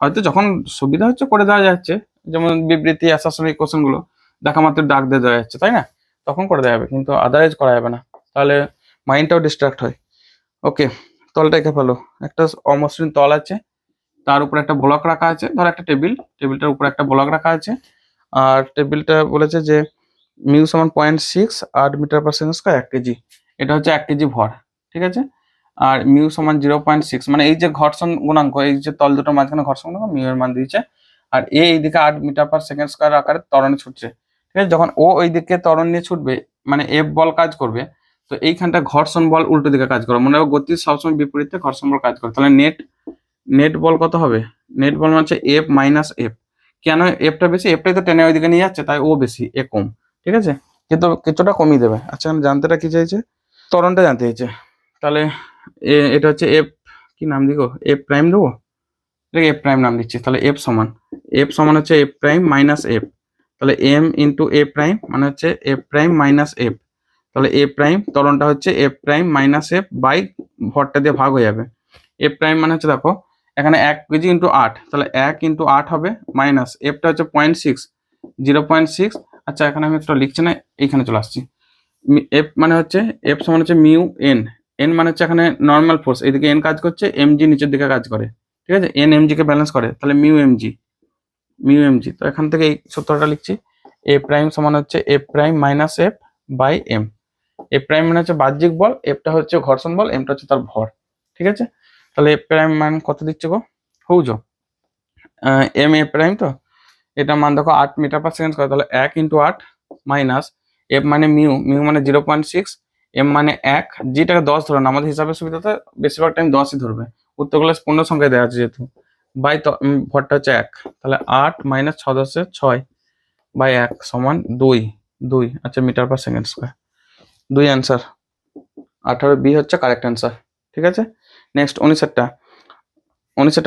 হয়তো যখন সুবিধা হচ্ছে করে দেওয়া যাচ্ছে, যেমন বিবৃতি আশাসনিক কোশ্চেনগুলো দেখা মাত্র দাগ দিয়ে দেওয়া যাচ্ছে, তাই না, তখন করে দেওয়া যাবে, কিন্তু আদারওয়াইজ করা যাবে না, তাহলে মাইন্ডটাও ডিস্ট্রাক্ট হয়। ওকে, তলটা এঁকে ফেলো। একটা অমসৃণ তল আছে, তার উপরে একটা ব্লক রাখা আছে, ধর একটা টেবিলটার উপরে একটা ব্লক রাখা আছে, আর টেবিলটা বলেছে যে মিউ সমান 0.6, 8 metre per second square, 1 KG, এটা হচ্ছে 1 কেজি ভর, ঠিক আছে। আর মিউ সমান 0.6, মানে এই যে ঘর্ষণ গুণাঙ্ক, এই যে তল দুটোর মাঝখানে ঘর্ষণ গুণাঙ্ক, মিউ এর মান দিয়েছে, আর এইদিকে 8 মিটার পার সেকেন্ড স্কয়ার আকারে ত্বরণে ছুটছে, ঠিক আছে। যখন ও ওই দিকে ত্বরণ নিয়ে ছুটবে, মানে এফ বল কাজ করবে, তো এইখানটা ঘর্ষণ বল উল্টো দিকে কাজ করে, মনে হবে গতির সবসময় বিপরীতে ঘর্ষণ বল কাজ করে। তাহলে নেট বল কত হবে? নেট বল মানে হচ্ছে এফ মাইনাস এফ। কেন এফটা বেশি? এফটাই তো টেনে ওইদিকে নিয়ে যাচ্ছে, তাই ও বেশি, এ কম, ঠিক আছে, কিন্তু কিছুটা কমিয়ে দেবে। আচ্ছা জানতেটা কি চাইছে? ত্বরণটা জানতে চাইছে। তাহলে এটা হচ্ছে এফ, কি নাম দিব? এফ প্রাইম দেবো, এটাকে এফ প্রাইম নাম দিচ্ছি। তাহলে এফ সমান হচ্ছে এফ প্রাইম মাইনাস এফ, তাহলে এম ইন্টু এ প্রাইম মানে হচ্ছে এফ প্রাইম মাইনাস এফ। তাহলে এ প্রাইম ত্বরণটা হচ্ছে F prime minus F by ভরটা দিয়ে ভাগ হয়ে যাবে। এফ প্রাইম মানে হচ্ছে দেখো এখানে 1 কেজি ইন্টু 8, তাহলে 1 ইন্টু 8 হবে, মাইনাস এফটা হচ্ছে 0.6, 0.6। আচ্ছা এখানে আমি একটা লিখছি না, এইখানে চলে আসছি। এফ মানে হচ্ছে এফ সমান হচ্ছে মিউ এন, এন মানে হচ্ছে এখানে নর্মাল ফোর্স, এইদিকে এন কাজ করছে, এমজি নিচের দিকে কাজ করে, ঠিক আছে, এন এমজি কে ব্যালেন্স করে, তাহলে মিউ এমজি। তো এখান থেকে এই সূত্রটা লিখছি, এ প্রাইম সমান হচ্ছে F prime minus F by M. F prime মানে হচ্ছে বাহ্যিক বল, এফটা হচ্ছে ঘর্ষণ বল, এমটা হচ্ছে তার ভর, ঠিক আছে। তাহলে এফ প্রাইম মান কত দিচ্ছে গো? হৌজ এম এ প্রাইম, তো এটা মান দেখো 8 মিটার পার সেকেন্ড স্কয়ার, তাহলে 1 ইন্টু 8 মাইনাস এফ মানে মিউ মানে 0.6, এম মানে 1, জিটাকে 10 ধরো না, আমাদের হিসাবের সুবিধাতে বেশিরভাগ টাইম 10ই ধরবে, উত্তরগুলো পূর্ণ সংখ্যায় দেওয়া আছে যেহেতু, বাই ভরটা হচ্ছে 1, তাহলে 8 মাইনাস 6 10 6 বাই 1 সমান 2। আচ্ছা metre per second square, 2 answer, 18 B হচ্ছে কারেক্ট অ্যান্সার, ঠিক আছে। নেক্সট 19টা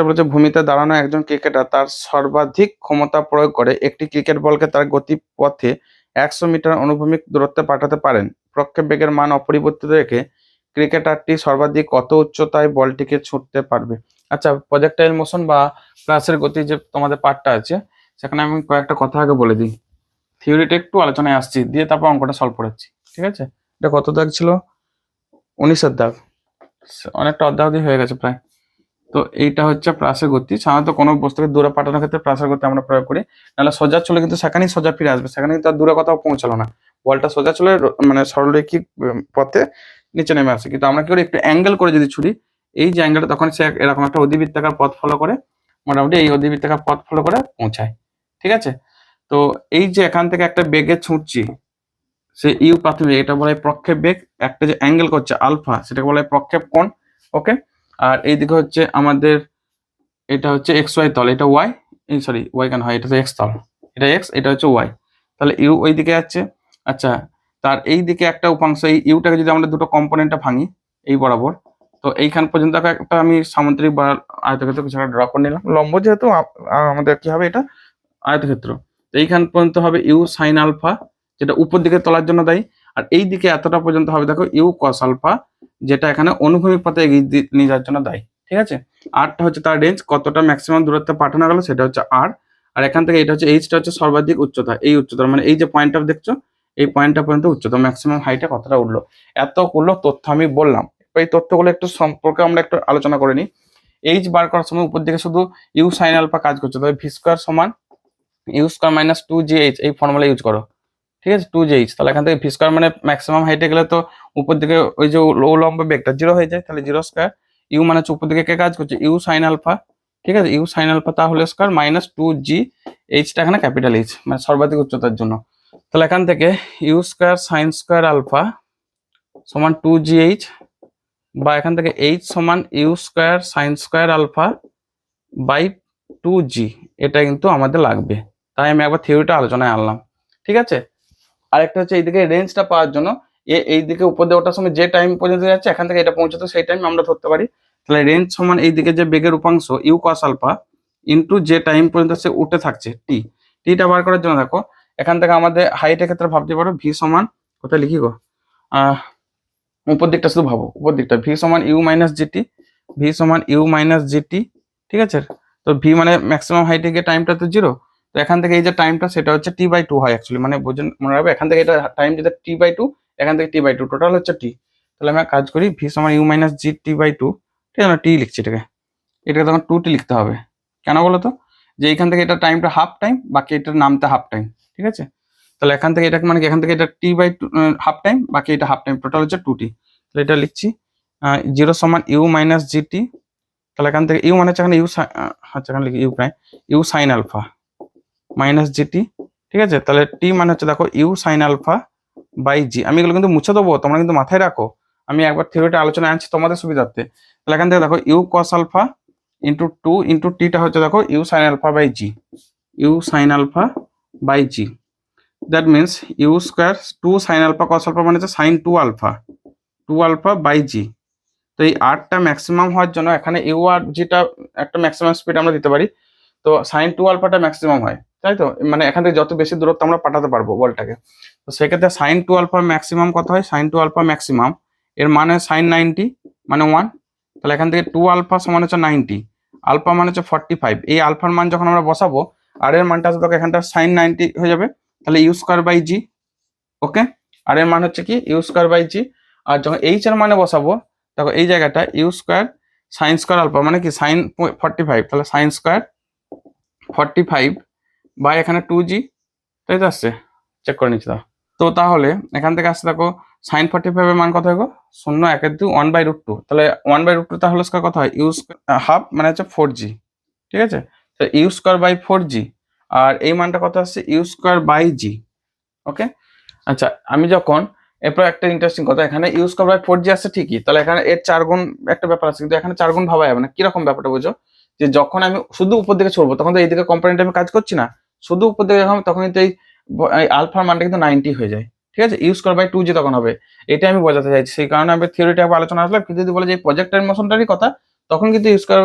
বলেছে ভূমিতে দাঁড়ানো একজন ক্রিকেটার তার সর্বাধিক ক্ষমতা প্রয়োগ করে একটি ক্রিকেট বলকে তার গতিপথে 100 মিটার অনুভূমিক দূরত্বে পাঠাতে পারেন। প্রক্ষেপ বেগের মান অপরিবর্তিত রেখে ক্রিকেটারটি সর্বাধিক কত উচ্চতায় বলটিকে ছুটতে পারবে? আচ্ছা প্রজেক্টাইল মোশন বা প্লাসের গতি যে তোমাদের পার্টটা আছে, সেখানে আমি কয়েকটা কথা আগে বলে দিই, থিওরিটা একটু আলোচনায় আসছি, দিয়ে তারপর অঙ্কটা সলভ করাচ্ছি, ঠিক আছে। এটা কত দাগ ছিল? 19-এর দাগ, অনেকটা অর্ধাবধি হয়ে গেছে প্রায়। তো এইটা হচ্ছে প্লাসের গতি, সাধারণত কোনো বস্তুকে দূরে পাঠানোর ক্ষেত্রে প্লাসের গতি আমরা প্রয়োগ করি, নাহলে সোজা চলে কিন্তু সেখানেই সোজা ফিরে আসবে, সেখানে কিন্তু আর দূরে কোথাও পৌঁছালো না, বলটা সোজা চলে মানে সরলরৈখিক পথে নিচে নেমে আসে। কিন্তু আমরা কি করি, একটু অ্যাঙ্গেল করে যদি ছুড়ি, এই যে অ্যাঙ্গেলটা, তখন সে এরকম একটা অধিবৃত্তাকার পথ ফলো করে, মোটামুটি এই অধিবৃত্তাকার পথ ফলো করে পৌঁছায়। ঠিক আছে, তো এই যে এখান থেকে একটা বেগে ছুটছি, সে ইউ প্রাথমিক, এটা বলা হয় প্রক্ষেপ বেগ। একটা যে অ্যাঙ্গেল করছে আলফা, সেটাকে বলা হয় প্রক্ষেপ কোণ। ওকে, আর এইদিকে হচ্ছে আমাদের, এটা হচ্ছে এক্স ওয়াই তল, এটা ওয়াই, এই সরি ওয়াই কেন হয়, এটা তো এক্স তল, এটা এক্স, এটা হচ্ছে ওয়াই। তাহলে ইউ ওই দিকে যাচ্ছে। আচ্ছা, তার এই দিকে একটা উপাংশ, এই ইউটাকে যদি আমরা দুটো কম্পোনেন্টে ভাঙি এই বরাবর, তো এইখান পর্যন্ত একটা আমি সামুদ্রিক বা আয়তক্ষেত্র কিছু একটা ড্র করে নিলাম। লম্ব যেহেতু আমাদের কি হবে, এটা আয়তক্ষেত্র। তো এইখান পর্যন্ত হবে ইউ সাইন আলফা, যেটা উপর দিকে তোলার জন্য দায়ী। আর এই দিকে এতটা পর্যন্ত হবে দেখো ইউ কস আলফা, যেটা এখানে অনুভূমিক পথে এগিয়ে নিয়ে যাওয়ার জন্য দায়ী। ঠিক আছে, আরটা হচ্ছে তার রেঞ্জ, কতটা ম্যাক্সিমাম দূরত্বে পাঠানো গেল সেটা হচ্ছে আর। আর এখান থেকে এটা হচ্ছে এইচটা হচ্ছে সর্বাধিক উচ্চতা, এই উচ্চতা মানে এই যে পয়েন্টটা দেখছো, এই পয়েন্টটা পর্যন্ত উচ্চতা, ম্যাক্সিমাম হাইটে কতটা উঠলো, এতগুলো তথ্য আমি বললাম। এই তথ্যগুলো একটু সম্পর্কে আমরা একটু আলোচনা করে নিই। এইচ বার করার সময় উপর দিকে শুধু ইউ সাইন আলফা কাজ করছে, তবে ভি স্কোয়ার সমান ইউ স্কোয়ার মাইনাস 2gh, এই ফর্মুলা ইউজ করো। ঠিক আছে, 2gh। তাহলে এখান থেকে ভি স্কোয়ার মানে ম্যাক্সিমাম হাইটে গেলে তো উপর দিকে ওই যে লম্ব বেগটা 0 হয়ে যায়, তাহলে 0 স্কোয়ার, ইউ মানে হচ্ছে উপর দিকে কে কাজ করছে, ইউ সাইন আলফা। ঠিক আছে, ইউ সাইন আলফা তাহলে স্কোয়ার মাইনাস 2g, এইচটা এখানে ক্যাপিটাল এইচ মানে সর্বাধিক উচ্চতার জন্য। তাহলে এখান থেকে U square sine square alpha সমান 2gh, বা এখান থেকে এইচ সমান you square sine square alpha by 2g, এটা কিন্তু আমাদের লাগবে। তাই আমি একবার থিওরিটা আলোচনায় আনলাম। ঠিক আছে, আরেকটা হচ্ছে এইদিকে রেঞ্জটা পাওয়ার জন্য, এই দিকে উপর দিয়ে ওঠার সময় যে টাইম পর্যন্ত যাচ্ছে, এখান থেকে এটা পৌঁছাতে সেই টাইম আমরা ধরতে পারি। তাহলে রেঞ্জ সমান এইদিকে যে বেগের উপাংশ ইউ কস আলফা ইন্টু যে টাইম পর্যন্ত সে উঠে থাকছে টিটা বার করার জন্য দেখো, এখান থেকে আমাদের হাইটের ক্ষেত্রে ভাবতে পারো ভি সমান, কোথায় লিখি গো, উপর দিকটা শুধু ভাবো, উপর দিকটা ভি সমান ইউ মাইনাস জিটি, ভি সমান ইউ মাইনাস জিটি। ঠিক আছে, তো ভি মানে ম্যাক্সিমাম হাইটে গিয়ে টাইমটা তো 0, তো এখান থেকে এই যে টাইমটা সেটা হচ্ছে t/2 হয় অ্যাকচুয়ালি, মানে বুঝুন মনে রাখবে, এখান থেকে এটা টাইম যেটা t/2, এখান থেকে t/2, টোটাল হচ্ছে t। তাহলে আমি কাজ করি, ভি সমান ইউ মাইনাস জি t/2, ঠিক আছে, টি লিখছি এটাকে তখন 2t লিখতে হবে। কেন বলো তো, যে এখান থেকে এটা টাইমটা হাফ টাইম, বাকি এটার নামটা হাফ টাইম। ঠিক আছে, তাহলে এখান থেকে এটা মানে এখান থেকে এটা t/2 হাফ টাইম, বাকি এটা হাফ টাইম, টোটাল হচ্ছে 2t। তাহলে এটা লিখছি 0 সমান ইউ মাইনাস জিটি। তাহলে এখান থেকে ইউ মানে হচ্ছে এখানে ইউ, আচ্ছা এখানে লিখি U prime, U sine alpha minus GT. ঠিক আছে, তাহলে টি মানে হচ্ছে দেখো U sine alpha by G. আমি এগুলো কিন্তু মুছে দেবো, তোমরা কিন্তু মাথায় রাখো, আমি একবার থিওরিটা আলোচনায় আনছি তোমাদের সুবিধার্থে। তাহলে এখান থেকে দেখো U cos alpha into 2 into টিটা হচ্ছে দেখো U sine alpha by G, U sine alpha by G. That means U square 2 sine alpha cos alpha মানে হচ্ছে সাইন 2 আলফা বাই জি। তো এই আরটা ম্যাক্সিমাম হওয়ার জন্য এখানে ইউ আর জিটা একটা ম্যাক্সিমাম স্পিড আমরা দিতে পারি, তো সাইন 2 আলফাটা ম্যাক্সিমাম হয়, তাই তো, মানে এখান থেকে যত বেশি দূরত্ব আমরা পাঠাতে পারবো বলটাকে। তো সেক্ষেত্রে সাইন 2 আলফা ম্যাক্সিমাম কত হয়, সাইন 2 আলফা ম্যাক্সিমাম এর মানে সাইন 90 মানে 1। তাহলে এখান থেকে 2 আলফা সমান হচ্ছে 90, আলফা মানে হচ্ছে 45। এই আলফার মান যখন আমরা বসাবো, আর এর মানটা আসবে এখানটা সাইন 90 হয়ে যাবে, তাহলে U square by G. Okay, আর এর মান হচ্ছে কি ইউ স্কোয়ার বাই জি। আর যখন এইচ এর মানে বসাবো, দেখো এই জায়গাটা U square sine square alpha মানে কি সাইন 45, তাহলে সাইন স্কোয়ার 45 বাই এখানে 2g, তাই তো আসছে, চেক করে নিচ্ছি দাও। তো তাহলে এখান থেকে আসছে দেখো সাইন 45 এর মান কত হয় গো, 0 1 2 1/√2, তাহলে 1/√2 তাহলে স্কোয়ার কত হয়, ইউ হাফ মানে হচ্ছে 4g। ঠিক আছে, তো ইউ স্কোয়ার বাই 4g, আর এই মানটা কত আসছে ইউ স্কোয়ার বাই জি। ওকে, আচ্ছা আমি যখন, এরপর একটা ইন্টারেস্টিং কথা, এখানে ইউ স্কোয়ার বাই 4g আসছে ঠিকই, তাহলে এখানে এর 4 গুণ একটা ব্যাপার আছে, কিন্তু এখানে 4 গুণ ভাবা যাবে না। কিরকম ব্যাপারটা বুঝো, যে যখন আমি শুধু উপর দিকে ছড়বো তখন তো এইদিকে কম্পোনেন্ট আমি কাজ করছি না, শুধু উপর দিকে যখন, তখন কিন্তু এই আলফার মানটা কিন্তু 90 হয়ে যায়। ঠিক আছে, ইউ স্কোয়ার বাই 2g তখন হবে, এটা আমি বোঝাতে চাইছি, সেই কারণে আমি থিওরিটা একবার আলোচনা আসলাম। কিন্তু যদি বলে যে প্রজেক্টের মোশনটারই কথা, তখন কিন্তু ইউ স্কোয়ার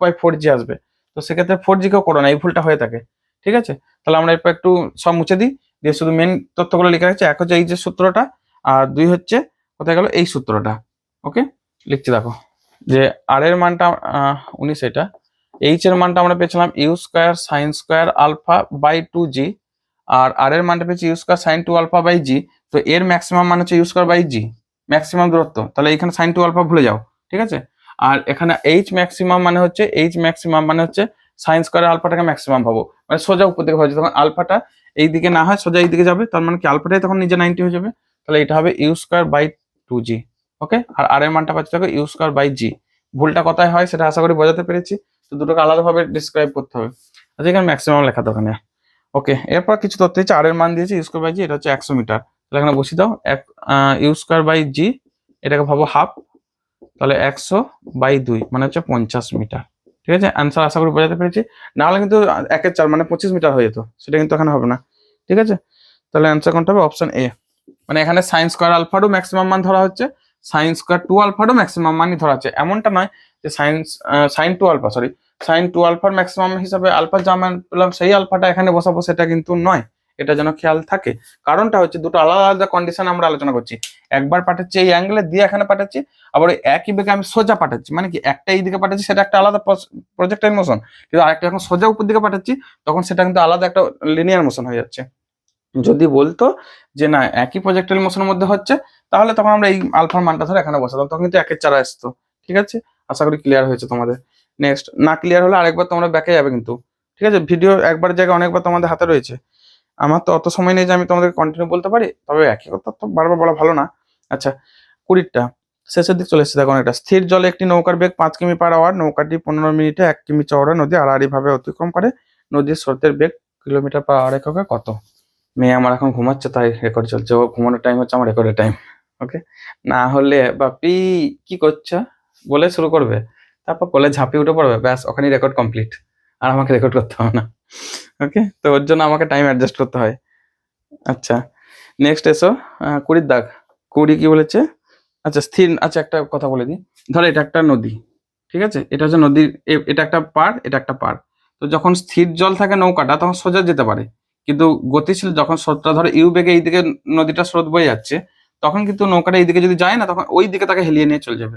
বাই 4g আসবে। তো সেক্ষেত্রে 4g কেও করো না, এই ভুলটা হয়ে থাকে। ঠিক আছে, তাহলে আমরা এরপর একটু সব মুছে দিই, দিয়ে শুধু মেন তথ্যগুলো লেখা আছে। এক হচ্ছে এই যে সূত্রটা, আর 2 হচ্ছে কোথায় গেল এই সূত্রটা। ওকে, লিখছি দেখো, যে আর এর মানটা 19, এটা এইচ এর মানটা আমরা পেয়েছিলাম U square sine square alpha by 2g, আর এর মানটা পেয়েছি U square sine 2 alpha by G. তো এর ম্যাক্সিমাম মান হচ্ছে U square by G, maximum দূরত্ব, তাহলে এখানে সাইন 2 আলফা ভুলে যাও। ঠিক আছে, আর এখানে এইচ ম্যাক্সিমাম মানে হচ্ছে সাইন স্কোয়ার আলফাটাকে ম্যাক্সিমাম ভাবো, মানে সোজা উপর দিকে হয়ে যাবে, তখন আলফাটা এই দিকে না হয় সোজা এই দিকে যাবে, তার মানে কি আলফাটাই তখন নিজে 90 হয়ে যাবে। তাহলে এটা হবে ইউ স্কোয়ার বাই 2g। ওকে, আর আর এর মানটা পাচ্ছি দেখো ইউ স্কোয়ার বাই জি। ভুলটা কোথায় হয় সেটা আশা করি বোঝাতে পেরেছি। তো দুটোকে আলাদাভাবে ডিসক্রাইব করতে হবে, আচ্ছা এখানে ম্যাক্সিমাম লেখা দরকার নেই। ওকে, এরপর কিছু তথ্য দিচ্ছে, আর এর মান দিয়েছে ইউ স্কোয়ার বাই জি, এটা হচ্ছে 100 মিটার। তাহলে এখানে বসিয়ে দাও, ইউ স্কোয়ার বাই জি, এটাকে ভাবো হাফ, তাহলে 100/2 মানে হচ্ছে 50 মিটার। ঠিক আছে, অ্যান্সার আশা করি বোঝাতে পেরেছি। নাহলে কিন্তু 1/4 মানে 25 মিটার হয়ে যেত, সেটা কিন্তু এখানে হবে না। ঠিক আছে, তাহলে অ্যান্সার কোনটা হবে? Option A. মানে এখানে সাইন স্কোয়ার আলফারও ম্যাক্সিমাম মান ধরা হচ্ছে, সাইন স্কোয়ার 2 আলফারও ম্যাক্সিমাম মানই ধরা হচ্ছে। এমনটা নয় যে সাইন 2 আলফা, সরি, সাইন 2 আলফার ম্যাক্সিমাম হিসাবে আলফা যা মান পেলাম সেই আলফাটা এখানে বসাবো, সেটা কিন্তু নয়। এটা যেন খেয়াল থাকে। কারণটা হচ্ছে দুটো আলাদা আলাদা কন্ডিশন আমরা আলোচনা করছি। একবার পাঠাচ্ছি এই অ্যাঙ্গেলে দিয়ে এখানে পাঠাচ্ছি, আবার ওই একই বেগে আমি সোজা পাঠাচ্ছি, মানে কি একটা এই দিকে পাঠাচ্ছি সেটা একটা আলাদা প্রজেক্টাইল মোশন, কিন্তু আরেকটা যখন সোজা উপর দিকে পাঠাচ্ছি তখন সেটা কিন্তু আলাদা একটা লিনিয়ার মোশন হয়ে যাচ্ছে। যদি বলতো যে না একই প্রজেক্টাইল মোশনের মধ্যে হচ্ছে, তাহলে তখন আমরা এই আলফার মানটা ধরে এখানে বসাতাম, তখন কিন্তু 1/4 আসতো। ঠিক আছে, আশা করি ক্লিয়ার হয়েছে তোমাদের। নেক্সট, না ক্লিয়ার হলে আরেকবার তোমরা ব্যাকে যাবে কিন্তু। ঠিক আছে, ভিডিও একবার জায়গায় অনেকবার তোমাদের হাতে রয়েছে। আমার তো অত সময় নেই যে আমি তোমাদের কন্টিনিউ বলতে পারি, তবে একই কথা তো বারবার বলা ভালো না। আচ্ছা, 20টা শেষের দিক চলে এসেছে। দেখো একটা স্থির জলে একটি নৌকার বেগ 5 কিমি/আওয়ার, নৌকাটি 15 মিনিটে 1 কিমি চওড়া নদী আড়াআড়ি ভাবে অতিক্রম করে, নদীর স্রোতের বেগ কিলোমিটার/আওয়ার এককে কত? মেয়ে আমার এখন ঘুমাচ্ছে তাই রেকর্ড চলছে, ও ঘুমানোর টাইম হচ্ছে আমার রেকর্ডের টাইম। ওকে, না হলে বাপি কি করছো বলে শুরু করবে, তারপর কোলে ঝাঁপিয়ে উঠে পড়বে, ব্যাস ওখানেই রেকর্ড কমপ্লিট, আর আমাকে রেকর্ড করতে হবে না। ওকে, তো ওর জন্য আমাকে টাইম অ্যাডজাস্ট করতে হয়। আচ্ছা, নেক্সট এসো, 20 দাগ। 20 কি বলেছে? আচ্ছা স্থির, আচ্ছা একটা কথা বলে দিই, ধরো এটা একটা নদী, ঠিক আছে, এটা হচ্ছে নদীর, এটা একটা পার, এটা একটা পার। তো যখন স্থির জল থাকে নৌকাটা তখন সোজা যেতে পারে, কিন্তু গতিশীল যখন স্রোতটা ধরো ইউ বেগে এইদিকে নদীটা স্রোত বয়ে যাচ্ছে, তখন কিন্তু নৌকাটা এইদিকে যদি যায় না, তখন ওই দিকে তাকে হেলিয়ে নিয়ে চলে যাবে।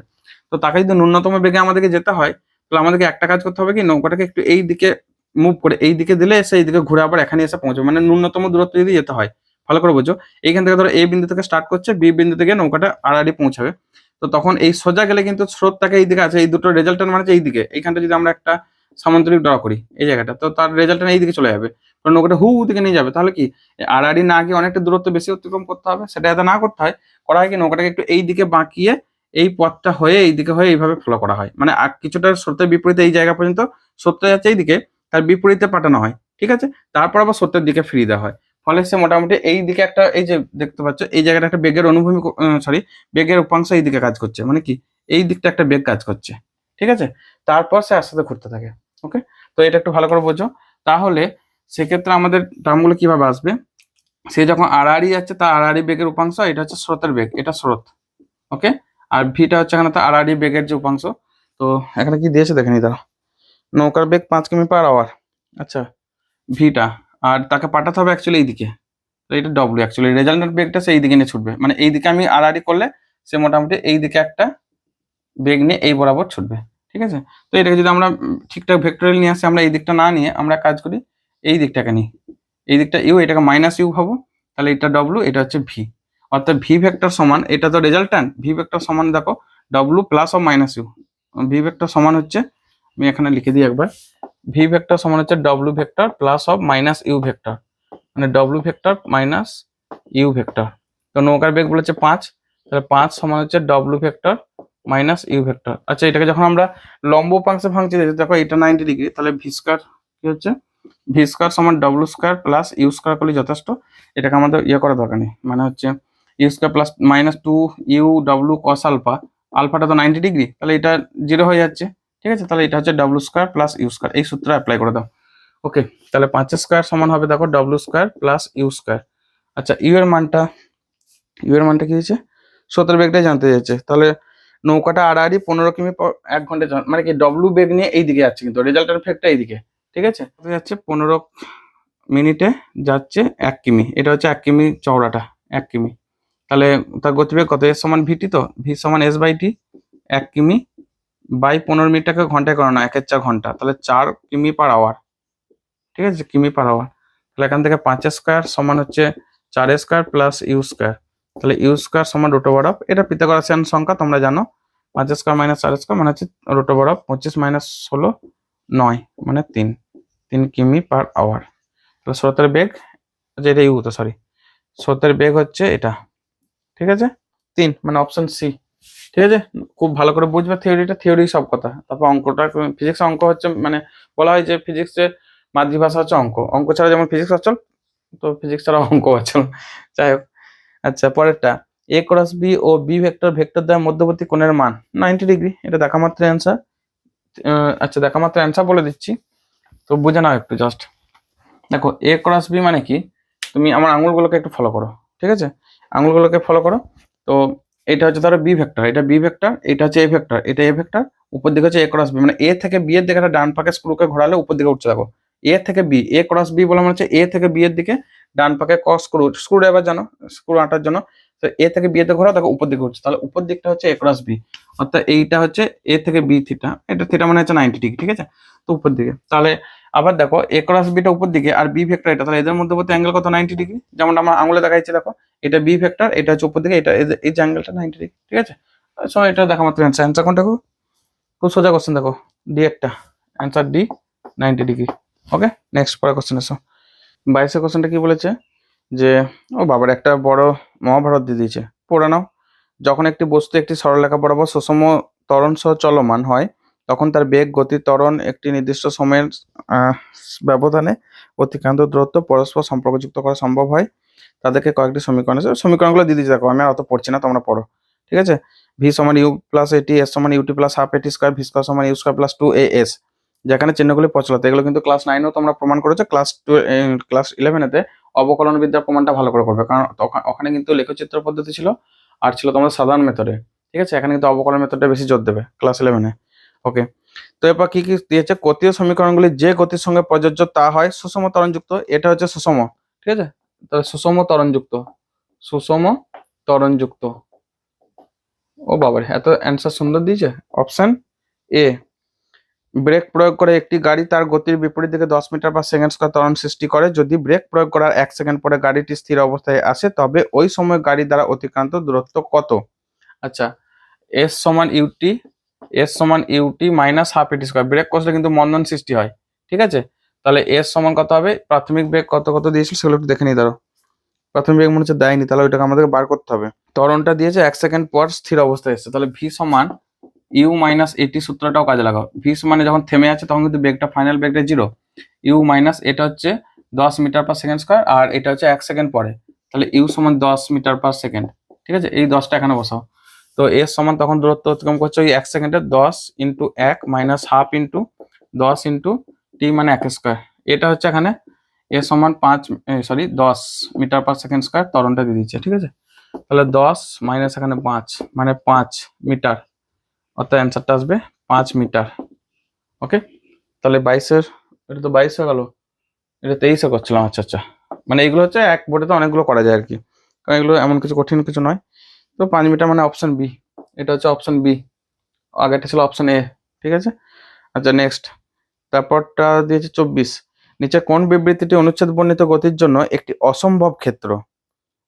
তো তাকে যদি ন্যূনতম বেগে আমাদেরকে যেতে হয়, তাহলে আমাদেরকে একটা কাজ করতে হবে কি, নৌকাটাকে একটু এই দিকে মুভ করে এই দিকে দিলে এসে এইদিকে ঘুরে আবার এখানে এসে পৌঁছবে, মানে ন্যূনতম দূরত্ব যদি যেতে হয়। ভালো করে বোঝো, এইখান থেকে ধরো এ বিন্দু থেকে স্টার্ট করছে, বি বিন্দু থেকে নৌকাটা আড়াআড়ি পৌঁছাবে। তো তখন এই সোজা গেলে কিন্তু স্রোতটাকে এই দিকে আছে, এই দুটো রেজাল্টেন্ট মানে হচ্ছে এই দিকে, এইখানটা যদি আমরা একটা সামান্তরিক ড্র করি এই জায়গাটা, তো তার রেজাল্টেন্ট এই দিকে চলে যাবে, তো নৌকাটা হু দিকে নিয়ে যাবে। তাহলে কি আড়াআড়ি না গিয়ে অনেকটা দূরত্ব বেশি অতিক্রম করতে হবে, সেটা যাতে না করতে হয়, করা হয় কি নৌকাটাকে একটু এই দিকে বাঁকিয়ে এই পথটা হয়ে এই দিকে হয়ে এইভাবে ফলো করা হয়, মানে কিছুটা স্রোতের বিপরীতে এই জায়গা পর্যন্ত স্রোতটা যাচ্ছে এইদিকে, তার বিপরীতে পাঠানো হয়। ঠিক আছে, তারপর আবার স্রোতের দিকে ফিরিয়ে দেওয়া হয়। ফলে সে মোটামুটি এই দিকে একটা, এই যে দেখতে পাচ্ছ এই জায়গাটা একটা বেগের অনুভূমি, সরি বেগের উপাংশ এই দিকে কাজ করছে, মানে কি এই দিকটা একটা বেগ কাজ করছে। ঠিক আছে, তারপর সে আস্তে আস্তে ঘুরতে থাকে। ওকে, তো এটা একটু ভালো করে বোঝো। তাহলে সেক্ষেত্রে আমাদের টার্মগুলো কিভাবে আসবে, সে যখন আড়াআড়ি যাচ্ছে তার আড়াআড়ি বেগের উপাংশ, এটা হচ্ছে স্রোতের বেগ, এটা স্রোত। ওকে, আর ভিটা হচ্ছে এখানে তার আড়াআড়ি বেগের যে উপাংশ। তো এখানে কি দিয়েছে দেখে নি, দাঁড়া, নৌকার বেগ 5 কিমি/আওয়ার, আচ্ছা ভিটা, আর তাকে পাঠাতে হবে অ্যাকচুয়ালি এইদিকে, তো এটা ডব্লিউ, অ্যাকচুয়ালি রেজাল্টেন্ট বেগটা সে এইদিকে নিয়ে ছুটবে, মানে এইদিকে আমি আড়াআড়ি করলে সে মোটামুটি এইদিকে একটা বেগ নিয়ে এই বরাবর ছুটবে। ঠিক আছে, তো এটাকে যদি আমরা ঠিকঠাক ভেক্টরিয়াল নিয়ে আসি, আমরা এই দিকটা না নিয়ে আমরা কাজ করি এই দিকটাকে নিই, এই দিকটা ইউ, এটাকে মাইনাস ইউ ভাবো, তাহলে এটা ডব্লু, এটা হচ্ছে ভি। অর্থাৎ ভি ভেক্টর সমান, এটা তো রেজাল্টেন্ট, ভি ভেক্টর সমান দেখো W plus of minus U. V vector সমান হচ্ছে, আমি এখানে লিখে দিই একবার, ভি ভেক্টর সমান হচ্ছে W vector plus of minus U vector, মানে W vector minus U vector. তো নৌকার বেগ বলেছে 5, তাহলে 5 সমান হচ্ছে W vector minus U vector. আচ্ছা এটাকে যখন আমরা লম্ব উপাংশে ভাঙছি, দেখো এটা 90 ডিগ্রি, তাহলে ভি স্কয়ার কি হচ্ছে, ভি স্কয়ার সমান W square plus U square করলে যথেষ্ট। এটাকে আমাদের ইয়ে করার দরকার নেই, মানে হচ্ছে U square plus minus 2 U W cos alpha, আলফাটা তো 90 ডিগ্রি, তাহলে এটা 0 হয়ে যাচ্ছে। ঠিক আছে, তাহলে এটা হচ্ছে W square plus U square, এই সূত্র অ্যাপ্লাই করে দাও। ওকে, তাহলে 5 স্কয়ার সমান হবে দেখো W square plus U square. আচ্ছা ইউ এর মানটা কি হয়েছে, স্রোতের বেগটাই জানতে চাইছে। তাহলে নৌকাটা আড়াআড়ি 15 কিমি 1 ঘন্টা, মানে কি ডব্লু বেগ নিয়ে এই দিকে যাচ্ছে, কিন্তু রেজাল্টেন্ট বেগটা এইদিকে। ঠিক আছে, যাচ্ছে 15 মিনিটে যাচ্ছে 1 কিমি, এটা হচ্ছে 1 কিমি চওড়াটা 1 কিমি, তাহলে তার গতিবেগ কত, এস সমান ভিটি, তো ভি সমান এস বাই টি, 1 কিমি বাই 15 মিনিটটাকে ঘন্টায় করো না, 1/4 ঘন্টা, তাহলে 4 কিমি/আওয়ার। ঠিক আছে, কিমি/আওয়ার। তাহলে এখান থেকে 5 স্কয়ার সমান হচ্ছে 4 স্কয়ার প্লাস ইউ স্কয়ার, তাহলে ইউ স্কয়ার সমান রুট ওভার অফ, এটা পিথাগোরাসিয়ান সংখ্যা তোমরা জানো, 5 স্কয়ার মাইনাস 4 স্কয়ার মানে হচ্ছে রুট ওভার অফ 25 মাইনাস 16 9, মানে 3 কিমি/আওয়ার। তাহলে স্রোতের বেগ, আচ্ছা এটা ইউ, তো সরি, স্রোতের বেগ হচ্ছে এটা। ঠিক আছে, 3 মানে অপশন সি। ঠিক আছে, খুব ভালো করে বুঝবে থিওরিটা, থিওরি সব কথা। তারপর অঙ্কটা, ফিজিক্স অঙ্ক হচ্ছে মানে বলা হয় যে ফিজিক্সের মাতৃভাষা হচ্ছে অঙ্ক, অঙ্ক ছাড়া যেমন ফিজিক্স অচল, তো ফিজিক্স ছাড়া অঙ্ক অচল। যাই হোক, আচ্ছা পরেরটা, এ ক্রস বি ও বি ভেক্টর ভেক্টর দ্বয়ের মধ্যবর্তী কোণের মান 90 ডিগ্রি। এটা দেখা মাত্র অ্যান্সার। আচ্ছা দেখা মাত্র অ্যান্সার বলে দিচ্ছি, তো বুঝে নাও একটু জাস্ট। দেখো এ ক্রস বি মানে কি, তুমি আমার আঙুলগুলোকে একটু ফলো করো, ঠিক আছে, আঙুলগুলোকে ফলো করো। তো এটা হচ্ছে ধরো বি ভেক্টর, এটা বি ভেক্টর, এটা হচ্ছে এ ভেক্টর, এটা এ ভেক্টর, উপর দিকে হচ্ছে এ ক্রস বি, মানে এ থেকে বি এর দিকে একটা ডান পাকে স্ক্রুকে ঘোরালে উপর দিকে উঠছে। দেখো এ থেকে বি, এ ক্রস বি বলে মানে হচ্ছে এ থেকে বি এর দিকে ডান পাকে স্ক্রু ড্রাইভার জানো, স্ক্রু আটার জন্য, তো এ থেকে বি এতে ঘোরা, দেখো উপর দিকে উঠছে, তাহলে উপর দিকটা হচ্ছে এ ক্রস বি, অর্থাৎ এইটা হচ্ছে এ থেকে বি থিটা, এটা থিটা মানে হচ্ছে 90 ডিগ্রি, ঠিক আছে, তো উপর দিকে। তাহলে আবার দেখো এ ক্রস বিটা উপর দিকে আর বি ভেক্টর এটা, তাহলে এদের মধ্যবর্তী অ্যাঙ্গেল কত, 90 ডিগ্রি, যেমন আমরা আঙুলে দেখাইছি। দেখো এটা বি ভেক্টর, এটা হচ্ছে উপর দিকে, এটা এই যে অ্যাঙ্গেলটা 90 ডিগ্রি, ঠিক আছে। সো এটা দেখা মাত্র অ্যান্সার। অ্যান্সার কোনটা, খুব সোজা কোশ্চেন, দেখো ডি একটা অ্যান্সার, ডি 90 ডিগ্রি। ওকে, নেক্সট পরের কোশ্চেন এসো। 22 কোশ্চেনটা কি বলেছে যে, ও বাবার একটা বড় মহাভারত দিয়ে দিয়েছে, পড়ে নাও। যখন একটি বস্তু একটি সরলরেখা বরাবর সুষম ত্বরণ সহ চলমান হয়, তখন তার বেগ, গতি, ত্বরণ একটি নির্দিষ্ট সময়ের ব্যবধানে অতিক্রান্ত দূরত্ব পরস্পর সম্পর্কযুক্ত করা সম্ভব হয়। তাদেরকে কয়েকটি সমীকরণ আছে, সমীকরণগুলো দিয়ে দিয়েছে, দেখো আমি আর অত পড়ছি না, তোমরা পড়ো, ঠিক আছে। ভি সমান ইউ প্লাস এটি, এস সমান ut plus half at square, V square সমান ইউ স্কোয়ার প্লাস 2 as, যেখানে চিহ্নগুলি প্রচলিত। এগুলো কিন্তু ক্লাস 9এও তোমরা প্রমাণ করেছো, ক্লাস 11-এতে অবকলন বিদ্যার প্রমাণটা ভালো করে করবে, কারণ ওখানে কিন্তু লেখচিত্র পদ্ধতি ছিল আর ছিল তোমাদের সাধারণ মেথডে, ঠিক আছে। এখানে কিন্তু অবকলন মেথডটা বেশি জোর দেবে ক্লাস 11-এ। ওকে, তো এরপর কি কি দিয়েছে, গতীয় সমীকরণগুলি যে গতির সঙ্গে প্রযোজ্য তা হয় সুষম ত্বরণযুক্ত, এটা হচ্ছে সুষম, ঠিক আছে, তাহলে সুষম ত্বরণযুক্ত, সুষম ত্বরণযুক্ত। ও বাবার এত অ্যান্সার সুন্দর দিয়েছে। অপশন এ, ব্রেক প্রয়োগ করে একটি গাড়ি তার গতির বিপরীত দিকে 10 মিটার পার সেকেন্ড স্কয়ার ত্বরণ সৃষ্টি করে। যদি ব্রেক প্রয়োগ করার 1 সেকেন্ড পরে গাড়িটি স্থির অবস্থায় আসে, তবে ওই সময় গাড়ি দ্বারা অতিক্রান্ত দূরত্ব কত? আচ্ছা, এস সমান ইউটি, এস সমান ইউটি মাইনাস হাফ এটি স্কয়ার, ব্রেক কষলে কিন্তু মন্দন সৃষ্টি হয়, ঠিক আছে। তাহলে এস সমান কত হবে, প্রাথমিক বেগ কত কত দিয়েছিল সেগুলো একটু দেখে নিই। ধরো প্রাথমিক বেগ মনে হচ্ছে দেয়নি, তাহলে ওইটাকে আমাদেরকে বার করতে হবে। ত্বরণটা দিয়েছে 1 সেকেন্ড পর স্থির অবস্থায় এসছে, তাহলে ভি সমান ইউ মাইনাস এটি সূত্রটাও কাজে লাগাও। ভি মানে যখন থেমে আছে তখন কিন্তু বেগটা, ফাইনাল বেগটা 0, ইউ মাইনাস এটা হচ্ছে 10 মিটার পার সেকেন্ড স্কয়ার, আর এটা হচ্ছে 1 সেকেন্ড পরে, তাহলে ইউ সমান 10 মিটার পার সেকেন্ড, ঠিক আছে, এই 10টা এখানে বসাও। তো এর সমান তখন দূরত্ব অতিক্রম করছে ওই 1 সেকেন্ডে 10 into 1 minus half into 10 into T মানে 1 স্কয়ার, এটা হচ্ছে এখানে এ সমান 10 মিটার পার সেকেন্ড স্কয়ার ত্বরণটা দিয়ে দিচ্ছে, ঠিক আছে। তাহলে 10 মাইনাস এখানে 5 মানে 5 মিটার, অর্থাৎ অ্যান্সারটা আসবে 5 মিটার। ওকে, তাহলে 22-এর, এটা তো 22 হয়ে গেল, এটা 23-এ করছিলাম। আচ্ছা আচ্ছা, মানে এগুলো হচ্ছে এক বোর্ডে তো অনেকগুলো করা যায় আর কি, কারণ এগুলো এমন কিছু কঠিন কিছু নয়। তো 5 মিটার মানে অপশন বি, এটা হচ্ছে অপশন বি, আগেরটা ছিল অপশন এ, ঠিক আছে। আচ্ছা নেক্সট, তারপরটা দিয়েছে 24, নিচে কোন বিবৃতিটি অনুচ্ছেদ বর্ণিত গতির জন্য একটি অসম্ভব ক্ষেত্র?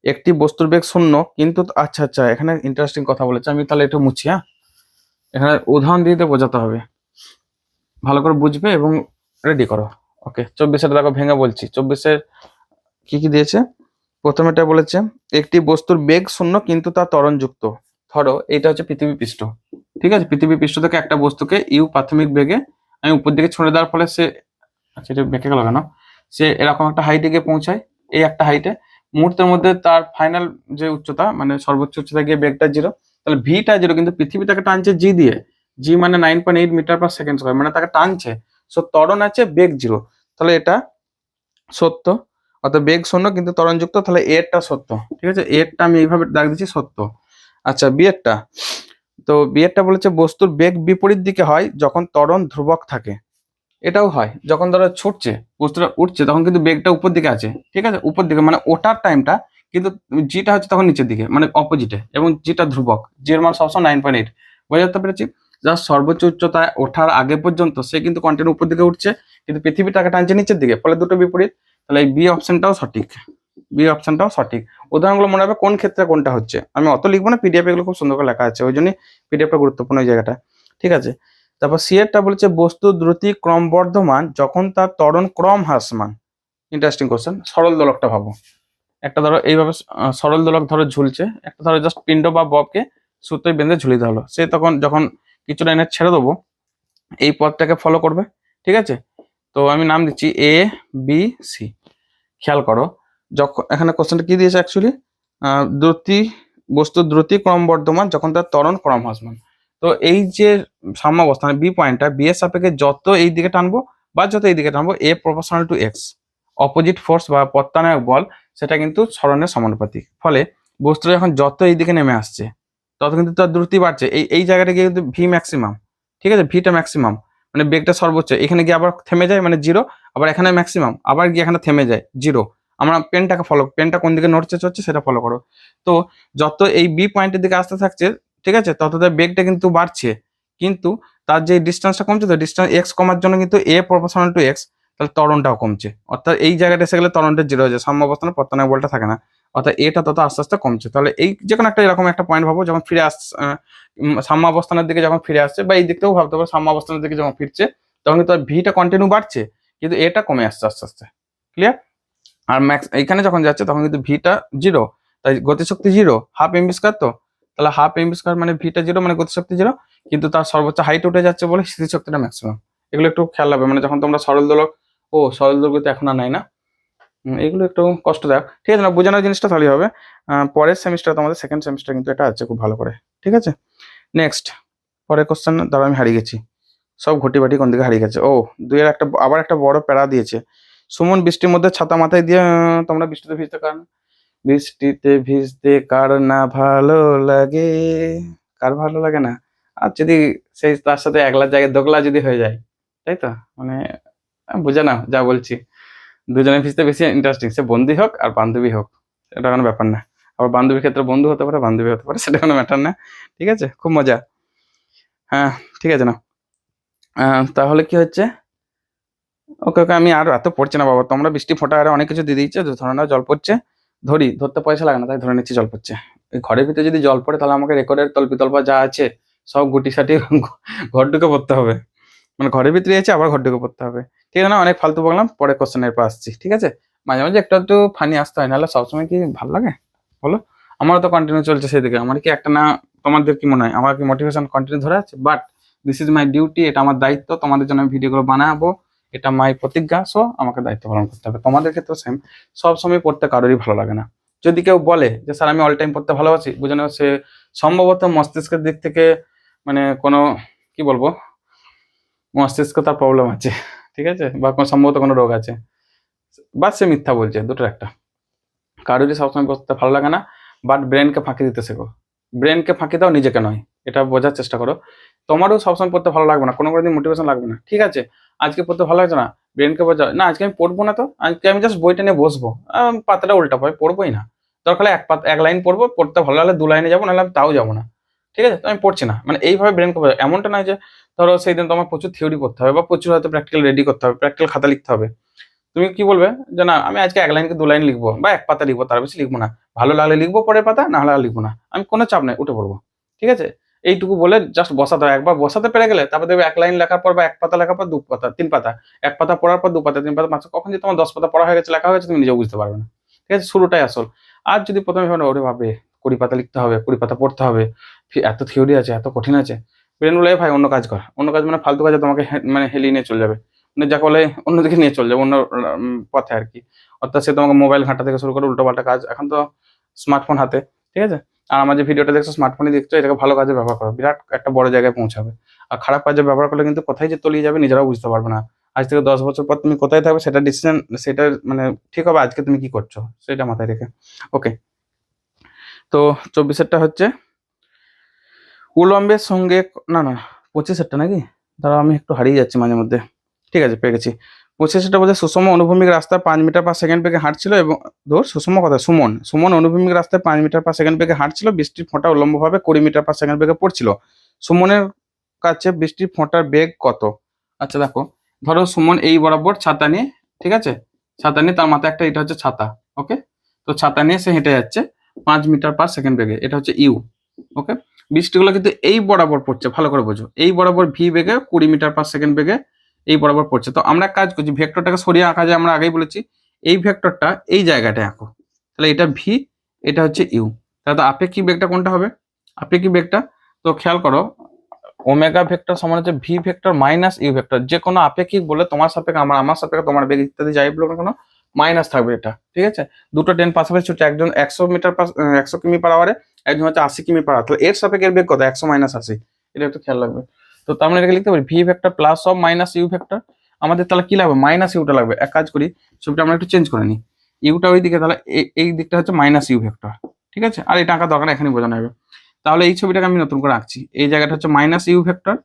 একটি বস্তুর বেগ 0 কিন্তু, আচ্ছা আচ্ছা, এখানে ইন্টারেস্টিং কথা বলেছে, আমি তাহলে একটু মুছি। হ্যাঁ, এখানে উদাহরণ দিয়ে বোঝাতে হবে, ভালো করে বুঝবে এবং রেডি করো। ওকে, 24-এর দেখো ভেঙে বলছি। 24-এর কি কি দিয়েছে, প্রথমেটা বলেছে একটি বস্তুর বেগ 0 কিন্তু তা ত্বরণযুক্ত। ধরো এটা হচ্ছে পৃথিবী পৃষ্ঠ, ঠিক আছে, পৃথিবী পৃষ্ঠ থেকে একটা বস্তুকে ইউ প্রাথমিক বেগে আমি উপর দিকে ছুঁড়ে দেওয়ার ফলে সে, আচ্ছা এটা বেঁকে গেল কেন, সে এরকম একটা হাইটে গিয়ে পৌঁছায়, এই একটা হাইটে, মুহূর্তের মধ্যে তার ফাইনাল যে উচ্চতা মানে সর্বোচ্চ উচ্চতা গিয়ে বেগটা 0, তাহলে ভিটা 0, কিন্তু পৃথিবী তাকে টানছে জি দিয়ে, জি মানে 9.8 মিটার পার সেকেন্ড স্কয়ার, মানে তাকে টানছে, সো ত্বরণ আছে, বেগ 0, তাহলে এটা সত্য, অর্থাৎ বেগ 0 কিন্তু ত্বরণযুক্ত, তাহলে এরটা সত্য, ঠিক আছে, এরটা আমি এইভাবে দাগ দিচ্ছি সত্য। আচ্ছা বিয়েরটা, তো বিয়েরটা বলেছে বস্তুর বেগ বিপরীত দিকে হয় যখন ত্বরণ ধ্রুবক থাকে, এটাও হয় যখন ধরো ছুটছে বস্তুটা উঠছে তখন কিন্তু বেগটা উপর দিকে আছে, ঠিক আছে, উপর দিকে মানে ওঠার টাইমটা, কিন্তু জিটা হচ্ছে তখন নিচের দিকে মানে অপোজিটে, এবং জিটা ধ্রুবক, জি এর মান সবসময় 9.8, বোঝাতে পেরেছি। যার সর্বোচ্চ উচ্চতায় ওঠার আগে পর্যন্ত সে কিন্তু কন্টিনিউ উপর দিকে উঠছে, কিন্তু পৃথিবীটাকে টানছে নিচের দিকে, ফলে দুটো বিপরীত, তাহলে এই বি অপশনটাও সঠিক, বি অপশনটাও সঠিক। উদাহরণগুলো মনে হবে কোন ক্ষেত্রে কোনটা হচ্ছে, আমি অত লিখবো না, পিডিএফ এগুলো খুব সুন্দর করে লেখা আছে, ওই জন্যই পিডিএফটা গুরুত্বপূর্ণ ওই জায়গাটা, ঠিক আছে। তারপর সি এরটা বলেছে বস্তু দ্রুতি ক্রমবর্ধমান যখন তার ত্বরণ ক্রম হ্রাসমান। Interesting question. সরল দোলকটা ভাবো, একটা ধরো এইভাবে সরল দোলক ধরো ঝুলছে, একটা ধরো জাস্ট পিণ্ড বা ববকে সুতোয় বেঁধে ঝুলিয়ে দেওয়া হলো। সে তখন যখন কিছুটা এনে ছেড়ে দেবো, এই পথটাকে ফলো করবে, ঠিক আছে। তো আমি নাম দিচ্ছি এ বি সি। খেয়াল করো, যখন এখানে কোশ্চেনটা কি দিয়েছে অ্যাকচুয়ালি, দ্রুতি বস্তুর দ্রুতি ক্রমবর্ধমান যখন তার ত্বরণ ক্রমহ্রাসমান। তো এই যে সাম্যাবস্থানে বি পয়েন্টটা, বি এর সাপেক্ষে যত এই দিকে টানবো বা যত এই দিকে টানবো, A proportional to X, opposite force বা প্রত্যানায়ক বল সেটা কিন্তু সরণের সমানুপাতিক। ফলে বস্তু যখন যত এই দিকে নেমে আসছে তত কিন্তু তার দ্রুতি বাড়ছে। এই জায়গাটা গিয়ে কিন্তু ভি ম্যাক্সিমাম, ঠিক আছে, ভিটা ম্যাক্সিমাম, মানে বেগটা সর্বোচ্চ। এখানে গিয়ে আবার থেমে যায় মানে জিরো, আবার এখানে ম্যাক্সিমাম, আবার গিয়ে এখানে থেমে যায় জিরো। আমরা পেনটাকে ফলো, পেনটা কোন দিকে নড়ছে চড়ছে সেটা ফলো করো। তো যত এই বি পয়েন্টের দিকে আসতে থাকছে, ঠিক আছে, তত তার বেগটা কিন্তু বাড়ছে, কিন্তু তার যে ডিস্টেন্সটা কমছে, তো ডিস্টেন্স এক্স কমার জন্য কিন্তু এ প্রপোর্শনাল টু এক্স, তাহলে ত্বরণটাও কমছে। অর্থাৎ এই জায়গাটা এসে গেলে ত্বরণটা জিরো হয়ে যায়, সাম্যাবস্থানে প্রত্যানায়ক বলটা থাকে না, অর্থাৎ এটা তত আস্তে আস্তে কমছে। তাহলে এই যে কোনো একটা এরকম একটা পয়েন্ট ভাবো, যখন ফিরে আসছে সাম্যাবস্থানের দিকে যখন ফিরে আসছে, বা এই দিক থেকেও ভাবতে পারো সাম্যাবস্থানের দিকে যখন ফিরছে, তখন কিন্তু ভিটা কন্টিনিউ বাড়ছে, কিন্তু এটা কমে আসছে আস্তে আস্তে। ক্লিয়ার? আর ম্যাক্স এইখানে যখন যাচ্ছে তখন কিন্তু ভিটা জিরো, তাই গতিশক্তি জিরো, হাফ এমবি স্কয়ার। তো তাহলে হাফ এমবি স্কয়ার মানে ভিটা জিরো মানে গতিশক্তি জিরো, কিন্তু তার সর্বোচ্চ হাইট উঠে যাচ্ছে বলে স্থিতিশক্তিটা ম্যাক্সিমাম। এগুলো একটু খেয়াল রাখবে, মানে যখন তোমরা সরল দোলক, ও সরল দোলক তো এখন আর নাই না, এগুলো একটু কষ্টদায়ক, ঠিক আছে না, বোঝানোর জিনিসটা তাহলেই হবে। পরের সেমিস্টার তোমাদের সেকেন্ড সেমিস্টার কিন্তু এটা আছে খুব ভালো করে, ঠিক আছে। নেক্সট পরের কোশ্চেন, ধরো আমি হারিয়ে গেছি, সব ঘটি বাটি কোন দিকে হারিয়ে গেছে। ও দুইয়ের একটা আবার একটা বড় প্যারা দিয়েছে। সুমন বৃষ্টির মধ্যে ছাতা মাথায় দিয়ে, তোমরা বৃষ্টিতে ভিজতে কার, বৃষ্টিতে ভিজতে কার না ভালো লাগে, কার ভালো লাগে না। আর যদি সেই তার সাথে একলা জায়গায় দোকলা যদি হয়ে যায়, তাই তো, মানে বুঝে না যা বলছি। দুজনে ভিজতে বেশি ইন্টারেস্টিং, সে বন্ধু হোক আর বান্ধবী হোক, এটা কোনো ব্যাপার না। আবার বান্ধবীর ক্ষেত্রে বন্ধু হতে পারে, বান্ধবী হতে পারে, সেটা কোনো ম্যাটার না, ঠিক আছে, খুব মজা। হ্যাঁ ঠিক আছে না, তাহলে কি হচ্ছে, ওকে ওকে, আমি আর এত পড়ছি না বাবা, তোমরা বৃষ্টি ফোটা আর অনেক কিছু দিয়ে দিচ্ছে, ধরে নাও জল পড়ছে, ধরতে পয়সা লাগে না তাই ধরে নিচ্ছি জল পড়ছে। এই ঘরের ভিতরে যদি জল পড়ে তাহলে আমাকে রেকর্ডের তল্পা যা আছে সব গুটি সাটি ঘর ঢুকে পড়তে হবে, মানে ঘরের ভিতরে আছে আবার ঘর ঢুকে পড়তে হবে, ঠিক আছে না। অনেক ফালতু বললাম, পরে কোশ্চেনের পর আসছি, ঠিক আছে। মাঝে মাঝে একটু একটু ফানি আসতে হয়, নাহলে সবসময় কি ভালো লাগে বলো। আমারও তো কন্টিনিউ চলছে সেদিকে, আমার কি একটা না, তোমাদের কি মনে হয় আমার কি মোটিভেশন কন্টিনিউ ধরে আছে? But this is my duty, এটা আমার দায়িত্ব, তোমাদের জন্য আমি ভিডিওগুলো বানাবো, এটা মাই প্রতিজ্ঞা। সো আমাকে দায়িত্ব পালন করতে হবে। তোমাদের ক্ষেত্রে সেম, সব সময় পড়তে কারোরই ভালো লাগে না। যদি কেউ বলে যে স্যার আমি অল টাইম পড়তে ভালোবাসি, বুঝে নেওয়া সে সম্ভবত মস্তিষ্কের দিক থেকে মানে কোনো কি বলবো, মস্তিষ্ক তার প্রবলেম আছে, ঠিক আছে, বা কোনো সম্ভবত কোনো রোগ আছে, বা সে মিথ্যা বলছে, দুটোর একটা। কারোরই সবসময় পড়তে ভালো লাগে না, বাট ব্রেনকে ফাঁকি দিতে শেখো। ব্রেনকে ফাঁকি দাও, নিজেকে নয়, এটা বোঝার চেষ্টা করো। তোমারও সবসময় পড়তে ভালো লাগবে না, কোনো দিন মোটিভেশন লাগবে না, ঠিক আছে। আজকে পড়তে ভালো লাগছে না, ব্রেনকে বোঝাও না আজকে আমি পড়বো না, তো আজকে আমি জাস্ট বইটা নিয়ে বসবো, পাতাটা উল্টা পাই, পড়বোই না। দরকার হলে এক লাইন পড়বো, পড়তে ভালো লাগলে 2 লাইনে যাবো, নাহলে আমি তাও যাবো না, ঠিক আছে। তো আমি পড়ছি না, মানে এইভাবে ব্রেনকে বোঝাও। এমনটা নয় যে ধরো সেই দিন তোমার প্রচুর থিওরি করতে হবে, বা প্রচুর হয়তো প্র্যাকটিক্যাল রেডি করতে হবে, প্র্যাকটিক্যাল খাতা লিখতে হবে। তুমি কি বলবে যে না আমি আজকে 1 লাইনকে 2 লাইন লিখবো, বা 1 পাতা লিখবো, তার বেশি লিখবো না, ভালো লাগলে লিখবো পরের পাতা, না হলে আর লিখবো না, আমি কোনো চাপ নাই, উঠে পড়বো, ঠিক আছে। এইটুকু বলে জাস্ট বসাতে হয়, একবার বসাতে পেরে গেলে তারপর দেখবে 1 লাইন লেখার পর বা 1 পাতা লেখার পর 2 পাতা 3 পাতা, 1 পাতা পড়ার পর 2 পাতা 3 পাতা 5, কখন যে তোমার 10 পাতা পড়া হয়ে গেছে, লেখা হয়ে গেছে, তুমি নিজেও বুঝতে পারবে না, ঠিক আছে। শুরুটাই আসল। আর যদি প্রথমে ভাবে ওরে ভাবে 20 পাতা লিখতে হবে, 20 পাতা পড়তে হবে, এত থিওরি আছে, এত কঠিন আছে, ব্রেন বলে ভাই অন্য কাজ কর, অন্য কাজ মানে ফালতু কাজে তোমাকে মানে হেলিয়ে নিয়ে চলে যাবে, মানে যাকে বলে অন্যদিকে নিয়ে চলে যাবে, অন্য পথে আর কি। অর্থাৎ সে তোমাকে মোবাইল ঘাঁটা থেকে শুরু করে উল্টোপাল্টা কাজ, এখন তো স্মার্টফোন হাতে, ঠিক আছে। আর আমার যে ভিডিওটা দেখছো স্মার্টফোনে দেখছো, এটাকে ভালো কাজে ব্যবহার করো, বিরাট একটা বড় জায়গায় পৌঁছাবে। আর খারাপ কাজে ব্যবহার করলে কিন্তু কোথায় যে তলিয়ে যাবে নিজেরাও বুঝতে পারবে না। আজ থেকে 10 বছর পর তুমি কোথায় থাকবে সেটা ডিসিশন, সেটা মানে ঠিক হবে আজকে তুমি কি করছো সেটা মাথায় রেখে। ওকে, তো 24-এরটা হচ্ছে উলম্বের সঙ্গে, না না 25-এরটা নাকি, দাঁড়াও আমি একটু হারিয়ে যাচ্ছি মাঝে মধ্যে, ঠিক আছে পেয়ে গেছি। 25-এরটা বলছে সুষম অনুভূমিক রাস্তায় 5 মিটার পার সেকেন্ড বেগে হাঁটছিল, এবং সুষম কথা সুমন অনুভূমিক রাস্তায় 5 মিটার পার সেকেন্ড বেগে হাঁটছিল, বৃষ্টির ফোঁটা উলম্বভাবে 20 মিটার পার সেকেন্ড বেগে পড়ছিল। সুমনের কাছে বৃষ্টির ফোঁটার বেগ কত? আচ্ছা দেখো, ধরো সুমন এই বরাবর ছাতা নিয়ে, ঠিক আছে, ছাতা নিয়ে, তার মাথায় একটা, এটা হচ্ছে ছাতা, ওকে। তো ছাতা নিয়ে সে হেঁটে যাচ্ছে 5 মিটার পার সেকেন্ড বেগে, এটা হচ্ছে ইউ, ওকে। বৃষ্টিগুলো কিন্তু এই বরাবর পড়ছে, ভালো করে বোঝো, এই বরাবর ভি বেগে 20 মিটার পার সেকেন্ড বেগে এই বরাবর পড়ছে। তো আমরা কাজ করছি, ভেক্টরটাকে সরিয়ে আঁকা যায়, আমরা আগেই বলেছি এই ভেক্টরটা এই জায়গাটায় আঁকো, তাহলে এটা ভি, এটা হচ্ছে ইউ, তাহলে তো আপেক্ষিক বেগটা কোনটা হবে? আপেক্ষিক বেগটা তো খেয়াল করো, ওমেগা ভেক্টর সমান হচ্ছে V vector minus U vector. যে কোনো আপেক্ষিক বলে তোমার সাপেক্ষে আমার সাপেক্ষে তোমার বেগ ইত্যাদি যাই বলো না কেন মাইনাস থাকবে এটা, ঠিক আছে। দুটো ট্রেন পাশাপাশি ছুটছে, একজন 100 কিমি পার আওয়ারে, একজন হচ্ছে 80 কিমি পার আওয়ার, তাহলে এর সাপেক্ষে এর বেগ কত 100 মাইনাস 80, এটা একটু খেয়াল রাখবে। তো তার মানে এটাকে লিখতে পারি V vector plus of minus U vector. আমাদের তাহলে কি লাগবে মাইনাস ইউটা লাগবে। এক কাজ করি, ছবিটা আমরা একটু চেঞ্জ করে নিই, ইউটা ওই দিকে, তাহলে এই দিকটা হচ্ছে মাইনাস ইউ ভেক্টর, ঠিক আছে। আর এই টাকা দরকার এখানে বোঝানো হবে। তাহলে এই ছবিটাকে আমি নতুন করে আঁকছি, এই জায়গাটা হচ্ছে মাইনাস ইউ ভেক্টর,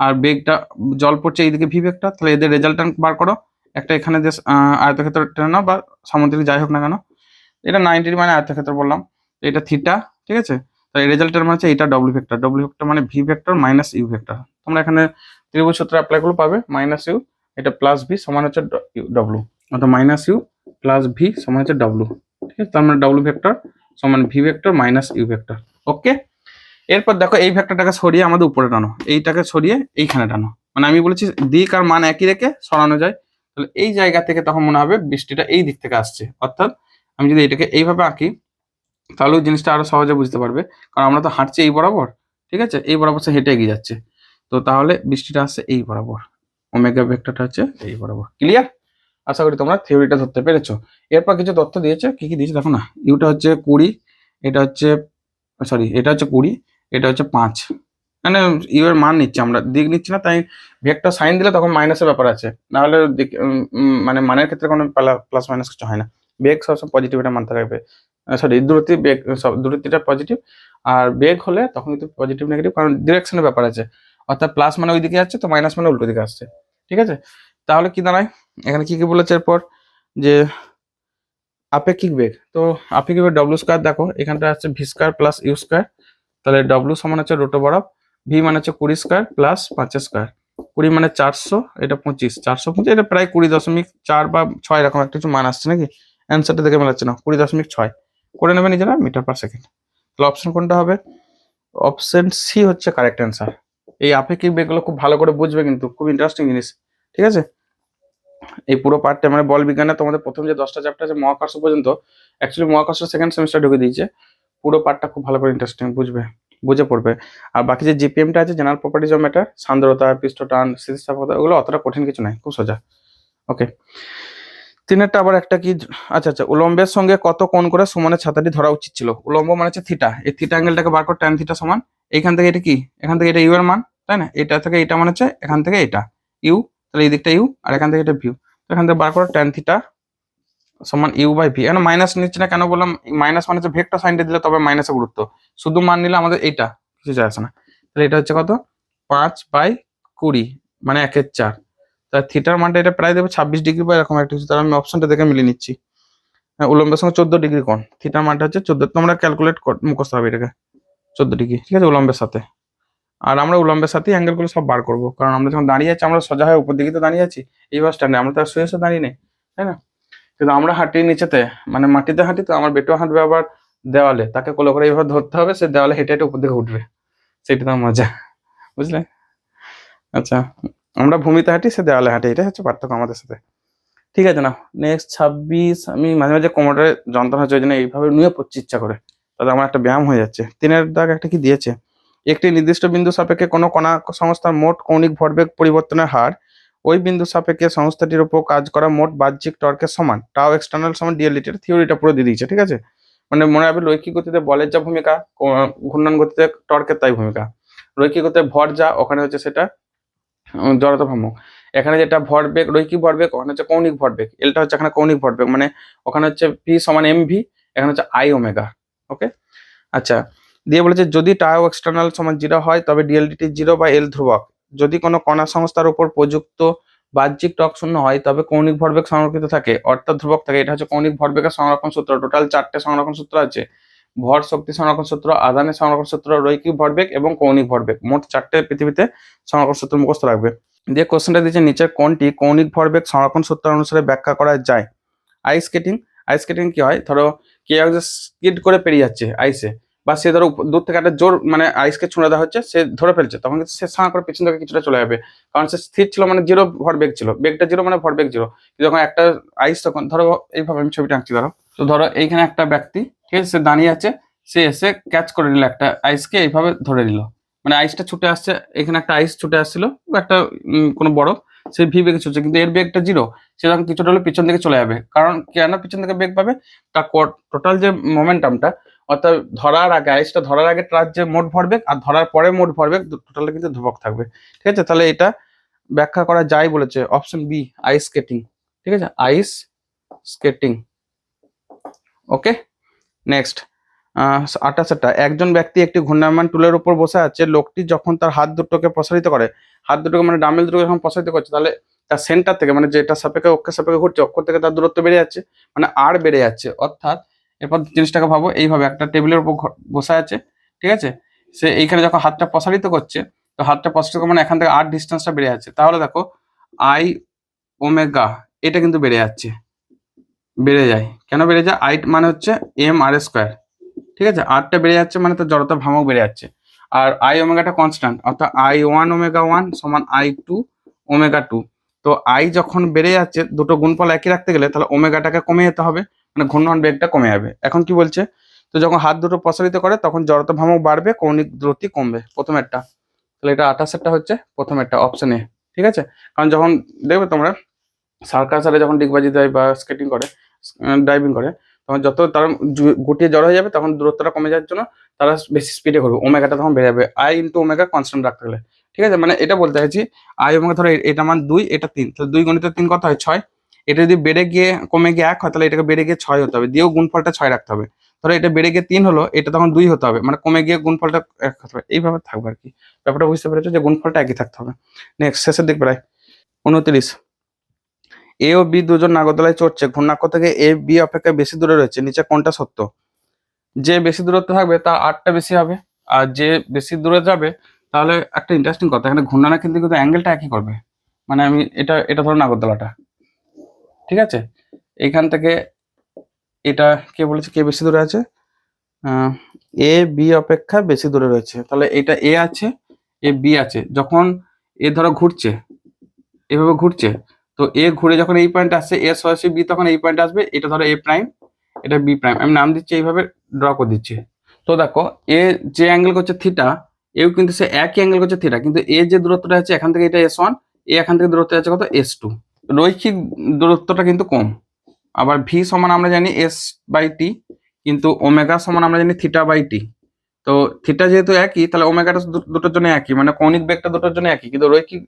আর বেগটা জল পড়ছে এইদিকে ভি ভেক্টর। তাহলে এদের রেজাল্টেন্ট বার করো, একটা এখানে যে আয়তক্ষেত্র টেনে নাও বা সামুদ্রিক যাই হোক না কেন, এটা 90 মানে আয়তক্ষেত্র বললাম, এটা থিটা, ঠিক আছে। তাহলে রেজাল্টের মানে হচ্ছে এটা ডব্লিউ ভেক্টর মানে V vector minus U vector. তোমরা এখানে ত্রিভুজ সূত্র অ্যাপ্লাই করলে পাবে মাইনাস ইউ, এটা প্লাস ভি সমান হচ্ছে ডব্লিউ, অর্থাৎ মাইনাস ইউ প্লাস ভি সমান হচ্ছে ডব্লিউ, ঠিক আছে। তার মানে ডব্লিউ ভেক্টর সমান V vector minus U vector. Okay, এরপর দেখো এই ভেক্টরটাকে সরিয়ে আমাদের উপরে টানো, এইটাকে সরিয়ে এইখানে টানো, মানে আমি বলেছি দিক আর মান একই রেখে সরানো যায়। তাহলে এই জায়গা থেকে তখন মনে হবে বৃষ্টিটা এই দিক থেকে আসছে, অর্থাৎ আমি যদি এটাকে এইভাবে আঁকি তাহলে ওই জিনিসটা আরো সহজে বুঝতে পারবে, কারণ আমরা তো হাঁটছি এই বরাবর, ঠিক আছে, এই বরাবর সে হেঁটে এগিয়ে যাচ্ছে। তো তাহলে বৃষ্টিটা আসছে এই বরাবর, ওমেগা ভেক্টরটা হচ্ছে এই বরাবর। ক্লিয়ার? আশা করি তোমরা থিওরিটা ধরতে পেরেছো। এরপর কিছু তথ্য দিয়েছে, কি কি দিয়েছে দেখো না। ইউটা হচ্ছে 20, এটা হচ্ছে সরি এটা হচ্ছে 20, এটা হচ্ছে 5, মানে ইউ এর মান নিচ্ছে আমরা, দিক নিচ্ছি না, তাই ভেক্টর সাইন দিলে তখন মাইনাসের ব্যাপার আছে, নাহলে মানে মানের ক্ষেত্রে কোনো প্লাস মাইনাস কিছু হয় না। বেগ সবসময় পজিটিভ এটা মানতে রাখবে, সরি দূরত্ব বেগ দূরত্বটা পজিটিভ, আর বেগ হলে তখন কিন্তু পজিটিভ নেগেটিভ, কারণ ডিরেকশনের ব্যাপার আছে, অর্থাৎ প্লাস মানে ওই দিকে যাচ্ছে তো মাইনাস মানে উল্টো দিকে আসছে, ঠিক আছে। তাহলে কি দাঁড়ায় এখানে কি কি বলেছে এরপর, যে আপেক্ষিক বেগ, তো আপেক্ষিক বেগ ডব্লিউ স্কয়ার, দেখো এখানটা আছে V square plus U square, তাহলে ডব্লিউ সমান হচ্ছে রুট ওভার অফ ভি মানে হচ্ছে 20 স্কয়ার প্লাস 5 স্কয়ার, 20 মানে 400, এটা 25, 425, এটা প্রায় 20.4 বা 6 এরকম একটা কিছু মান আসছে নাকি, অ্যান্সারটা দেখে মেলাচ্ছে না, 20.6 করে নেবে নিজেরা মিটার পার সেকেন্ড। তাহলে অপশন কোনটা হবে, অপশন সি হচ্ছে কারেক্ট অ্যান্সার। এই আপেক্ষিক বেগগুলো খুব ভালো করে বুঝবে, কিন্তু খুব ইন্টারেস্টিং জিনিস, ঠিক আছে। এই পুরো পার্টটা মানে বল বিজ্ঞানে তোমাদের প্রথম যে 10টা চ্যাপ্টার আছে মহাকর্ষ পর্যন্ত, অ্যাকচুয়ালি মহাকর্ষ সেকেন্ড সেমিস্টার ঢুকে দিয়েছে, পুরো পার্টটা খুব ভালো করে ইন্টারেস্টিং বুঝবে, বুঝে পড়বে। আর বাকি যে জিপিএমটা আছে জেনারেল প্রপার্টিজ অফ ম্যাটার, সান্দ্রতা, পৃষ্ঠটান, স্থিতিস্থাপকতা, ওগুলো অতটা কঠিন কিছু নাই, খুব সোজা। ওকে, তিনেরটা আবার একটা কি, আচ্ছা উলম্বের সঙ্গে কত কোণ করে সমানের ছাতাটি ধরা উচিত ছিল। উলম্ব মানে হচ্ছে থিটা, এই থিটা অ্যাঙ্গেলটাকে বার কর, ট্যান থিটা সমান এইখান থেকে এটা কি, এখান থেকে এটা ইউ এর মান, তাই না, এটা থেকে এটা মানে হচ্ছে এখান থেকে এটা ইউ, তাহলে এই দিকটা ইউ আর এখান থেকে এটা ভিউ, তো এখান থেকে বার করো ট্যান থিটা সমান ইউ বাই ভি। এখন মাইনাস নিচ্ছে না কেন বললাম, মাইনাস মানে হচ্ছে ভেক্টর সাইনটা দিলে তবে মাইনাসের গুরুত্ব, শুধু মান নিলে আমাদের এইটা কিছু যায় আসে না। তাহলে এটা হচ্ছে কত 5/20 মানে 1/4, তাহলে থিটার মানটা এটা প্রায় দেবে 26 ডিগ্রি বা এরকম একটা কিছু, তাহলে আমি অপশনটা দেখে মিলিয়ে নিচ্ছি। উলম্বের সঙ্গে 14 ডিগ্রি কোণ, থিটার মানটা হচ্ছে 14, তোমরা ক্যালকুলেট মুখস্থ হবে এটাকে 14 ডিগ্রি, ঠিক আছে, উলম্বের সাথে। আর আমরা উলম্বের সাথে অ্যাঙ্গেলগুলো সব বার করবো, কারণ আমরা যখন দাঁড়িয়ে আছি আমরা সোজা হয়ে উপর দিকে তো দাঁড়িয়ে আছি এই বাস স্ট্যান্ডে, আমরা তো আর শুয়ে দাঁড়িয়ে নেই, তাই না। কিন্তু আমরা হাঁটি নিচেতে, মানে মাটিতে হাঁটি, তো আমার বেটো হাঁটবে আবার দেওয়ালে, তাকে কোলে করে এইভাবে ধরতে হবে, সে দেওয়ালে হেঁটে হেঁটে উপর দিকে উঠবে, সেটা তো মজা, বুঝলে। আচ্ছা, আমরা ভূমিতে হাঁটি, সে দেওয়ালে হাঁটে, এটা হচ্ছে পার্থক্য আমাদের সাথে, ঠিক আছে না। নেক্সট 26, আমি মাঝে মাঝে কোমরে যন্ত্রণা হচ্ছে ওই জন্য এইভাবে নিয়ে পড়ছি ইচ্ছা করে, তাহলে আমার একটা ব্যায়াম হয়ে যাচ্ছে। তিনের দাগ একটা কি দিয়েছে, একটি নির্দিষ্ট বিন্দু সাপেক্ষে কোনো কণা সংস্থার মোট কৌণিক ভরবেগ পরিবর্তনের হার ওই বিন্দু সাপেক্ষে সংস্থাটির উপর কাজ করা মোট বাহ্যিক টর্কের সমান, টাও এক্সটার্নাল সমান ডিএলইটি, থিওরিটা পুরো দিয়ে দিয়েছে, ঠিক আছে। মানে মনে রাখবে লৈখিক গতিতে বলের যা ভূমিকা, ঘূর্ণন গতিতে টর্কের তাই ভূমিকা, রৈখিক গতিতে ভর যা ওখানে হচ্ছে সেটা জড়তা ভ্রামক, এখানে যেটা ভরবেগ রৈখিক ভরবেগ ওখানে হচ্ছে কৌণিক ভরবেগ, এলটা হচ্ছে এখানে কৌণিক ভরবেগ, মানে ওখানে হচ্ছে পি সমান এম ভি, এখানে হচ্ছে আই ওমেগা। ওকে, আচ্ছা, দিয়ে বলেছে যদি টাও এক্সটার্নাল সমান 0 হয় তবে ডিএলডিটি 0 বা এল ধ্রুবক, যদি কোনো কণা সংস্থার উপর প্রযুক্ত বাহ্যিক টর্ক শূন্য হয় তবে কৌণিক ভরবেগ সংরক্ষিত থাকে, অর্থাৎ ধ্রুবক থাকে। এটা হচ্ছে কৌণিক ভরবেগের সংরক্ষণ সূত্র, টোটাল 4টে সংরক্ষণ সূত্র আছে, ভর শক্তি সংরক্ষণ সূত্র, আধানের সংরক্ষণ সূত্র, রৈখিক ভরবেগ এবং কৌণিক ভরবেগ, মোট 4টে পৃথিবীতে সংরক্ষণ সূত্র মুখস্থ রাখবে। দিয়ে কোশ্চেনটা দিয়েছে নিচের কোনটি কৌণিক ভরবেগ সংরক্ষণ সূত্র অনুসারে ব্যাখ্যা করা যায়। আইস স্কেটিং, আইস স্কেটিং কি হয়, ধরো কে স্কিড করে পেরিয়ে যাচ্ছে আইসে, বা সে ধরো দূর থেকে একটা জোর মানে আইসকে ছুঁড়ে দেওয়া হচ্ছে, সে ধরে ফেলছে, তখন কিন্তু সে সাঁ করে পিছন থেকে কিছুটা চলে যাবে, কারণ সে স্থির ছিল মানে 0 ভরবেগ ছিল, বেগটা 0 মানে ভরবেগ 0, যখন একটা আইস তখন ধরো এইভাবে আমি ছবিটা আঁকছি, ধরো তো ধরো এইখানে একটা ব্যক্তি, ঠিক আছে, সে দাঁড়িয়ে আছে, সে এসে ক্যাচ করে নিল একটা আইসকে, এইভাবে ধরে নিল, মানে আইসটা ছুটে আসছে, এখানে একটা আইস ছুটে আসছিল বা একটা কোনো বরফ, সে ভি বেগে ছুটছে, কিন্তু এর বেগটা জিরো। সে যখন কিছুটা হলে পিছন দিকে চলে যাবে, কারণ কেন পিছন দিকে বেগ পাবে, তার টোটাল যে মোমেন্টামটা, অর্থাৎ ধরার আগে আইসটা ধরার আগে তার যে মোট ভরবেগ আর ধরার পরে মোট ভরবেগ টোটালটা কিন্তু ধ্রুবক থাকবে। ঠিক আছে, তাহলে এটা ব্যাখ্যা করা যায় বলেছে অপশন বি, আইস স্কেটিং। ঠিক আছে, আইস স্কেটিং। ওকে, নেক্সট 28টা, একজন ব্যক্তি একটি ঘূর্ণায়মান টুলের উপর বসে আছে, লোকটি যখন তার হাত দুটোকে প্রসারিত করে, হাত দুটোকে মানে ডাম্বেল দুটোকে যখন প্রসারিত করছে, তাহলে তার সেন্টার থেকে, মানে যেটা সাপেক্ষে অক্ষের সাপেক্ষে ঘুরছে, অক্ষ থেকে তার দূরত্ব বেড়ে যাচ্ছে, মানে আর বেড়ে যাচ্ছে। অর্থাৎ এরপর জিনিসটাকে ভাবো এইভাবে, একটা টেবিলের উপর বসে আছে, ঠিক আছে, সে এইখানে যখন হাতটা প্রসারিত করছে, তো হাতটা প্রসারিত মানে এখান থেকে আর ডিস্টেন্সটা বেড়ে যাচ্ছে, তাহলে দেখো আই ওমেগা এটা কিন্তু বেড়ে যাচ্ছে, বেড়ে যায়। কেন বেড়ে যায়? আই মানে হচ্ছে এম আর স্কোয়ার। ঠিক আছে, আরটা বেড়ে যাচ্ছে মানে তার জড়তা ভ্রামক বেড়ে যাচ্ছে। আর আই ওমেগাটা কনস্ট্যান্ট, অর্থাৎ আই ওয়ান ওমেগা ওয়ান সমান আই টু ওমেগা টু। তো আই যখন বেড়ে যাচ্ছে, দুটো গুণফল একই রাখতে গেলে তাহলে ওমেগাটাকে কমে যেতে হবে, মানে ঘূর্ণন বেগটা কমে যাবে। এখন কি বলছে, তো যখন হাত দুটো প্রসারিত করে তখন জড়তা ভ্রামক বাড়বে, কৌণিক দ্রুতি কমবে, প্রথমেরটা। তাহলে এটা 28এরটা হচ্ছে প্রথমেরটা, অপশন এ। ঠিক আছে, কারণ যখন দেখবে তোমরা সার্কাসারে যখন ডিগবাজি দেয় বা স্কেটিং করে, ড্রাইভিং করে, তখন যত তারা গুটিয়ে জড়ো হয়ে যাবে, তখন দূরত্বটা কমে যাওয়ার জন্য তারা বেশি স্পিডে করবে, ওমেগাটা তখন বেড়ে যাবে, আই ইন্টু ওমেগা কনস্ট্যান্ট রাখতে গেলে। ঠিক আছে, মানে এটা বলতে চাইছি, আই ওমেগা ধরো এটা মান 2, এটা 3, তাহলে 2 গুণিত 3 কত হয়? 6। এটা যদি বেড়ে গিয়ে কমে গিয়ে 1 হয়, তাহলে এটাকে বেড়ে গিয়ে 6 হতে হবে, দিয়েও গুণফলটা 6 রাখতে হবে। ধরো এটা বেড়ে গিয়ে 3 হলো, এটা তখন 2 হতে হবে, মানে কমে গিয়ে গুণফলটা 1 হতে হবে, এইভাবে থাকবে আর কি। ব্যাপারটা বুঝতে পেরেছো যে গুণফলটা একই থাকতে হবে। নেক্সট, শেষের দিক প্রায় 29, এ ও বি দুজন নাগরদোলায় চড়ছে, ঘূর্ণাক্ষ থেকে এ বি অপেক্ষা বেশি দূরে রয়েছে, নিচে কোনটা সত্য? যে বেশি দূরত্ব থাকবে তার আরটা বেশি হবে, আর যে বেশি দূরে যাবে, তাহলে একটা ইন্টারেস্টিং কথা, এখানে ঘূর্ণানো কিন্তু কিন্তু অ্যাঙ্গেলটা একই করবে। মানে আমি এটা এটা ধরো নাগরদোলাটা, ঠিক আছে, এইখান থেকে এটা কে বলেছে কে বেশি দূরে আছে? এ বি অপেক্ষা বেশি দূরে রয়েছে, তাহলে এটা এ আছে, এ বি আছে। যখন এ ধরো ঘুরছে, এভাবে ঘুরছে, তো এ ঘুরে যখন এই পয়েন্ট আসছে, এ সরাসরি বি তখন এই পয়েন্ট আসবে, এটা ধরো এ প্রাইম, এটা বি প্রাইম, আমি নাম দিচ্ছি এইভাবে, ড্র করে দিচ্ছি। তো দেখো এ যে অ্যাঙ্গেল করছে থিটা, এও কিন্তু সে একই অ্যাঙ্গেল করছে থিটা, কিন্তু এ যে দূরত্বটা আছে এখান থেকে, এটা S1, এ এখান থেকে দূরত্ব আছে কত? S2। রৈখিক দূরত্বটা কিন্তু কম। আবার ভি সমান আমরা জানি S/T, কিন্তু ওমেগা সমান আমরা জানি θ/T। তো থিটা যেহেতু একই, তাহলে ওমেগাটা দুটোর জন্য একই, মানে কৌণিক বেগটা দুটোর জন্য একই, কিন্তু রৈখিক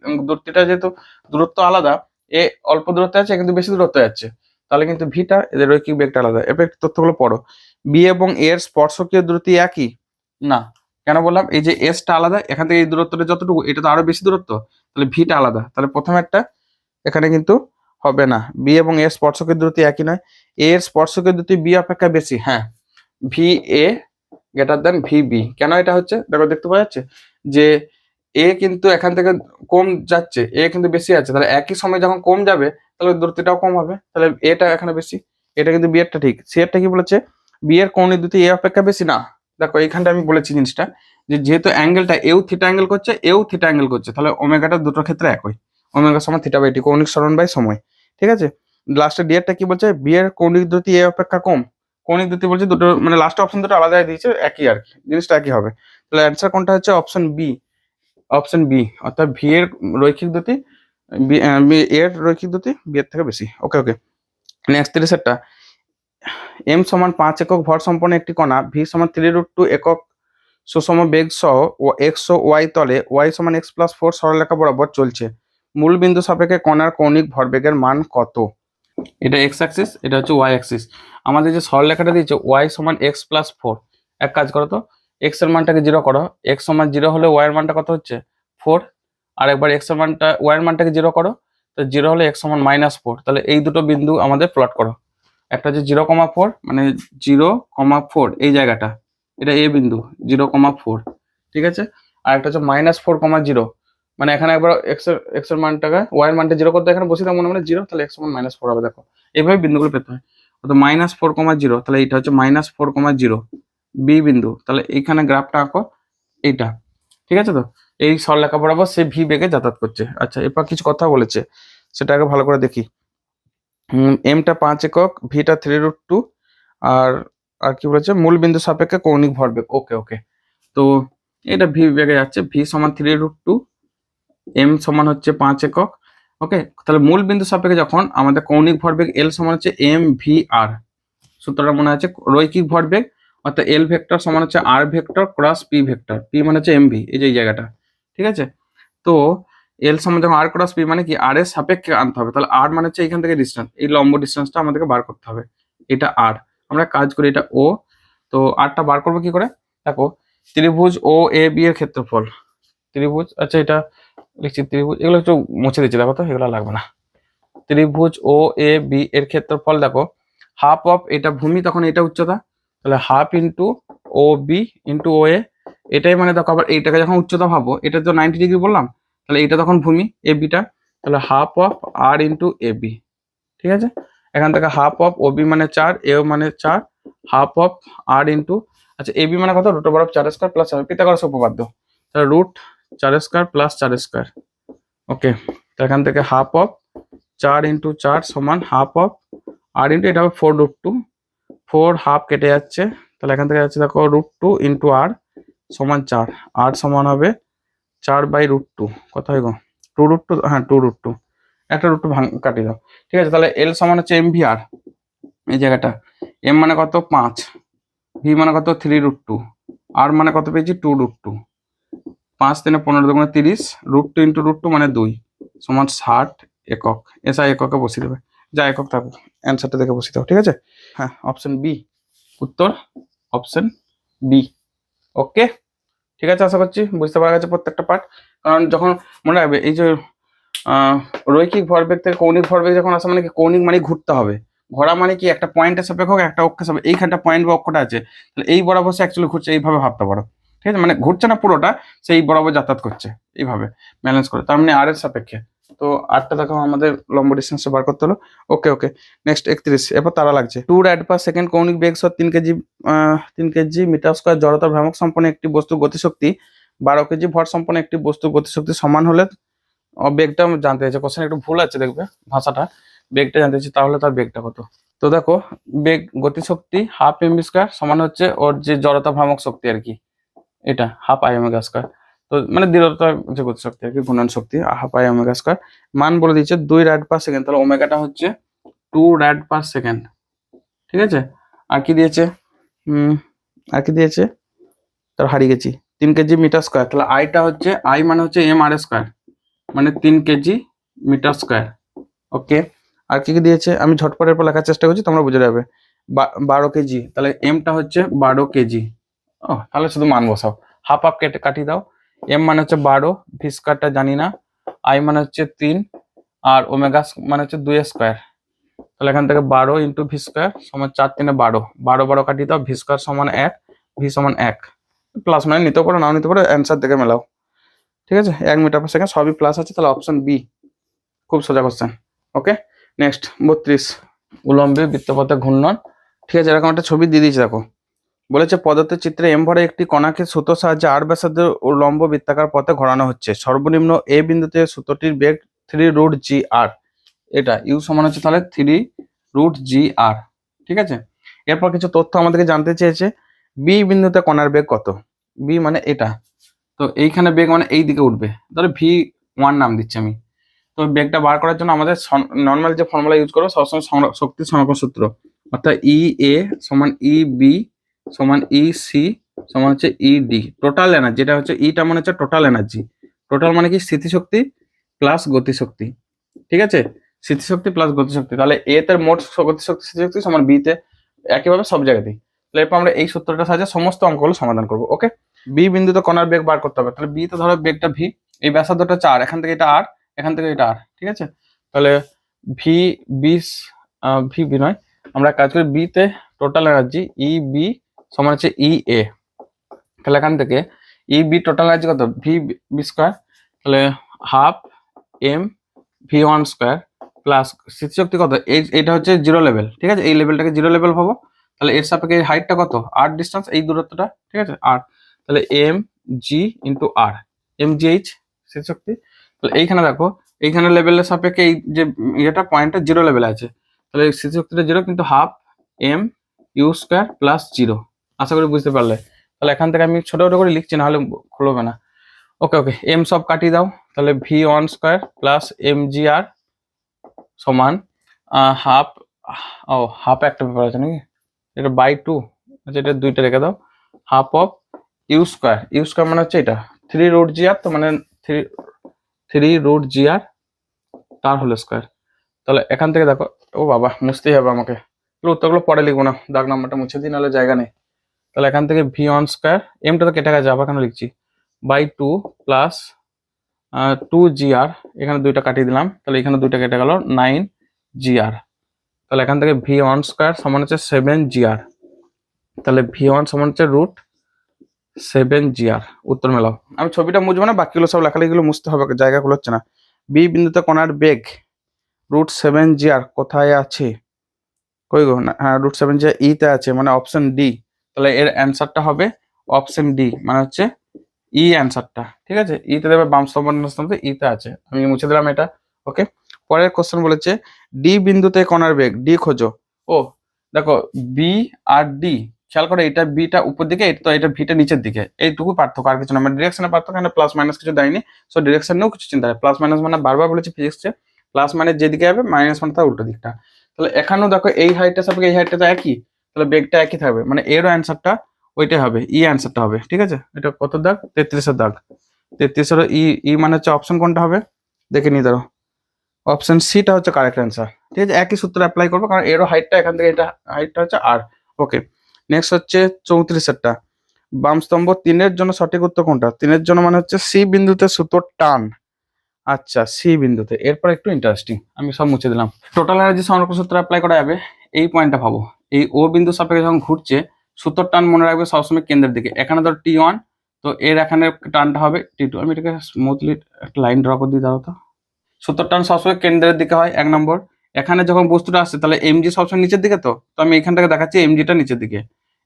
থিটা যেহেতু দূরত্ব আলাদা, এ অল্প দূরত্বে আছে কিন্তু বেশি দূরত্বে যাচ্ছে, তাহলে কিন্তু ভিটা এদের রৈখিক বেগটা আলাদা। এরপর একটু তথ্যগুলো পড়ো। বি এবং এর স্পর্শকীয় দ্রুতি একই না, কেন বললাম? এই যে এসটা আলাদা, এখান থেকে এই দূরত্বটা যতটুকু, এটা তো আরো বেশি দূরত্ব, তাহলে ভিটা আলাদা, তাহলে প্রথম একটা এখানে কিন্তু হবে না। বি এবং এর স্পর্শকের দ্রুতি একই নয়, এর স্পর্শকের দ্রুতি বি অপেক্ষা বেশি। হ্যাঁ, V A greater than V B. কেন এটা হচ্ছে দেখো, দেখতে পাওয়া যাচ্ছে যে এ কিন্তু এখান থেকে কম যাচ্ছে, এ কিন্তু বেশি আছে, তাহলে একই সময় যখন কম যাবে তাহলে দূরত্বটাও কম হবে, তাহলে এটা এখানে বেশি। এটা কিন্তু বি এরটা ঠিক। সি এরটা কি বলেছে? বি এর কৌণিক দ্রুতি এ অপেক্ষা বেশি না। দেখো এইখানটা আমি বলেছি জিনিসটা, যে যেহেতু অ্যাঙ্গেলটা এও থিটা অ্যাঙ্গেল করছে, এও থিটা অ্যাঙ্গেল করছে, তাহলে ওমেগাটা দুটোর ক্ষেত্রে একই, ওমেগা সমান θ/T, কৌণিক সরণ বাই সময়। ঠিক আছে, লাস্টে ডি এরটা কি বলছে? বি এর কৌণিক দ্রুতি এ অপেক্ষা কম। কৌণিক দ্রুতি বলছে দুটো, মানে লাস্ট অপশন দুটো আলাদা দিয়েছে, একই আর কি, জিনিসটা একই হবে। তাহলে অ্যান্সার কোনটা হচ্ছে? অপশন বি, অপশন বি, অর্থাৎ ভি এর রৈখিক দ্রুতি এর রৈখিক দ্রুতি বি এর থেকে বেশি। ওকে ওকে, নেক্সট 30টা, এম সমান 5 একক ভর সম্পন্ন একটি কণা, ভি সমান 3√2 একক সুষম বেগ সহ ও এক্স ও ওয়াই তলে ওয়াই সমান x+4 সরলরেখা বরাবর চলছে, মূল বিন্দু সাপেক্ষে কণার কৌণিক ভরবেগের মান কত? এটা এক্স অ্যাক্সিস, এটা হচ্ছে ওয়াই অ্যাক্সিস। আমাদের যে সরলরেখাটা দিয়েছে ওয়াই সমান x+4, এক কাজ করো তো, এক্স এর মানটাকে 0 করো, এক্স সমান 0 হলে ওয়াই এর মানটা কত হচ্ছে? 4। আর একবার এক্স এর মানটা, ওয়াই এর মানটাকে 0 করো, তো 0 হলে এক্স সমান -4। তাহলে এই দুটো বিন্দু আমাদের প্লট করো। একটা হচ্ছে 0,4, মানে 0,4 এই জায়গাটা, এটা এ বিন্দু 0,4, ঠিক আছে। আর একটা হচ্ছে -4,0, মানে এখানে একবার এক্স এর মানটাকে ওয়াই এর মানটা 0 করতে, এখানে বসে দাও মনে মনে 0, তাহলে এক্স সমান -4 হবে। দেখো এইভাবে বিন্দুগুলো পেতে হয়। তো -4,0, তাহলে এটা হচ্ছে -4,0 বি বিন্দু, তাহলে এইখানে গ্রাফটা আঁকো এইটা, ঠিক আছে। তো এই সরলরেখা বরাবর সে ভি বেগে যাতায়াত করছে। আচ্ছা, এরপর কিছু কথা বলেছে, সেটাকে ভালো করে দেখি। এমটা 5 একক, ভিটা 3√2, আর আর কি বলেছে মূল বিন্দু সাপেক্ষে কৌণিক ভরবেগ। ওকে ওকে, তো এটা ভি বেগে যাচ্ছে, ভি সমান 3√2, এম সমান হচ্ছে 5 একক। ওকে, তাহলে মূল বিন্দু সাপেক্ষে যখন আমাদের কৌণিক ভরবেগ এল সমান হচ্ছে এম ভি আর, সূত্রটা মনে আছে রৈখিক ভরবেগ অর্থাৎ এল ভেক্টর সমান হচ্ছে R vector cross P vector, P মানে হচ্ছে এম ভি, এই যে এই জায়গাটা, ঠিক আছে। তো এল সমান যখন আর ক্রস পি মানে কি আর এর সাপেক্ষে আনতে হবে, তাহলে আর মানে হচ্ছে এখান থেকে ডিস্টেন্স, এই লম্ব ডিস্টেন্সটা আমাদেরকে বার করতে হবে, এটা আর। আমরা কাজ করি এটা ও, তো আরটা বার করবো কি করে, দেখো ত্রিভুজ ও এ বি এর ক্ষেত্রফল, ত্রিভুজ, আচ্ছা এটা লিখছি ত্রিভুজ, এগুলো একটু মুছে দিচ্ছি, দেখো তো এগুলো লাগবে না। ত্রিভুজ ও এ বি এর ক্ষেত্রফল দেখো হাফ অফ, এটা ভূমি তখন এটা উচ্চতা, তাহলে হাফ ইন্টু ও বি ইন্টু ও এ, এটাই মানে দেখো আবার এইটাকে যখন উচ্চতা ভাবো, এটা তো 90 ডিগ্রি বললাম, তাহলে এটা তখন ভূমি এ বিটা, তাহলে half of R into A B, ঠিক আছে। এখান থেকে হাফ অফ ও বি মানে 4, এ মানে 4, হাফ অফ আর ইন্টু, আচ্ছা এ বি মানে কত, root over of 4 square plus Pythagoras উপপাদ্য, তাহলে root 4 square plus 4 square. Okay, তো এখান থেকে হাফ অফ 4 ইন্টু 4 সমান হাফ অফ আর ইন্টু এটা হবে 4√2, 4 হাফ কেটে যাচ্ছে, তাহলে এখান থেকে যাচ্ছে দেখো √2 ইন্টু আর সমান 4, আর সমান হবে 4/√2, কত হয় গো 2√2, হ্যাঁ 2√2, একটা √2 কাটিয়ে দাও, ঠিক আছে। তাহলে এল সমান হচ্ছে এম ভি আর, এই জায়গাটা এম মানে কত 5, ভি মানে কত 3√2, আর মানে কত পেয়েছি 2√2, 5 3 15 2 30, √2 ইন্টু √2 মানে 2 সমান 60 একক, এসআই এককে বসিয়ে দেবে, যা একক থাকুক অ্যান্সারটা দেখে বসিয়ে দাও, ঠিক আছে। হ্যাঁ অপশন বি উত্তর, অপশন বি। ওকে, ঠিক আছে, আশা করছি বুঝতে পারা গেছে প্রত্যেকটা পার্ট। কারণ যখন মনে রাখবে এই যে রৈখিক ভরবেগ থেকে কৌণিক ভরবেগ যখন আসে, মানে কি কৌণিক মানে ঘুরতে হবে, ঘোরা মানে কি একটা পয়েন্টের সাপেক্ষ হোক, একটা অক্ষের সাপেক্ষে, এইখানটা পয়েন্ট বা অক্ষটা আছে, তাহলে এই বরাবর সে অ্যাকচুয়ালি ঘুরছে, এইভাবে ভাবতে পারো, ঠিক আছে, মানে ঘুরছে না পুরোটা, সেই বরাবর যাতায়াত করছে এইভাবে ব্যালেন্স করে, তার মানে আর এর সাপেক্ষে। তো আরটা দেখো আমাদের লম্ব ডিস্টেন্সটা বার করতে হলো। ওকে ওকে, নেক্সট 31, এরপর তারা লাগছে 2 rad/s কৌণিক বেগ সহ 3 কেজি মিটার স্কয়ার জড়তা ভ্রামক সম্পন্ন একটি বস্তু গতিশক্তি 12 কেজি ভর সম্পন্ন একটি বস্তু গতিশক্তি সমান হলে, বেগটা জানতে চাইছে, কোশ্চেন একটু ভুল আছে দেখবে ভাষাটা, বেগটা জানতে চাইছে, তাহলে তার বেগটা কত। তো দেখো বেগ গতিশক্তি হাফ এম বি স্কয়ার সমান হচ্ছে ওর যে জড়তা ভ্রামক শক্তি আর কি, এটা হাফ আই ওমেগা স্কয়ার, তো মানে দৃঢ়তা যে গতিশক্তি আর কি, ঘূর্ণন শক্তি হাফ আই ওমেগা স্কয়ার, মান বলে দিচ্ছে 2 rad/s, তাহলে ওমেগাটা হচ্ছে 2 rad/s, ঠিক আছে। আর কি দিয়েছে, আর কি দিয়েছে, তার হারিয়ে গেছি, 3 কেজি মিটার স্কয়ার, তাহলে আইটা হচ্ছে আই মানে হচ্ছে এম আর স্কয়ার, মানে 3 কেজি মিটার স্কয়ার। ওকে, আর কি কি দিয়েছে আমি ঝটপটের পর লেখার চেষ্টা করছি, তোমরা বুঝে যাবে। 12 কেজি, তাহলে এমটা হচ্ছে 12 কেজি, ও তাহলে শুধু মান বসাও, হাফ হাফ কেটে কাটিয়ে দাও, এম মানে হচ্ছে 12, ভি স্কয়ারটা জানি না, আই মানে হচ্ছে 3, আর ওমেগা মানে হচ্ছে 2 স্কয়ার, তাহলে এখান থেকে 12 ইন্টু ভি স্কয়ার সমান 4 3 12, 12 12 কাটিয়ে দাও, ভি স্কয়ার সমান 1, ভি সমান 1, প্লাস মানে নিতে পারো নাও নিতে পারো, অ্যান্সার দেখে মেলাও, ঠিক আছে। 1 মিটার/সেকেন্ড সবই প্লাস আছে, তাহলে অপশন বি, খুব সোজা কোশ্চেন। ওকে, নেক্সট 32, উলম্বে বৃত্তপথে ঘূর্ণন, ঠিক আছে, এরকম একটা ছবি দিয়ে দিয়েছে দেখো, বলেছে পদার্থের চিত্রে এম ভরে একটি কণাকে সুতোর সাহায্যে আর ব্যাসার্ধের উলম্ব বৃত্তাকার পথে ঘোরানো হচ্ছে, সর্বনিম্ন এ বিন্দুতে সুতোটির বেগ 3√gr, এটা ইউ সমান হচ্ছে তাহলে 3√gr, ঠিক আছে। এরপর কিছু তথ্য আমাদেরকে জানতে চেয়েছে, বি বিন্দুতে কণার বেগ কত, বি মানে এটা, তো এইখানে বেগ মানে এই দিকে উঠবে, তাহলে v1 নাম দিচ্ছি আমি। তো বেগটা বার করার জন্য আমাদের নর্মাল যে ফর্মুলা ইউজ করবো সবসময় শক্তি সংরক্ষণ সূত্র, অর্থাৎ ই এ সমান ই বি সমান ই সি সমান হচ্ছে ই ডি, টোটাল এনার্জি, যেটা হচ্ছে ইটা মানে হচ্ছে টোটাল এনার্জি, টোটাল মানে কি স্থিতিশক্তি প্লাস গতিশক্তি, ঠিক আছে, স্থিতিশক্তি প্লাস গতিশক্তি, তাহলে এ তে মোট গতিশক্তি স্থিতিশক্তি সমান বি তে, একইভাবে সব জায়গাতেই। তাহলে এরপর আমরা এই সূত্রটা সাহায্যে সমস্ত অঙ্কগুলো সমাধান করবো। ওকে, বি বিন্দুতে কণার বেগ বার করতে হবে, তাহলে বি তে ধরো বেগটা ভি, এই ব্যাসার্ধটা 4, এখান থেকে এটা আর, এখান থেকে এটা আর, ঠিক আছে, তাহলে ভি বিশ ভি বি নয়, আমরা কাজ করি বি তে টোটাল এনার্জি ই বি সমান হচ্ছে ই এ, তাহলে এখান থেকে ই বি টোটাল এনার্জি কত ভি বি স্কয়ার, তাহলে half M v1 square plus স্থিতিশক্তি কত, এইটা হচ্ছে 0 লেভেল, ঠিক আছে, এই লেভেলটাকে 0 লেভেল ভাবো, তাহলে এর সাপেক্ষে এই হাইটটা কত আর ডিস্টেন্স, এই দূরত্বটা, ঠিক আছে আর, তাহলে এম জি ইন্টু আর, এম জি এইচ স্থিতিশক্তি, তাহলে এইখানে দেখো এইখানে লেভেলের সাপেক্ষে এই যে এটা পয়েন্টটা 0 লেভেলে আছে, তাহলে স্থিতিশক্তিটা 0, কিন্তু half M U square plus 0। আশা করি বুঝতে পারলে। তাহলে এখান থেকে আমি ছোট ছোট করে লিখছি, না হলে খুলবে না। ওকে ওকে, এম সব কাটিয়ে দাও। তাহলে v1 স্কোয়ার প্লাস mgr সমান হাফ, ও হাফ একটা ব্যাপার আছে নাকি, এটা বাই 2, আচ্ছা এটা 2টা রেখে দাও, half of U square. U square মানে হচ্ছে এটা 3√gr, তো মানে 3√gr তার হোল স্কোয়ার। তাহলে এখান থেকে দেখো, ও বাবা মুছতেই হবে আমাকে, উত্তরগুলো পরে লিখবো না, দাগ নাম্বারটা মুছে দিই, নাহলে জায়গা নেই। তাহলে এখান থেকে v1 স্কোয়ার, এমটা তো কেটে গেছে, আবার কেন লিখছি, বাই 2 প্লাস 2gr, এখানে 2টা কাটিয়ে দিলাম, তাহলে এখানে 2টা কেটে গেল 9gr। তাহলে এখান থেকে v1 স্কোয়ার সমান হচ্ছে 7gr। তাহলে v1 সমান হচ্ছে √7gr। উত্তর মেলাও। আমি ছবিটা মুছবো না, বাকিগুলো সব লেখালেখিগুলো মুছতে হবে, জায়গাগুলো হচ্ছে না। বি বিন্দুতে কণার বেগ √7gr কোথায় আছে, কই গো না, হ্যাঁ √7gr তে আছে, মানে অপশন ডি। তাহলে এর অ্যান্সারটা হবে অপশন ডি, মানে হচ্ছে ই অ্যান্সারটা। ঠিক আছে, ইতে দেবে বাম স্তম্ভে ইতে আছে, আমি মুছে দিলাম এটা। ওকে, পরের কোশ্চেন বলেছে ডি বিন্দুতে কণার বেগ ডি খোঁজো। ও দেখো, বি আর ডি, খেয়াল করে এটা বিটা উপর দিকে, এটা তো এটা ভিটা নিচের দিকে, এইটুকু পার্থক্য, আর কিছু না। মানে ডিরেকশনের পার্থক্য, এখানে প্লাস মাইনাস কিছু দেয়নি, সো ডিরেকশনেও কিছু চিন্তা হয়। প্লাস মাইনাস মানে বারবার বলেছে ফিজিক্সে, প্লাস মানে যেদিকে যাবে, মাইনাস মানে তার উল্টো দিকটা। তাহলে এখানেও দেখো এই হাইটটা সাপেক্ষে এই হাইটটা তো একই, তাহলে বেগটা একই থাকবে, মানে এরও অ্যান্সারটা ওইটাই হবে, ই অ্যান্সারটা হবে। ঠিক আছে, এটা কত দাগ, 33-এর দাগ। 33-এর ই, ই মানে হচ্ছে অপশন কোনটা হবে দেখে নিয়ে দাঁড়ো, অপশন সিটা হচ্ছে কারেক্ট অ্যান্সার। ঠিক আছে, একই সূত্র অ্যাপ্লাই করবো, কারণ এরও হাইটটা এখান থেকে, এটা হাইটটা হচ্ছে আর। ওকে, নেক্সট হচ্ছে 34-এরটা, বাম স্তম্ভ 3-এর জন্য সঠিক উত্তর কোনটা? 3-এর জন্য মানে হচ্ছে সি বিন্দুতে সুতোর টান। আচ্ছা, সি বিন্দুতে, এরপর একটু ইন্টারেস্টিং, আমি সব মুছে দিলাম। টোটাল এনার্জি সংরক্ষণ সূত্র অ্যাপ্লাই করা যাবে, এই পয়েন্টটা ভাবো, এই ও বিন্দু সাপেক্ষে যখন ঘুরছে, সুতোর টান মনে রাখবে সবসময় কেন্দ্রের দিকে। এখানে ধর T1, তো এর এখানে টানটা হবে T2। আমি এটাকে স্মুথলি একটা লাইন ড্র করে দিই, দাঁড়াও তো। সুতোর টান সবসময় কেন্দ্রের দিকে হয়, 1 নম্বর। এখানে যখন বস্তুটা আসছে, তাহলে এমজি সবসময় নিচের দিকে, তো আমি এখান থেকে দেখাচ্ছি এমজিটা নিচের দিকে।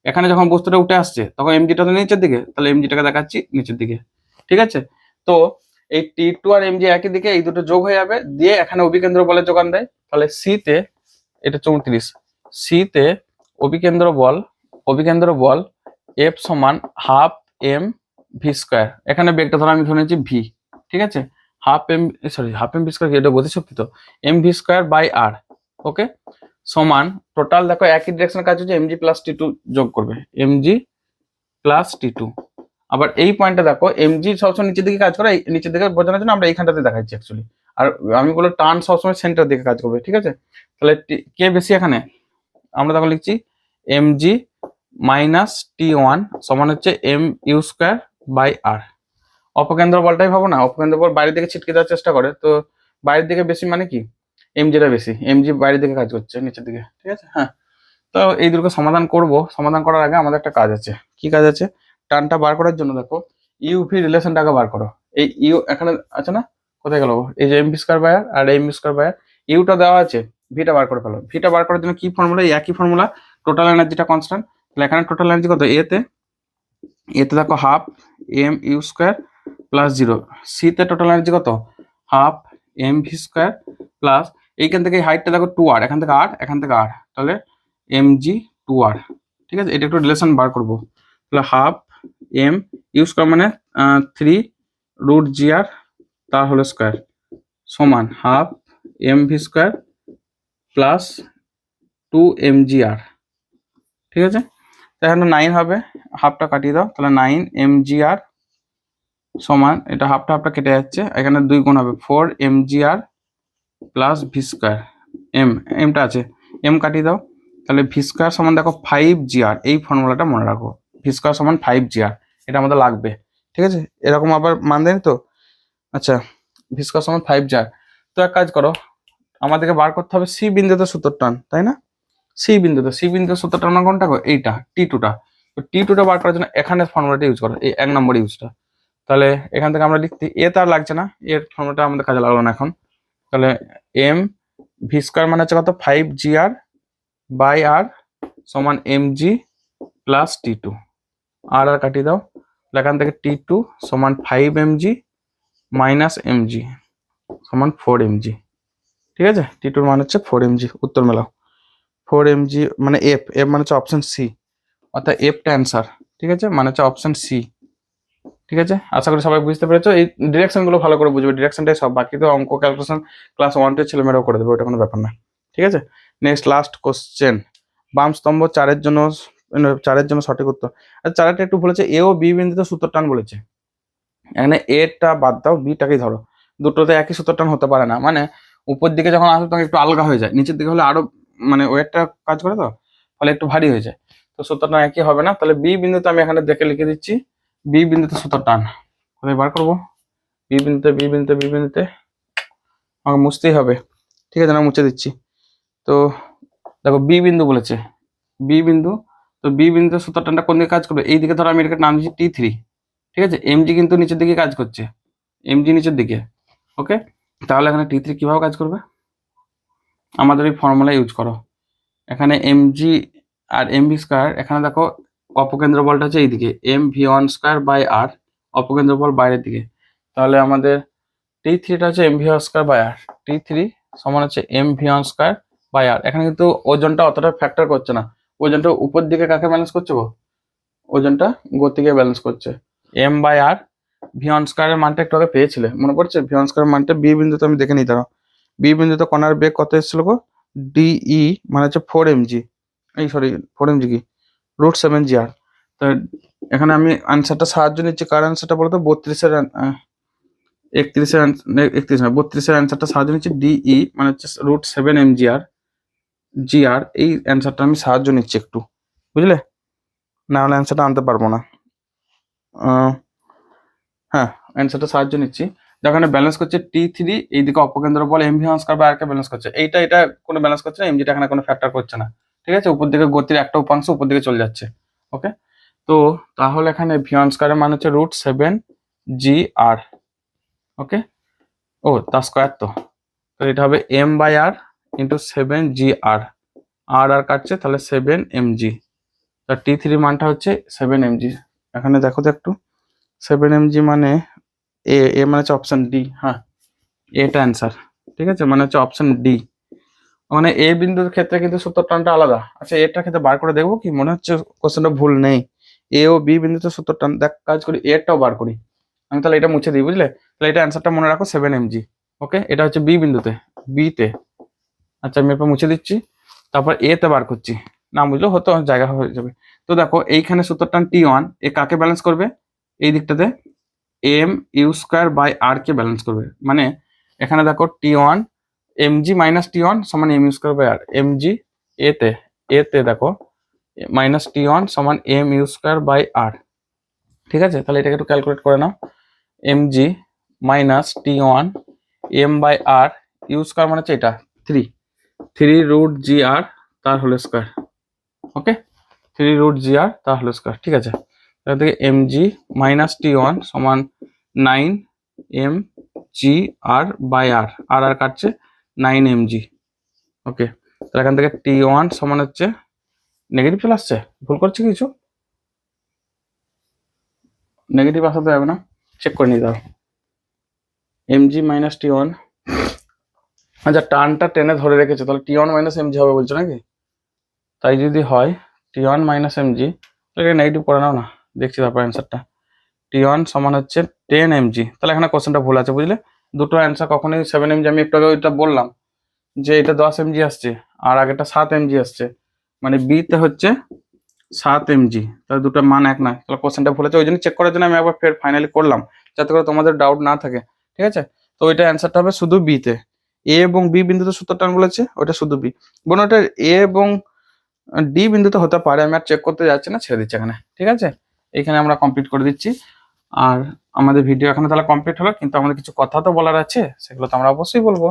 এখানে যখন বস্তুটা উঠে আসছে, তখন এমজিটা তো নিচের দিকে, তাহলে এমজিটাকে দেখাচ্ছি নিচের দিকে। ঠিক আছে, তো এই T2 আর এমজি একই দিকে, এই দুটো যোগ হয়ে যাবে, দিয়ে এখানে অভিকেন্দ্র বলের যোগান দেয়। তাহলে সিতে, এটা 34, সিতে অভিকেন্দ্র বল এফ সমান হাফ এম ভি স্কোয়ার। এখানে বেগটা ধরো আমি ধরে নিচ্ছি ভি। ঠিক আছে, হাফ এম ভি স্কোয়ার, এটা গতিশক্তি, তো এম ভি স্কোয়ার বাই আর। ওকে, সমান টোটাল দেখো একই ডিরেকশনের কাজ হচ্ছে, এমজি প্লাস T2 যোগ করবে, এমজি প্লাস T2। আবার এই পয়েন্টটা দেখো, এমজি সবসময় নিচের দিকে কাজ করে, নিচের দিকে বোঝানোর জন্য আমরা এইখানটাতে দেখাচ্ছি অ্যাকচুয়ালি। আর আমি বলে টান সবসময় সেন্টার দিকে কাজ করবে। ঠিক আছে, তাহলে কে বেশি এখানে, আমরা তখন লিখছি mg মাইনাস T1 সমান হচ্ছে এম ইউ স্কোয়ার বাই আর। অপকেন্দ্র বলটাই ভাবো না, অপকেন্দ্র বল বাইরের দিকে ছিটকে দেওয়ার চেষ্টা করে, তো বাইরের দিকে বেশি মানে কি, এমজিটা বেশি, এমজি বাইরের দিকে কাজ করছে নিচের দিকে। ঠিক আছে, হ্যাঁ। তো এই দুটো সমাধান করব, সমাধান করার আগে আমাদের একটা কাজ আছে। কি কাজ আছে? টানটা বার করার জন্য দেখো ইউভি রিলেশনটাকে বার করো। এই ইউ এখানে আছে না, কোথায় গেল, এই যে M V square by R, আর M V square by R, ইউটা দেওয়া আছে, ভিটা বার করে ফেলো। ভিটা বার করার জন্য কি ফর্মুলা, একই ফর্মুলা, টোটাল এনার্জিটা কনস্ট্যান্ট। তাহলে এখানে টোটাল এনার্জি কত, এতে দেখো half M U square plus 0, সিতে টোটাল এনার্জি কত, half M V square plus, এইখান থেকে হাইটটা দেখো 2r, এখান থেকে আর, এখান থেকে আর, তাহলে mg 2r। ঠিক আছে, এটা একটু রিলেশন বার করবো। তাহলে হাফ এম ইউ স্কোয়ার মানে 3√gr তার হোল স্কোয়ার সমান half M V square plus 2mgr। ঠিক আছে, তাহলে 9 হবে, হাফটা কাটিয়ে দাও, তাহলে 9mgr সমান, এটা হাফটা হাফটা কেটে যাচ্ছে, এখানে 2 গুণ হবে 4mgr প্লাস ভি স্কোয়ার, এমটা আছে, এম কাটিয়ে দাও, তাহলে ভি স্কোয়ার সমান দেখো 5gr। এই ফর্মুলাটা মনে রাখো, ভি স্কোয়ার সমান 5gr, এটা আমাদের লাগবে। ঠিক আছে, এরকম আবার মান দেন তো। আচ্ছা, ভি স্কোয়ার সমান 5gr। তো এক কাজ করো, আমাদেরকে বার করতে হবে সি বিন্দুতে সূত্র টান, তাই না? সি বিন্দুতে সূত্র টান কোনটা, এইটা T2টা। তো T2টা বার করার জন্য এখানে ফর্মুলাটা ইউজ করো, এই 1 নম্বর ইউজটা। তাহলে এখান থেকে আমরা লিখতে, এ তো আর লাগছে না, এর ফর্মুলাটা আমাদের কাজে লাগলো না এখন। তাহলে এম ভি স্কোয়ার মানে হচ্ছে কত, 5gr বাই আর সমান mg প্লাস T2, আর কাটিয়ে দাও, এখান থেকে T2 সমান 5mg মাইনাস mg সমান 4mg। ঠিক আছে, T2 মান হচ্ছে 4mg। উত্তর মেলাও। 4 mg মানে এফ মানে হচ্ছে অপশন সি, অর্থাৎ এফটা অ্যান্সার। ঠিক আছে, মানে হচ্ছে অপশন সি। ঠিক আছে, আশা করি সবাই বুঝতে পেরেছো। এই ডিরেকশনগুলো ভালো করে বুঝবে, ডিরেকশনটাই সব, বাকি তো অঙ্ক ক্যালকুলেশন ক্লাস 1 ছেলেমেয়েরাও করে দেবে, ওটা কোনো ব্যাপার না। ঠিক আছে, নেক্সট লাস্ট কোশ্চেন। বাম স্তম্ভ 4-এর জন্য সঠিক উত্তর। আর 4টা একটু বলেছে, এ ও বি বিন্দুতে সূত্র টান বলেছে। এখানে এটা বাদ দাও, বিটাকেই ধরো। দুটোতে একই সূত্র টান হতে পারে না, মানে উপর দিকে যখন আসবে তখন একটু আলগা হয়ে যায়, নিচের দিকে হলে আরো মানে ওয়েটটা কাজ করে, তো ফলে একটু ভারী হয়ে যায়, তো সূত্রটা একই হবে না। তাহলে বি বিন্দুতে আমি এখানে দেখে লিখে দিচ্ছি, বি বিন্দুতে সূত্র টান কোথায় বার করবো, বি বিন্দুতে আমাকে মুছতেই হবে। ঠিক আছে, না মুছে দিচ্ছি। তো দেখো বি বিন্দু বলেছে, বি বিন্দু, তো বি বিন্দুতে সূত্র টানটা কোন দিকে কাজ করবে, এই দিকে ধরো আমি এটাকে নাম দিচ্ছি T3। ঠিক আছে, এমজি কিন্তু নিচের দিকে কাজ করছে, এমজি নিচের দিকে। ওকে, তাহলে এখানে T3 কিভাবে কাজ করবে, আমাদের এই ফর্মুলা ইউজ করো। এখানে mg আর mv স্কয়ার, এখানে দেখো অপকেন্দ্র বলটা হচ্ছে এইদিকে, mv1 স্কয়ার বাই r, অপকেন্দ্র বল বাইরের দিকে। তাহলে আমাদের T3টা হচ্ছে mv1 square by r, T3 সমান হচ্ছে mv1 স্কয়ার বাই r। এখানে কিন্তু ওজনটা অতটা ফ্যাক্টর করছে না, ওজনটা উপর দিকে কাকে ব্যালেন্স করছে, ওজনটা গতিকে ব্যালেন্স করছে। m বাই r, v1 স্কয়ারের মানটা একটু আগে পেয়েছিলে, মনে পড়ছে? v1 স্কয়ারের মানটা বি বিন্দুতে আমি দেখে নিই, দাঁড়াও। বি বিন্দুতে কণার বেগ কত এসেছিল গো, ডিই মানে হচ্ছে 4 mg, এই সরি 4 mg কি √7gr। তো এখানে আমি আনসারটা সাহায্য নিচ্ছি, কার আনসারটা বলতো 32-এর 31 না 32-এর আনসারটা সাহায্য নিচ্ছি, ডিই মানে হচ্ছে √7mgr জিআর, এই অ্যান্সারটা আমি সাহায্য নিচ্ছি একটু, বুঝলে, না হলে অ্যান্সারটা আনতে পারবো না। হ্যাঁ, অ্যান্সারটা সাহায্য নিচ্ছি। যেখানে ব্যালেন্স করছে T3, এইদিকে অপকেন্দ্র বল mv1 স্কয়ার বাই r কে ব্যালেন্স করছে, এটা কোনো ব্যালেন্স করছে না, mgটা এখানে কোনো ফ্যাক্টর করছে না। ঠিক আছে, উপর দিকে গতির একটা উপাংশ উপর দিকে চলে যাচ্ছে। ওকে, তো তাহলে এখানে v1 স্কয়ারের মান হচ্ছে √7gr। ওকে, ও তার স্কয়ার, তো এটা হবে m by r into 7gr, আর কাটছে, তাহলে 7mg। তার T3 মানটা হচ্ছে 7mg। এখানে দেখো তো একটু, 7mg মানে এ মানে হচ্ছে অপশন ডি। হ্যাঁ, এটা অ্যান্সার। ঠিক আছে, মানে হচ্ছে অপশন ডি। মানে এ বিন্দুর ক্ষেত্রে কিন্তু সূত্র টানটা আলাদা। আচ্ছা, এটার ক্ষেত্রে বার করে দেখবো কি, মনে হচ্ছে কোশ্চেনটা ভুল নেই। এ ও বি বিন্দুতে সূত্র টান, দেখ কাজ করি, এটাও বার করি আমি, তাহলে এটা মুছে দিই, বুঝলে। তাহলে এটা অ্যান্সারটা মনে রাখো 7mg। ওকে, এটা হচ্ছে বি বিন্দুতে, বিতে। আচ্ছা, আমি এরপর মুছে দিচ্ছি, তারপর এতে বার করছি, না বুঝলেও হতো, জায়গা হয়ে যাবে। তো দেখো এইখানে সূত্র টান T1, এ কাকে ব্যালেন্স করবে, এই দিকটাতে M U square by R কে ব্যালেন্স করবে। মানে এখানে দেখো T1 mg মাইনাস T1 সমান M U square by R, mg এতে দেখো মাইনাস T1 সমান M U square by R. ঠিক আছে, তাহলে এটাকে একটু ক্যালকুলেট করে নাও, mg minus T1 m by R, U square মানে হচ্ছে এটা 3 √gr তার হোল স্কয়ার। ওকে, 3 √gr তার হোল স্কয়ার। ঠিক আছে, তাহলে থেকে mg মাইনাস T1 সমান 9mgr বাই আর, আর কাটছে 9mg। ওকে, তাহলে এখান থেকে T1 সমান হচ্ছে নেগেটিভ চলে আসছে, ভুল করছে কিছু, নেগেটিভ আসাতে যাবে না, চেক করে নিতে হবে। mg মাইনাস T1, আচ্ছা টানটা টেনে ধরে রেখেছে, তাহলে T1 মাইনাস mg হবে বলছো নাকি? তাই যদি হয় T1 মাইনাস mg, তাহলে নেগেটিভ করে নাও না, দেখছি তারপর অ্যান্সারটা। T1 সমান হচ্ছে 10mg, তাহলে এখানে কোশ্চেনটা ভুল আছে, বুঝলে। দুটো অ্যান্সার কখনোই 7mg, আমি একটু আগে ওইটা বললাম যে এটা 10mg আসছে আর আগেটা 7mg আসছে, মানে বিতে হচ্ছে 7mg, তাহলে দুটো মান এক নয়, তাহলে কোশ্চেনটা ভুল আছে। ওই জন্য চেক করার জন্য আমি একবার ফের ফাইনালি করলাম, যাতে করে তোমাদের ডাউট না থাকে। ঠিক আছে, তো ওইটা অ্যান্সারটা হবে শুধু বিতে, এ এবং বি বিন্দুতে সূত্র টান বলেছে, ওইটা শুধু বি। বোন ওটা এ এবং ডি বিন্দুতে হতে পারে, আমি আর চেক করতে যাচ্ছি না, ছেড়ে দিচ্ছি এখানে। ঠিক আছে, এখানে আমরা কমপ্লিট করে দিচ্ছি। আর আমাদের ভিডিও এখানে তাহলে কমপ্লিট হলো, কিন্তু আমাদের কিছু কথা তো বলার আছে, সেগুলো তো আমরা অবশ্যই বলবো।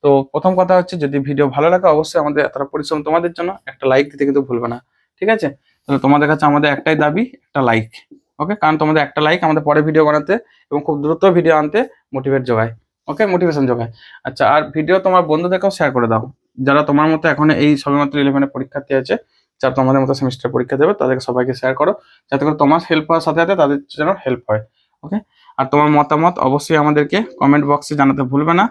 তো প্রথম কথা হচ্ছে, যদি ভিডিও ভালো লাগে অবশ্যই আমাদের এতটা পরিশ্রম তোমাদের জন্য একটা লাইক দিতে কিন্তু ভুলবে না। ঠিক আছে, তাহলে তোমাদের কাছে আমাদের একটাই দাবি, একটা লাইক। ওকে, কারণ তোমাদের একটা লাইক আমাদের পরে ভিডিও বানাতে এবং খুব দ্রুত ভিডিও আনতে মোটিভেট যোগায়। ওকে, মোটিভেশন যোগায়। আচ্ছা, আর ভিডিও তোমার বন্ধুদেরকেও শেয়ার করে দাও, যারা তোমার মতো এখন এই সবেমাত্র 11-এ পরীক্ষার্থী আছে, যারা তোমাদের মতো সেমিস্টার পরীক্ষা দেবে, তাদেরকে সবাইকে শেয়ার করো, যাতে করে তোমার হেল্প হওয়ার সাথে সাথে তাদের যেন হেল্প হয়। ওকে, আর তোমার মতামত অবশ্যই আমাদেরকে কমেন্ট বক্সে জানাতে ভুলবে না।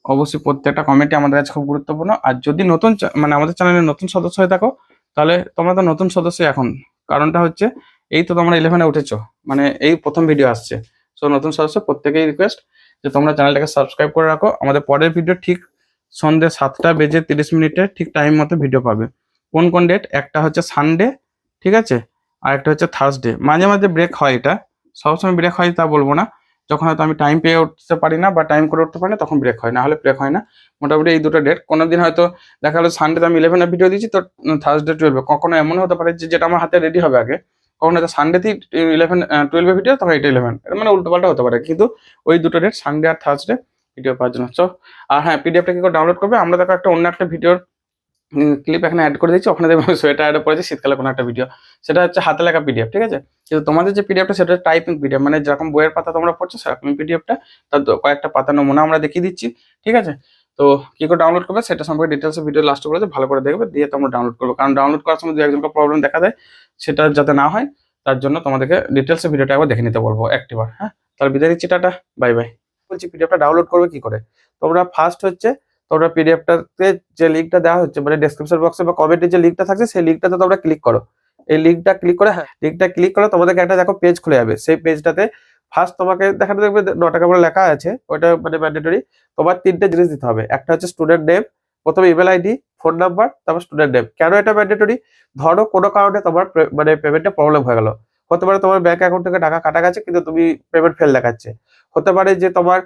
অবশ্যই প্রত্যেকটা কমেন্টই আমাদের কাছে খুব গুরুত্বপূর্ণ। আর যদি নতুন মানে আমাদের চ্যানেলের নতুন সদস্য হয়ে থাকো, তাহলে তোমরা তো নতুন সদস্য এখন, কারণটা হচ্ছে এই তো তোমরা 11-এ উঠেছো, মানে এই প্রথম ভিডিও আসছে। সো নতুন সদস্য প্রত্যেকেই রিকোয়েস্ট যে তোমরা চ্যানেলটাকে সাবস্ক্রাইব করে রাখো। আমাদের পরের ভিডিও ঠিক সন্ধ্যে 7:30 ঠিক টাইম মতো ভিডিও পাবে। কোন কোন ডেট? একটা হচ্ছে সানডে, ঠিক আছে, আর একটা হচ্ছে থার্সডে। মাঝে মাঝে ব্রেক হয়, এটা সবসময় ব্রেক হয় তা বলবো না, যখন হয়তো আমি টাইম পেয়ে উঠতে পারি না বা টাইম করে উঠতে পারি না তখন ব্রেক হয়, না হলে ব্রেক হয় না। মোটামুটি এই দুটো ডেট। কোনো দিন হয়তো দেখা গেলো সানডেতে আমি 11-এ ভিডিও দিচ্ছি, তো থার্সডে 12-এ। কখনো এমন হতে পারে যে যেটা আমার হাতে রেডি হবে আগে, কখনো হয়তো সানডেতেই 12-এ ভিডিও, তখন এটা 11, এটা মানে উল্টোপাল্টা হতে পারে। কিন্তু ওই দুটো ডেট সানডে আর থার্সডে ভিডিও পাওয়ার জন্য। সো আর হ্যাঁ, পিডিএফটা কি করে ডাউনলোড করবে, আমরা দেখো একটা অন্য একটা ভিডিওর ক্লিপ এখানে অ্যাড করে দিচ্ছি। ওখানে দেখবো সোয়েটার অ্যাড করেছি শীতকালে কোনো একটা ভিডিও, সেটা হচ্ছে হাতে লেখা পিডিএফ, ঠিক আছে। কিন্তু তোমাদের যে পিডিএফটা সেটা টাইপিং পিডিএফ, মানে যেরকম বইয়ের পাতা তোমরা পড়ছো সেরকম পিডিএফটা, তার কয়েকটা পাতা নমুনা আমরা দেখিয়ে দিচ্ছি, ঠিক আছে। তো কি করে ডাউনলোড করবে সেটা সম্পর্কে ডিটেলসে ভিডিও লাস্টে বলেছে, ভালো করে দেখবে, দিয়ে তোমরা ডাউনলোড করবে। কারণ ডাউনলোড করার সময় দু একজনকে প্রবলেম দেখা দেয়, সেটা যাতে না হয় তার জন্য তোমাদেরকে ডিটেলসে ভিডিওটা একবার দেখে নিতে বলবো একটিবার। হ্যাঁ, তাহলে বিদায় দিচ্ছি, টাটা, বাই বাই। বলছি পিডিএফটা ডাউনলোড করবে কি করে। তোমরা ফার্স্ট হচ্ছে তোমরা পিডিএফটাতে যে লিঙ্কটা দেওয়া হচ্ছে, মানে ডেসক্রিপশন বক্সে বা কমেন্টে যে লিঙ্কটা থাকছে, সেই লিঙ্কটাতে তোমরা ক্লিক করো। এই লিঙ্কটা ক্লিক করে, হ্যাঁ লিঙ্কটা ক্লিক করে তোমাদেরকে একটা দেখো পেজ খুলে যাবে। সেই পেজটাতে ফার্স্ট তোমাকে দেখাতে দেখবে 9 টাকা করে লেখা আছে, ওটা মানে ম্যান্ডেটরি। তোমার 3টে জিনিস দিতে হবে। একটা হচ্ছে স্টুডেন্ট নেম, প্রথমে ইমেল আইডি, ফোন নাম্বার, তারপর স্টুডেন্ট নেম। কেন এটা ম্যান্ডেটরি? ধরো কোনো কারণে তোমার মানে পেমেন্টে প্রবলেম হয়ে গেল, হতে পারে তোমার ব্যাংক অ্যাকাউন্ট থেকে টাকা কাটা গেছে কিন্তু তুমি পেমেন্ট ফেল দেখাচ্ছে, হতে পারে যে তোমার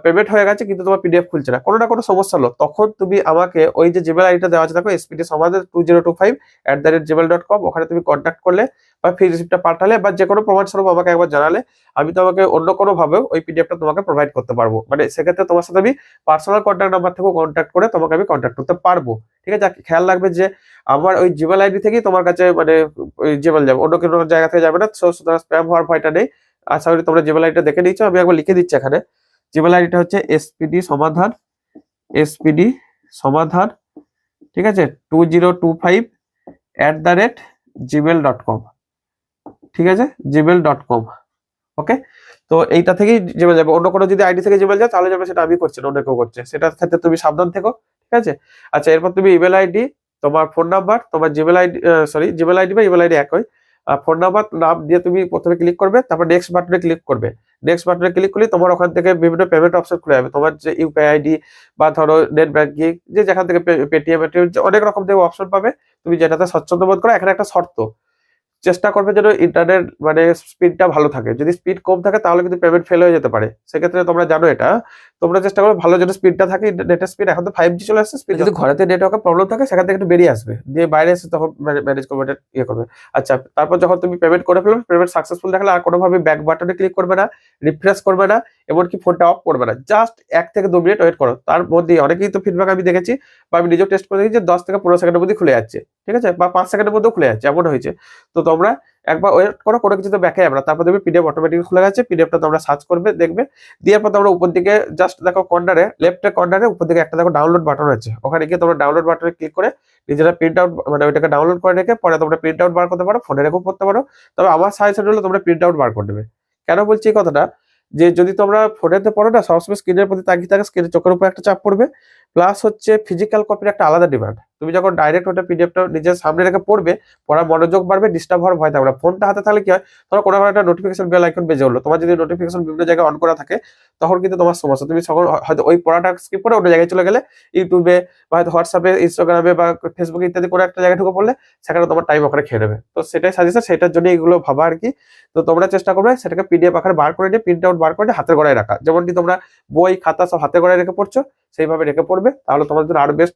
পেমেন্ট হয়ে গেছে কিন্তু তোমার পিডিএফ খুলছে না, কোনো না কোনো সমস্যা হলো, তখন তুমি আমাকে ওই যে জিমেল আইডিটা দেওয়া আছে দেখো spd2025@gmail.com, ওখানে তুমি কন্ট্যাক্ট করলে বা ফি রিসিপ্টটা পাঠালে বা যে কোনো প্রমাণ স্বরূপ আমাকে একবার জানালে, আমি তোমাকে অন্য কোনো ভাবেও ওই পিডিএফটা তোমাকে প্রোভাইড করতে পারবো। মানে সেক্ষেত্রে তোমার সাথে আমি পার্সোনাল কন্ট্যাক্ট নাম্বার থেকেও কন্ট্যাক্ট করে তোমাকে আমি কন্ট্যাক্ট করতে পারবো, ঠিক আছে। খেয়াল রাখবে যে আমার ওই জিমেল আইডি থেকেই তোমার কাছে মানে ওই জিমেল যাবে, অন্য কোনো জায়গা থেকে যাবে না। সুতরাং স্প্যাম হওয়ার ভয়টা নেই। আশা করি তোমরা জিমেল আইডিটা দেখে নিচ্ছ, আমি একবার লিখে দিচ্ছি এখানে। জিমেল আইডিটা হচ্ছে spd সমাধান, ঠিক আছে, 2025@gmail.com, ঠিক আছে, gmail.com। ওকে, তো এইটা থেকেই জিমেল যাবে। অন্য কোনো যদি আইডি থেকে জিমেল যায় তাহলে যাবে, সেটা আমি করছি না, অন্য কেউ করছে, সেটার ক্ষেত্রে তুমি সাবধান থেকো, ঠিক আছে। আচ্ছা, এরপর তুমি ইমেল আইডি, তোমার ফোন নাম্বার, তোমার জিমেল আইডি, জিমেল আইডি বা ইমেল আইডি একই, ফোন নাম্বার, নাম দিয়ে তুমি প্রথমে ক্লিক করবে, তারপর নেক্সট বাটনে ক্লিক করবে। নেক্সট বাটনে ক্লিক করলে তোমার ওখান থেকে বিভিন্ন পেমেন্ট অপশন খুলে যাবে। তোমার যে ইউপিআই আইডি বা ধরো নেট ব্যাংকিং, যে যেখান থেকে পেটিএম অনেক রকম থেকে অপশন পাবে, তুমি যেটাতে স্বচ্ছন্দ বোধ করো। এখানে একটা শর্ত, চেষ্টা করবে যেন ইন্টারনেট মানে স্পিডটা ভালো থাকে। যদি স্পিড কম থাকে তাহলে কিন্তু পেমেন্ট ফেল হয়ে যেতে পারে। সেক্ষেত্রে তোমরা জানো এটা, তোমরা চেষ্টা করবে ভালো যেন স্পিডটা থাকে, নেটের স্পিড। এখন তো 5G চলে আসছে, স্পিড যদি ঘরেতে নেটওয়ার্কের প্রবলেম থাকে সেখান থেকে একটু বেরিয়ে আসবে, দিয়ে বাইরে এসে তখন ম্যানেজ করবে, এটা ইয়ে করবে। আচ্ছা, তারপর যখন তুমি পেমেন্ট করে ফেলবে, পেমেন্ট সাকসেসফুল দেখালে আর কোনোভাবে ব্যাক বাটনে ক্লিক করবে না, রিফ্রেশ করবে না, এমনকি ফোনটা অফ করবে না। জাস্ট 1 থেকে 2 মিনিট ওয়েট করো। তার মধ্যে অনেকেই তো ফিডব্যাক আমি দেখেছি বা আমি নিজেও টেস্ট করে দেখেছি যে 10 থেকে 15 সেকেন্ডের মধ্যে খুলে যাচ্ছে, ঠিক আছে, বা 5 সেকেন্ডের মধ্যেও খুলে যাচ্ছে, এমন হয়েছে। তো তোমরা একবার ওয়েট করো, কোনো কিছু তো ব্যাকে আমরা, তারপর দেখবে পিডিএফ অটোমেটিক খুলে গেছে। পিডিএফটা তোমরা সার্চ করবে, দেখবে, দিয়ে পর তোমরা উপর দিকে জাস্ট দেখো কর্নারে, লেফটের কর্নারে উপর দিকে একটা দেখো ডাউনলোড বাটন আছে, ওখানে গিয়ে তোমরা ডাউনলোড বাটনে ক্লিক করে নিজেরা প্রিন্ট আউট মানে ওইটাকে ডাউনলোড করে রেখে পরে তোমরা প্রিন্ট আউট বার করতে পারো, ফোনে রেখেও পড়তে পারো। তবে আমার সাজেশন হলো তোমরা প্রিন্ট আউট বার করে নেবে। কেন বলছি এই কথাটা, যে যদি তোমরা ফোনেতে পড়ো না, সবসময় স্ক্রিনের প্রতি তাকিয়ে থাকে, স্ক্রিনের চোখের উপর একটা চাপ পড়বে, প্লাস হচ্ছে ফিজিক্যাল কপির একটা আলাদা ডিমান্ড। তুমি যখন ডাইরেক্ট ওটা পিডিএফটা নিজের সামনে রেখে পড়বে, পড়ার মনোযোগ বাড়বে, ডিস্টার্ব হওয়ার ভয় থাকবে না। ফোনটা হাতে থাকলে কি হয়, ধরো কোনো একটা নোটিফিকেশন বেল আইকন বেজে হলো, তোমার যদি নোটিফিকেশন বিভিন্ন জায়গায় অন করা থাকে তখন কিন্তু তোমার সমস্যা। তুমি তখন হয়তো ওই পড়াটা স্কিপ করে অন্য জায়গায় চলে গেলে, ইউটিউবে বা হয়তো হোয়াটসঅ্যাপে, ইনস্টাগ্রামে বা ফেসবুকে ইত্যাদি কোনো একটা জায়গায় ঢুকে পড়লে সেখানে তোমার টাইম ওখানে খেয়ে নেবে। তো সেটাই সাজেশন, সেটার জন্য এগুলো ভাবা আর কি। তো তোমরা চেষ্টা করবে সেটাকে পিডিএফ আকারে বার করে নিয়ে, প্রিন্ট আউট বার করে হাতের গোড়ায় রাখা, যেমনটি তোমরা বই খাতা সব হাতে গোড়ায় রেখে পড়ছো সেইভাবে রেখে পড়বে, তাহলে তোমাদের জন্য আরো বেস্ট।